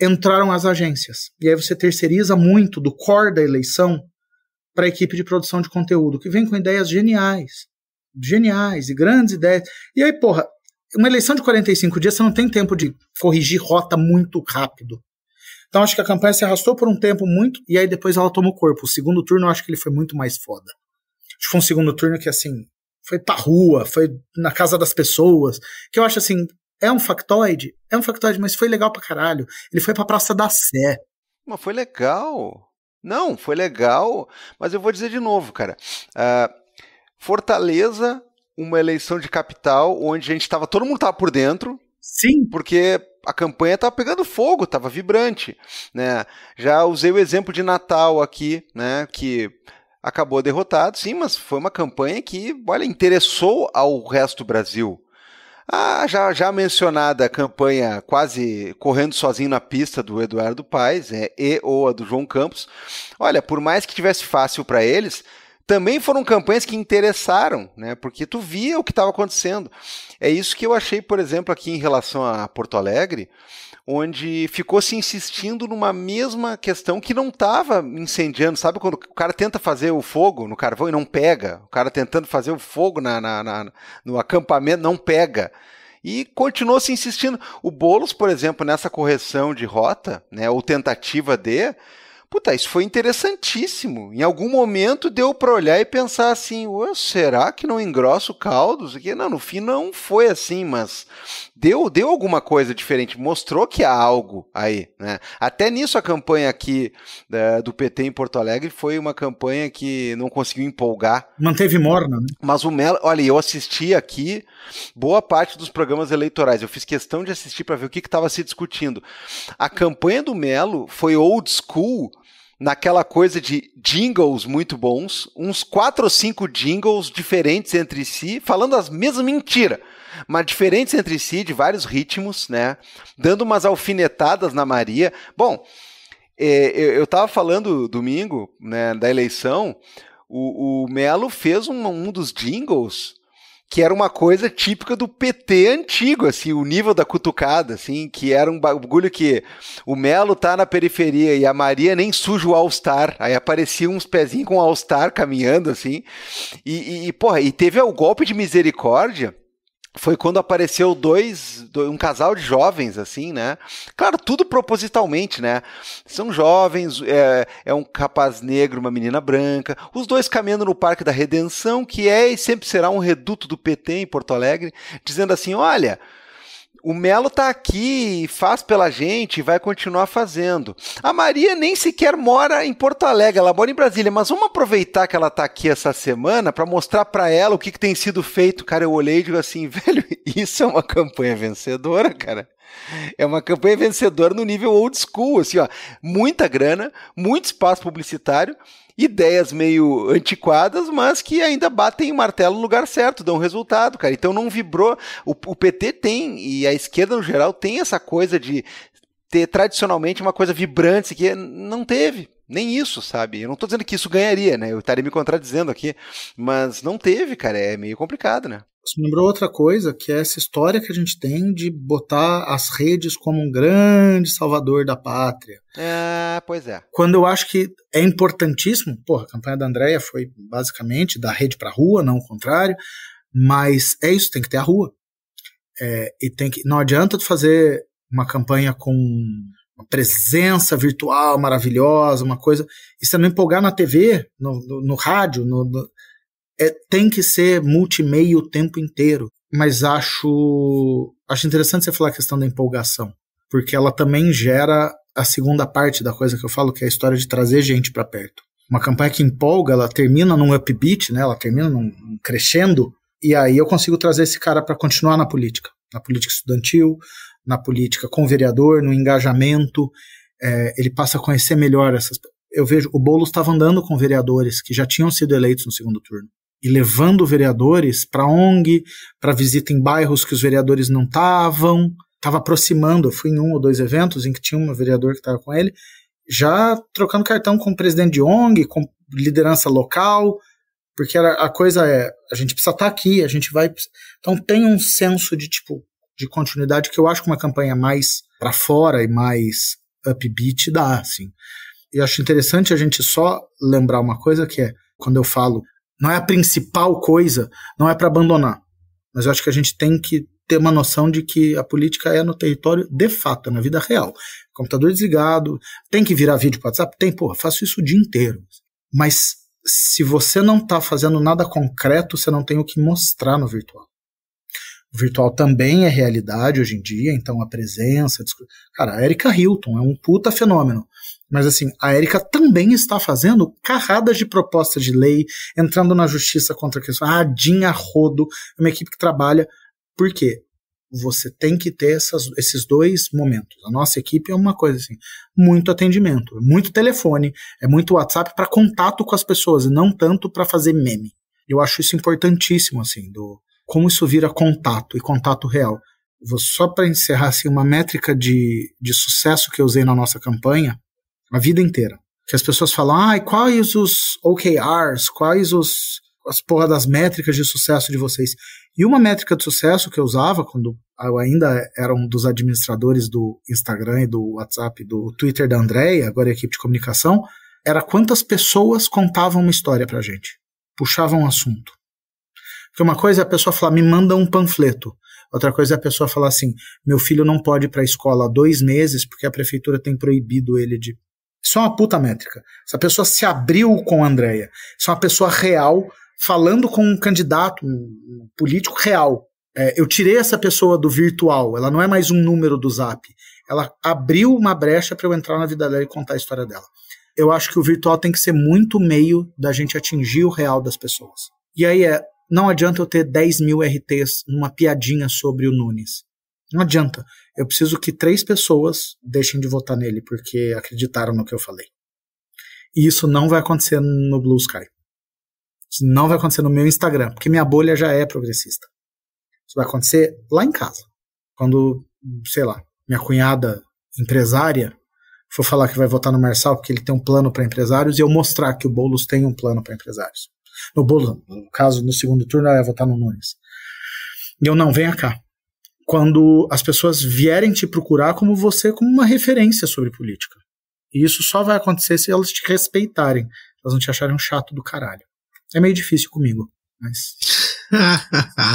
entraram as agências. E aí você terceiriza muito do core da eleição para a equipe de produção de conteúdo, que vem com ideias geniais e grandes ideias. E aí, porra, uma eleição de 45 dias, você não tem tempo de corrigir rota muito rápido. Então, acho que a campanha se arrastou por um tempo muito, e aí depois ela toma o corpo. O segundo turno, eu acho que ele foi muito mais foda. Acho que foi um segundo turno que, assim, foi pra rua, foi na casa das pessoas, que eu acho, assim, é um factoide, mas foi legal pra caralho. Ele foi pra Praça da Sé. Mas foi legal. Não, foi legal, mas eu vou dizer de novo, cara. Fortaleza, uma eleição de capital, onde todo mundo estava por dentro. Sim. Porque a campanha estava pegando fogo, estava vibrante, né? Já usei o exemplo de Natal aqui, né? Que acabou derrotado, sim, mas foi uma campanha que, olha, interessou ao resto do Brasil. Já mencionada a campanha quase correndo sozinho na pista do Eduardo Paes, ou a do João Campos. Olha, por mais que tivesse fácil para eles, também foram campanhas que interessaram, né? Porque tu via o que estava acontecendo. É isso que eu achei, por exemplo, aqui em relação a Porto Alegre, onde ficou se insistindo numa mesma questão que não estava incendiando. Sabe quando o cara tenta fazer o fogo no carvão e não pega? O cara tentando fazer o fogo no acampamento não pega. E continuou se insistindo. O Boulos, por exemplo, nessa correção de rota, né, ou tentativa de... Puta, isso foi interessantíssimo. Em algum momento deu para olhar e pensar assim, será que não engrossa o caldo? Não, no fim não foi assim, mas deu alguma coisa diferente, mostrou que há algo aí, né? Até nisso a campanha aqui do PT em Porto Alegre foi uma campanha que não conseguiu empolgar. Manteve morna, né? Mas o Melo, olha, eu assisti aqui boa parte dos programas eleitorais, eu fiz questão de assistir para ver o que estava se discutindo. A campanha do Melo foi old school, naquela coisa de jingles muito bons, uns 4 ou 5 jingles diferentes entre si, falando as mesmas mentiras, mas diferentes entre si, de vários ritmos, né? Dando umas alfinetadas na Maria. Bom, eu estava falando domingo, né, da eleição, o Melo fez um dos jingles que era uma coisa típica do PT antigo, assim, o nível da cutucada, assim, que era um bagulho que o Melo tá na periferia e a Maria nem suja o All-Star, aí apareciam uns pezinhos com o All-Star caminhando, assim, porra, e teve o golpe de misericórdia, foi quando apareceu um casal de jovens, assim, né? Claro, tudo propositalmente, né? São jovens, é um rapaz negro, uma menina branca, os dois caminhando no Parque da Redenção, que é e sempre será um reduto do PT em Porto Alegre, dizendo assim, olha, o Melo tá aqui, faz pela gente e vai continuar fazendo. A Maria nem sequer mora em Porto Alegre, ela mora em Brasília, mas vamos aproveitar que ela tá aqui essa semana para mostrar para ela o que tem sido feito. Cara, eu olhei e digo assim, velho, isso é uma campanha vencedora, cara. É uma campanha vencedora no nível old school, assim, ó, muita grana, muito espaço publicitário, ideias meio antiquadas, mas que ainda batem o martelo no lugar certo, dão resultado, cara. Então não vibrou. O PT tem, e a esquerda no geral tem essa coisa de ter tradicionalmente uma coisa vibrante, que não teve. Nem isso, sabe? Eu não tô dizendo que isso ganharia, né? Eu estaria me contradizendo aqui, mas não teve, cara. É meio complicado, né? Isso me lembrou outra coisa, que é essa história que a gente tem de botar as redes como um grande salvador da pátria. Pois é. Quando eu acho que é importantíssimo, a campanha da Andréia foi basicamente da rede pra rua, não o contrário, mas é isso, tem que ter a rua. Não adianta tu fazer uma campanha com uma presença virtual maravilhosa, uma coisa, e você não empolgar na TV, no rádio, tem que ser multimeio o tempo inteiro. Mas acho interessante você falar a questão da empolgação, porque ela também gera a segunda parte da coisa que eu falo, que é a história de trazer gente para perto. Uma campanha que empolga, ela termina num upbeat, né? Ela termina num crescendo, e aí eu consigo trazer esse cara para continuar na política estudantil, na política com o vereador, no engajamento. Ele passa a conhecer melhor essas. Eu vejo, o Boulos estava andando com vereadores que já tinham sido eleitos no segundo turno, e levando vereadores para ONG, para visita em bairros que os vereadores não estavam, estava aproximando. Eu fui em 1 ou 2 eventos em que tinha um vereador que estava com ele, já trocando cartão com o presidente de ONG, com liderança local, porque a coisa a gente precisa estar aqui, a gente vai. Então tem um senso de continuidade que eu acho que uma campanha mais para fora e mais upbeat dá, assim. E acho interessante a gente só lembrar uma coisa, que é, quando eu falo, não é a principal coisa, não é para abandonar, mas eu acho que a gente tem que ter uma noção de que a política é no território de fato, na vida real. Computador desligado, tem que virar vídeo para WhatsApp? Tem, faço isso o dia inteiro. Mas se você não está fazendo nada concreto, você não tem o que mostrar no virtual. O virtual também é realidade hoje em dia, então a presença... Cara, a Erika Hilton é um puta fenômeno. Mas assim, a Erika também está fazendo carradas de propostas de lei, entrando na justiça contra a questão. A Dinha Rodo é uma equipe que trabalha. Por quê? Você tem que ter esses dois momentos. A nossa equipe é uma coisa assim, muito atendimento, muito telefone, é muito WhatsApp para contato com as pessoas, e não tanto para fazer meme. Eu acho isso importantíssimo, assim, como isso vira contato, e contato real. Só para encerrar, assim, uma métrica de sucesso que eu usei na nossa campanha, a vida inteira. Que as pessoas falam, quais os OKRs, quais as porra das métricas de sucesso de vocês? E uma métrica de sucesso que eu usava quando eu ainda era um dos administradores do Instagram e do WhatsApp, do Twitter da Andréia, agora é a equipe de comunicação, era quantas pessoas contavam uma história pra gente, puxavam um assunto. Porque uma coisa é a pessoa falar, me manda um panfleto. Outra coisa é a pessoa falar assim, meu filho não pode ir pra escola há 2 meses porque a prefeitura tem proibido ele de... Isso é uma puta métrica. Essa pessoa se abriu com a Andréia. Isso é uma pessoa real falando com um candidato, um político real. Eu tirei essa pessoa do virtual, ela não é mais um número do Zap. Ela abriu uma brecha para eu entrar na vida dela e contar a história dela. Eu acho que o virtual tem que ser muito meio da gente atingir o real das pessoas. E aí não adianta eu ter 10 mil RTs numa piadinha sobre o Nunes. Não adianta. Eu preciso que 3 pessoas deixem de votar nele porque acreditaram no que eu falei. E isso não vai acontecer no Blue Sky. Isso não vai acontecer no meu Instagram, porque minha bolha já é progressista. Isso vai acontecer lá em casa. Quando, sei lá, minha cunhada empresária for falar que vai votar no Marçal porque ele tem um plano para empresários e eu mostrar que o Boulos tem um plano para empresários. No Boulos, no caso, no segundo turno, ela vai votar no Nunes. E eu não, venha cá. Quando as pessoas vierem te procurar como você, como uma referência sobre política. E isso só vai acontecer se elas te respeitarem. Elas não te acharem um chato do caralho. É meio difícil comigo, mas...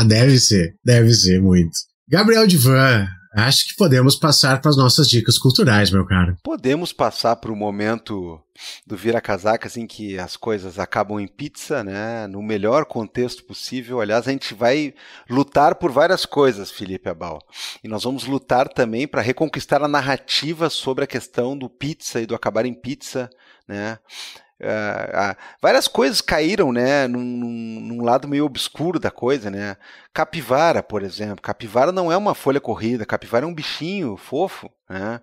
Deve ser muito. Gabriel Divan, acho que podemos passar para as nossas dicas culturais, meu caro. Podemos passar para o momento do vira-casaca, assim, que as coisas acabam em pizza, né? No melhor contexto possível. Aliás, a gente vai lutar por várias coisas, Felipe Abal. E nós vamos lutar também para reconquistar a narrativa sobre a questão do pizza e do acabar em pizza, né? Várias coisas caíram, né, num lado meio obscuro da coisa, né? Capivara, por exemplo. Capivara não é uma folha corrida, capivara é um bichinho fofo, né?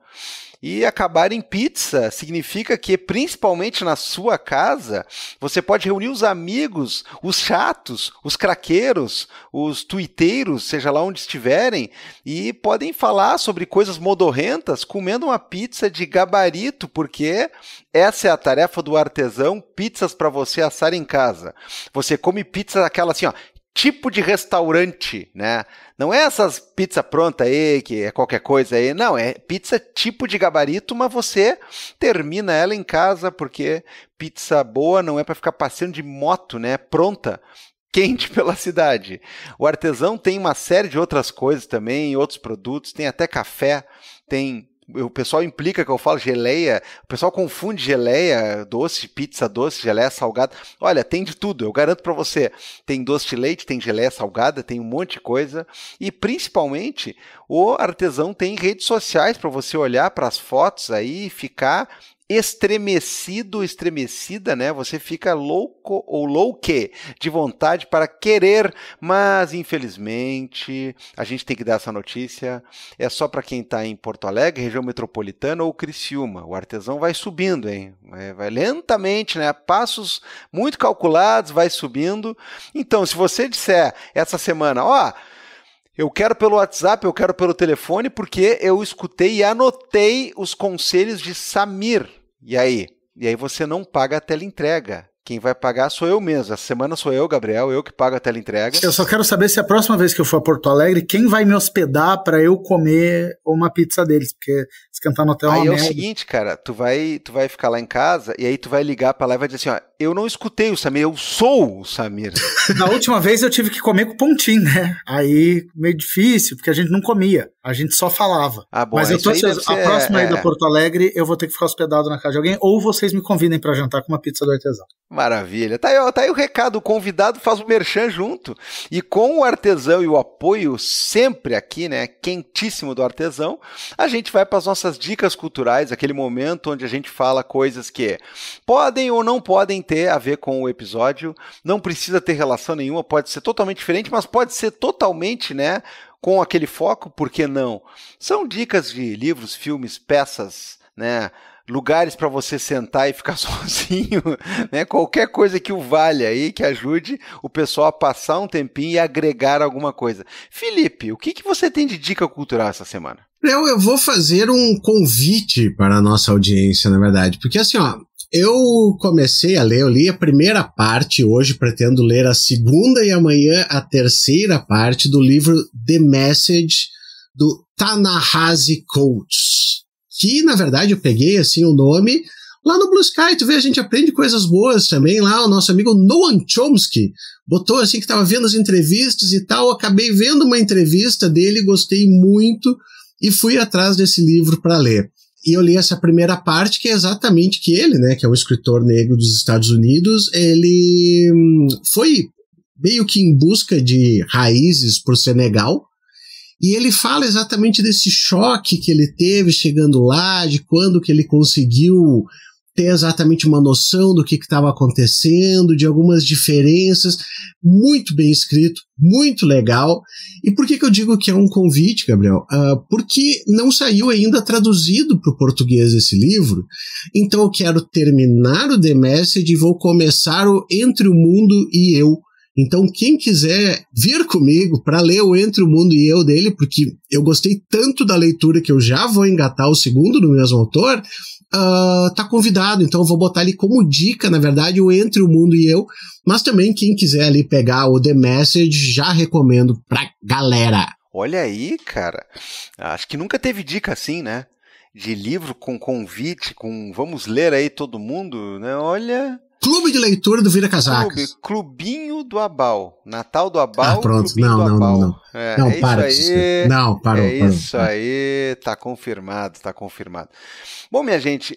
E acabar em pizza significa que, principalmente na sua casa, você pode reunir os amigos, os chatos, os craqueiros, os tuiteiros, seja lá onde estiverem, e podem falar sobre coisas modorrentas comendo uma pizza de gabarito, porque essa é a tarefa do artesão, pizzas para você assar em casa. Você come pizza aquela assim, ó, tipo de restaurante, né? Não é essas pizza pronta aí, que é qualquer coisa aí. Não, é pizza tipo de gabarito, mas você termina ela em casa, porque pizza boa não é para ficar passeando de moto, né? Pronta, quente pela cidade. O artesão tem uma série de outras coisas também, outros produtos, tem até café, tem... O pessoal implica que eu falo geleia, o pessoal confunde geleia, doce, pizza doce, geleia salgada. Olha, tem de tudo, eu garanto para você. Tem doce de leite, tem geleia salgada, tem um monte de coisa. E principalmente, o artesão tem redes sociais para você olhar para as fotos aí e ficar estremecido, estremecida, né? Você fica louco ou louque de vontade para querer, mas infelizmente a gente tem que dar essa notícia. É só para quem está em Porto Alegre, região metropolitana ou Criciúma. O artesão vai subindo, hein? Vai lentamente, né? Passos muito calculados, vai subindo. Então, se você disser essa semana, ó, eu quero pelo WhatsApp, eu quero pelo telefone, porque eu escutei e anotei os conselhos de Samir. E aí? E aí você não paga a teleentrega. Quem vai pagar sou eu mesmo. Essa semana sou eu, Gabriel, eu que pago a teleentrega. Eu só quero saber se a próxima vez que eu for a Porto Alegre, quem vai me hospedar para eu comer uma pizza deles, porque esquentar no hotel é uma merda. Aí é o seguinte, cara, tu vai ficar lá em casa e aí tu vai ligar pra lá e vai dizer assim, ó, eu não escutei o Samir, eu sou o Samir. Na última vez eu tive que comer com pontinho, né? Aí meio difícil, porque a gente não comia, a gente só falava. Ah, bom, mas eu tô ansioso, a próxima ida a Porto Alegre eu vou ter que ficar hospedado na casa de alguém, ou vocês me convidem pra jantar com uma pizza do artesão. Maravilha. Tá aí o recado, o convidado faz o merchan junto. E com o artesão e o apoio sempre aqui, né, quentíssimo do artesão, a gente vai para as nossas dicas culturais, aquele momento onde a gente fala coisas que podem ou não podem ter a ver com o episódio, não precisa ter relação nenhuma, pode ser totalmente diferente, mas pode ser totalmente, né, com aquele foco, por que não? São dicas de livros, filmes, peças, né, lugares para você sentar e ficar sozinho, né? Qualquer coisa que o valha aí, que ajude o pessoal a passar um tempinho e agregar alguma coisa. Felipe, o que você tem de dica cultural essa semana? Eu vou fazer um convite para a nossa audiência, na verdade, porque assim, ó, eu comecei a ler, eu li a primeira parte, hoje pretendo ler a segunda e amanhã a terceira parte do livro The Message, do Ta-Nehisi Coates. Que, na verdade, eu peguei, assim, o nome lá no Blue Sky, tu vê, a gente aprende coisas boas também, lá o nosso amigo Noam Chomsky botou, assim, que tava vendo as entrevistas e tal, eu acabei vendo uma entrevista dele, gostei muito e fui atrás desse livro para ler. E eu li essa primeira parte, que é exatamente que ele, né, que é um escritor negro dos Estados Unidos, ele foi meio que em busca de raízes pro Senegal. E ele fala exatamente desse choque que ele teve chegando lá, de quando que ele conseguiu ter exatamente uma noção do que estava acontecendo, de algumas diferenças. Muito bem escrito, muito legal. E por que eu digo que é um convite, Gabriel? Porque não saiu ainda traduzido para o português esse livro, então eu quero terminar o The Message e vou começar o Entre o Mundo e Eu. Então, quem quiser vir comigo para ler o Entre o Mundo e Eu dele, porque eu gostei tanto da leitura que eu já vou engatar o segundo do mesmo autor, tá convidado. Então, eu vou botar ali como dica, na verdade, o Entre o Mundo e Eu, mas também quem quiser ali pegar o The Message, já recomendo pra galera. Olha aí, cara, acho que nunca teve dica assim, né? De livro com convite, com vamos ler aí todo mundo, né? Olha... Clube de leitura do Vira Casacas. Clubinho do Abal. Natal do Abal. Pronto. Clubinho do Abal. Não. Não, para isso aí. Não, parou. Isso aí, tá confirmado. Bom, minha gente,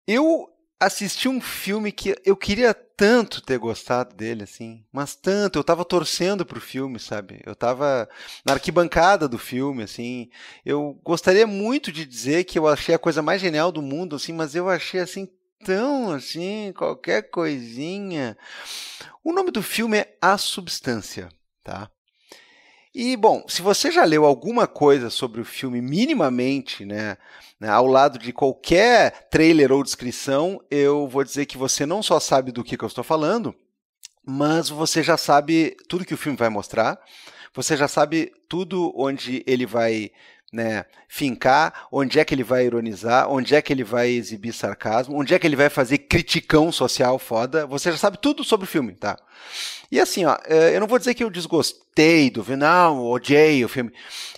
eu assisti um filme que eu queria tanto ter gostado dele, assim, mas tanto, eu tava torcendo pro filme, sabe? Eu tava na arquibancada do filme, assim, eu gostaria muito de dizer que eu achei a coisa mais genial do mundo, assim, mas eu achei, assim, tão assim, qualquer coisinha. O nome do filme é A Substância, tá? E, bom, se você já leu alguma coisa sobre o filme minimamente, né, ao lado de qualquer trailer ou descrição, eu vou dizer que você não só sabe do que eu estou falando, mas você já sabe tudo que o filme vai mostrar, você já sabe tudo onde ele vai... né, fincar, onde é que ele vai ironizar, onde é que ele vai exibir sarcasmo, onde é que ele vai fazer criticão social foda, você já sabe tudo sobre o filme, tá? E assim, ó, eu não vou dizer que eu desgostei do filme, não, odiei o filme.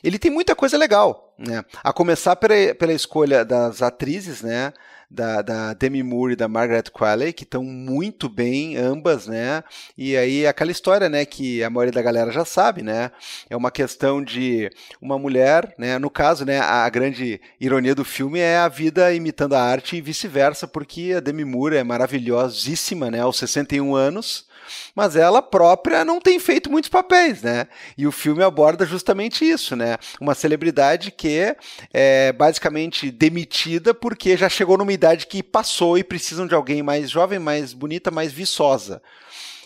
Ele tem muita coisa legal, né? A começar pela escolha das atrizes, né? Da Demi Moore e da Margaret Qualley, que estão muito bem, ambas, né? E aí aquela história, né, que a maioria da galera já sabe, né? É uma questão de uma mulher, né? No caso, né, a grande ironia do filme é a vida imitando a arte e vice-versa, porque a Demi Moore é maravilhosíssima, né, aos 61 anos, mas ela própria não tem feito muitos papéis, né? E o filme aborda justamente isso, né? Uma celebridade que é basicamente demitida porque já chegou numa idade que passou e precisam de alguém mais jovem, mais bonita, mais viçosa.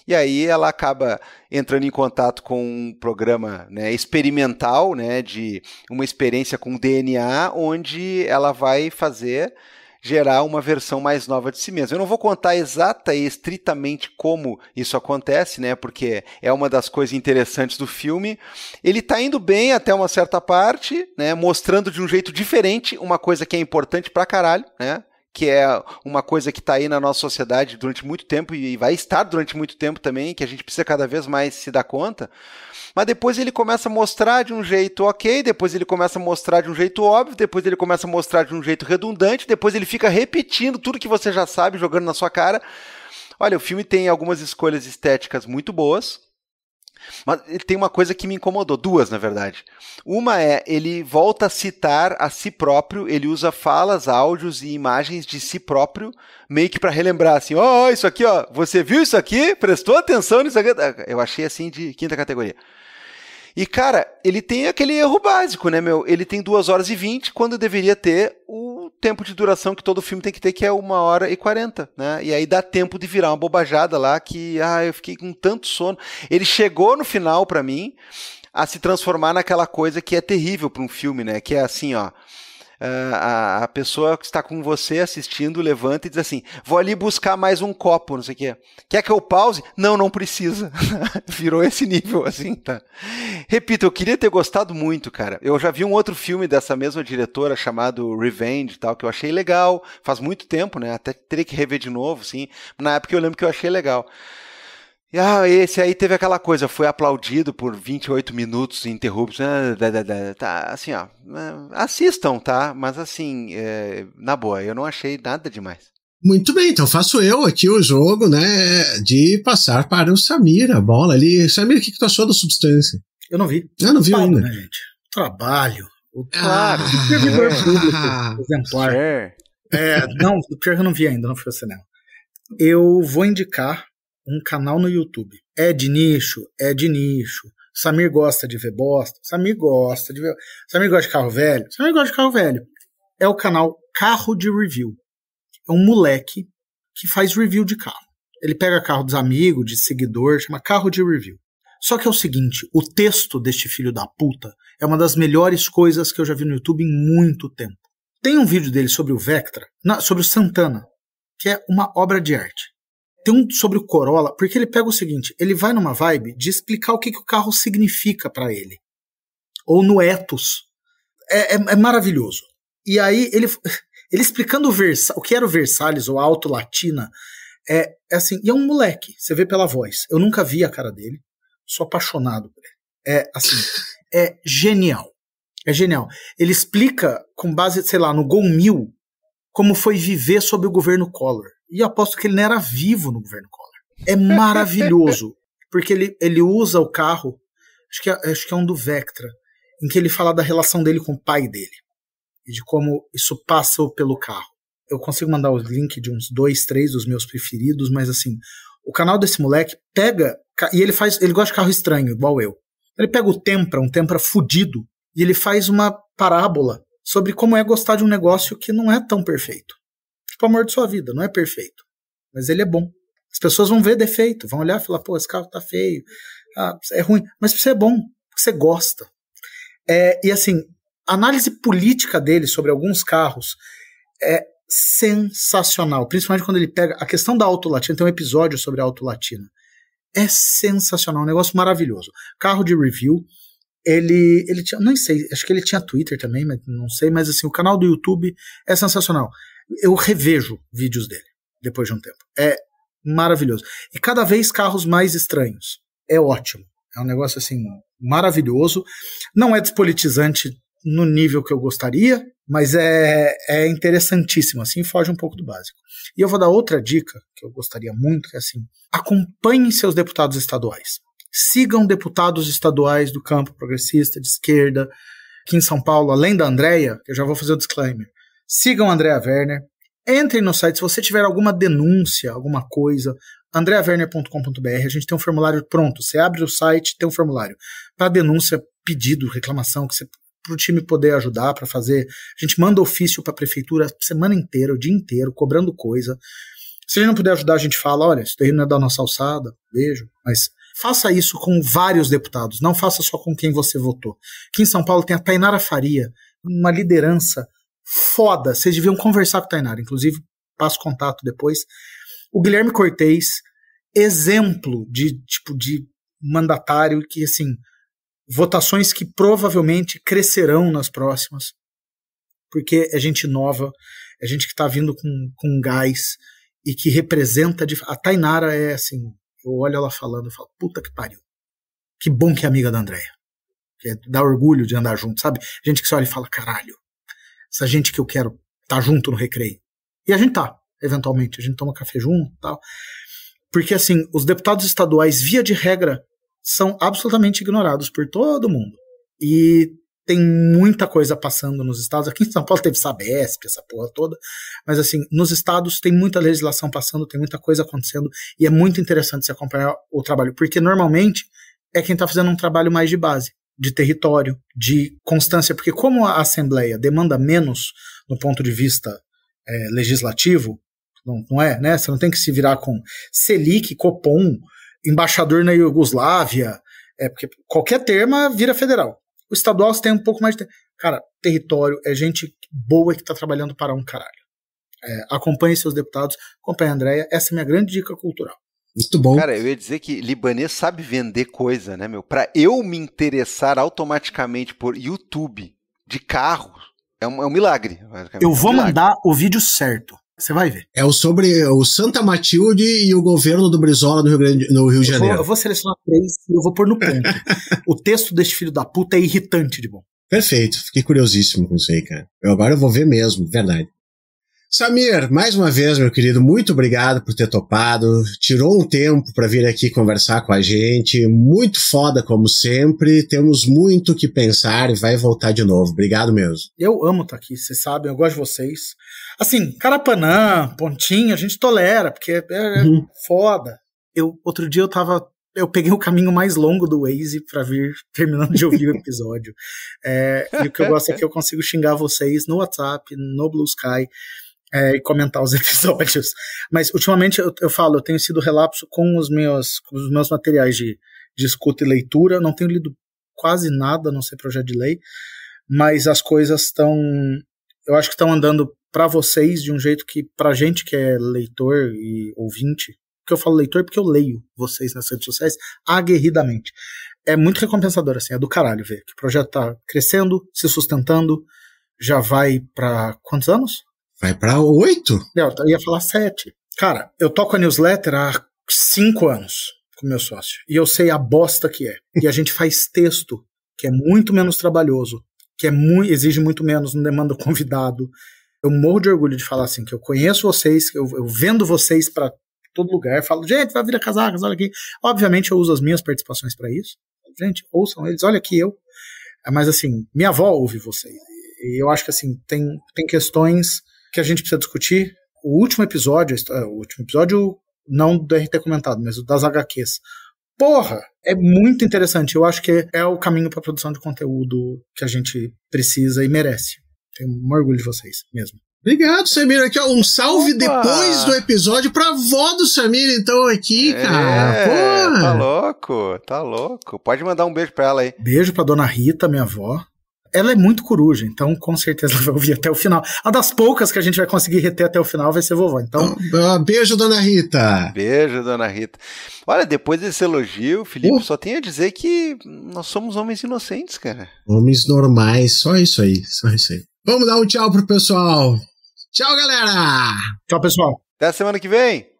E aí ela acaba entrando em contato com um programa, né, experimental, né, de uma experiência com DNA, onde ela vai gerar uma versão mais nova de si mesma. Eu não vou contar exata e estritamente como isso acontece, né, porque é uma das coisas interessantes do filme. Ele está indo bem até uma certa parte, né, mostrando de um jeito diferente uma coisa que é importante pra caralho, né, que é uma coisa que está aí na nossa sociedade durante muito tempo e vai estar durante muito tempo também, que a gente precisa cada vez mais se dar conta. Mas depois ele começa a mostrar de um jeito ok, depois ele começa a mostrar de um jeito óbvio, depois ele começa a mostrar de um jeito redundante, depois ele fica repetindo tudo que você já sabe, jogando na sua cara. Olha, o filme tem algumas escolhas estéticas muito boas, mas ele tem uma coisa que me incomodou, duas na verdade. Uma é, ele volta a citar a si próprio, ele usa falas, áudios e imagens de si próprio, meio que para relembrar assim, ó, isso aqui, ó, você viu isso aqui? Prestou atenção nisso aqui? Eu achei assim de quinta categoria. E, cara, ele tem aquele erro básico, né, meu? Ele tem 2h20 quando deveria ter o tempo de duração que todo filme tem que ter, que é 1h40, né? E aí dá tempo de virar uma bobajada lá que, eu fiquei com tanto sono. Ele chegou no final, pra mim, a se transformar naquela coisa que é terrível pra um filme, né? Que é assim, ó... A pessoa que está com você assistindo levanta e diz assim, vou ali buscar mais um copo, não sei o que. Quer que eu pause? Não precisa. Virou esse nível, assim, tá? Repito, eu queria ter gostado muito, cara. Eu já vi um outro filme dessa mesma diretora chamado Revenge, tal, que eu achei legal. Faz muito tempo, né? Até teria que rever de novo, assim. Na época eu lembro que eu achei legal. Esse aí teve aquela coisa, foi aplaudido por 28 minutos ininterruptos, tá, assim, ó, assistam, tá, mas assim, na boa, eu não achei nada demais. Muito bem, então faço eu aqui o jogo, né, de passar para o Samir, a bola ali. Samir, o que tu achou da Substância? Eu não vi. Não viu ainda. Né, gente? Trabalho. Claro. Servidor público, exemplar. Não, pior que eu não vi ainda, não foi ao cinema. Eu vou indicar um canal no YouTube. É de nicho. Samir gosta de ver bosta. Samir gosta de carro velho. É o canal Carro de Review. é um moleque que faz review de carro. Ele pega carro dos amigos, de seguidor, chama carro de review. Só que é o seguinte, o texto deste filho da puta é uma das melhores coisas que eu já vi no YouTube em muito tempo. Tem um vídeo dele sobre o Vectra, sobre o Santana, que é uma obra de arte. Tem um sobre o Corolla, porque ele pega o seguinte, ele vai numa vibe de explicar o que o carro significa pra ele. Ou no ethos. É maravilhoso. E aí, ele explicando o que era o Versalhes, ou a Auto Latina, é assim, e é um moleque, você vê pela voz. Eu nunca vi a cara dele, sou apaixonado por ele. É assim, é genial. É genial. Ele explica, com base, sei lá, no Gol 1000, como foi viver sob o governo Collor. E eu aposto que ele não era vivo no governo Collor. É maravilhoso, porque ele usa o carro, acho que é um do Vectra, em que ele fala da relação dele com o pai dele. E de como isso passa pelo carro. Eu consigo mandar o link de uns 2, 3 dos meus preferidos, mas assim, o canal desse moleque pega, e ele gosta de carro estranho, igual eu. Ele pega o Tempra, um Tempra fudido, e ele faz uma parábola sobre como é gostar de um negócio que não é tão perfeito. Tipo o amor de sua vida, não é perfeito, mas ele é bom. As pessoas vão ver defeito, vão olhar e falar, pô, esse carro tá feio, é ruim, mas você é bom, você gosta. E assim, a análise política dele sobre alguns carros é sensacional, principalmente quando ele pega a questão da Auto Latina, tem um episódio sobre a Auto Latina. É sensacional, um negócio maravilhoso. Carro de review, ele tinha, não sei, acho que ele tinha Twitter também, mas não sei, mas assim, o canal do YouTube é sensacional. Eu revejo vídeos dele depois de um tempo. É maravilhoso. E cada vez carros mais estranhos. É ótimo. É um negócio assim maravilhoso. Não é despolitizante no nível que eu gostaria, mas é interessantíssimo, assim, foge um pouco do básico. E eu vou dar outra dica que eu gostaria muito, que é assim, acompanhem seus deputados estaduais. Sigam deputados estaduais do campo progressista, de esquerda, aqui em São Paulo, além da Andrea, que eu já vou fazer o disclaimer, sigam a Andrea Werner, entrem no site, se você tiver alguma denúncia, alguma coisa, andreawerner.com.br, a gente tem um formulário pronto, você abre o site, tem um formulário para denúncia, pedido, reclamação, que você para o time poder ajudar, para fazer. A gente manda ofício para a prefeitura a semana inteira, o dia inteiro, cobrando coisa. Se a gente não puder ajudar, a gente fala, olha, isso daí não é da nossa alçada, beijo. Mas faça isso com vários deputados, não faça só com quem você votou. Aqui em São Paulo tem a Tainara Faria, uma liderança foda. Vocês deviam conversar com a Tainara, inclusive passo contato depois. O Guilherme Cortez, exemplo de mandatário que, assim, votações que provavelmente crescerão nas próximas, porque é gente nova, é gente que está vindo com gás e que representa. A Tainara é assim, eu olho ela falando e falo, puta que pariu, que bom que é amiga da Andrea, que dá orgulho de andar junto, sabe? Gente que você olha e fala, caralho, essa gente que eu quero tá junto no recreio. E a gente tá, eventualmente, a gente toma café junto e tal. Porque assim, os deputados estaduais, via de regra, são absolutamente ignorados por todo mundo. E tem muita coisa passando nos estados. Aqui em São Paulo teve Sabesp, essa porra toda. Mas assim, nos estados tem muita legislação passando, tem muita coisa acontecendo. E é muito interessante se acompanhar o trabalho. Porque normalmente é quem está fazendo um trabalho mais de base, de território, de constância. Porque como a Assembleia demanda menos no ponto de vista legislativo, não é, né? Você não tem que se virar com Selic, Copom, embaixador na Iugoslávia, porque qualquer termo vira federal. O estadual você tem um pouco mais de... Cara, território é gente boa que está trabalhando para um caralho. Acompanhe seus deputados, acompanhe a Andrea, essa é a minha grande dica cultural. Muito bom. Cara, eu ia dizer que libanês sabe vender coisa, né, meu? Pra eu me interessar automaticamente por YouTube de carro, é um milagre. Eu vou mandar o vídeo certo. Você vai ver. É sobre o Santa Matilde e o governo do Brizola no Rio de Janeiro. Eu vou selecionar 3 e eu vou pôr no ponto. O texto deste filho da puta é irritante de bom. Perfeito. Fiquei curiosíssimo com isso aí, cara. Agora eu vou ver mesmo, verdade. Samir, mais uma vez, meu querido, muito obrigado por ter topado. Tirou um tempo para vir aqui conversar com a gente. Muito foda, como sempre. Temos muito o que pensar e vai voltar de novo. Obrigado mesmo. Eu amo estar aqui, vocês sabem, eu gosto de vocês. Assim, Carapanã, Pontinho, a gente tolera, porque é foda. Outro dia eu peguei o caminho mais longo do Waze pra vir terminando de ouvir o episódio. E o que eu gosto é que eu consigo xingar vocês no WhatsApp, no Blue Sky. e comentar os episódios. Mas, ultimamente, eu falo, eu tenho sido relapso com os meus materiais de escuta e leitura. Não tenho lido quase nada, não sei projeto de lei, mas as coisas estão... Eu acho que estão andando para vocês de um jeito que, pra gente que é leitor e ouvinte, porque eu falo leitor porque eu leio vocês nas redes sociais aguerridamente. É muito recompensador, assim, é do caralho ver que o projeto tá crescendo, se sustentando, já vai pra quantos anos? Vai pra 8? Eu ia falar 7. Cara, eu toco a newsletter há 5 anos com meu sócio, e eu sei a bosta que é. E a gente faz texto, que é muito menos trabalhoso, que exige muito menos, não demanda convidado. Eu morro de orgulho de falar assim, que eu conheço vocês, eu vendo vocês pra todo lugar, falo, gente, vai vir a casacas, olha aqui. Obviamente eu uso as minhas participações pra isso. Gente, ouçam eles, olha aqui eu. Mas assim, minha avó ouve vocês. E eu acho que assim, tem questões que a gente precisa discutir. O último episódio não do RT comentado, mas o das HQs. Porra, é muito interessante. Eu acho que é o caminho para a produção de conteúdo que a gente precisa e merece. Tenho um orgulho de vocês mesmo. Obrigado, Samir. Aqui, ó, um salve depois do episódio pra avó do Samir, então, aqui, cara. Pô. Tá louco. Pode mandar um beijo pra ela aí. Beijo pra dona Rita, minha avó. Ela é muito coruja, então com certeza ela vai ouvir até o final. A das poucas que a gente vai conseguir reter até o final vai ser vovó. Então, beijo, dona Rita. Beijo, dona Rita. Olha, depois desse elogio, Felipe, só tenho a dizer que nós somos homens inocentes, cara. Homens normais, só isso aí. Vamos dar um tchau pro pessoal. Tchau, galera. Tchau, pessoal. Até a semana que vem.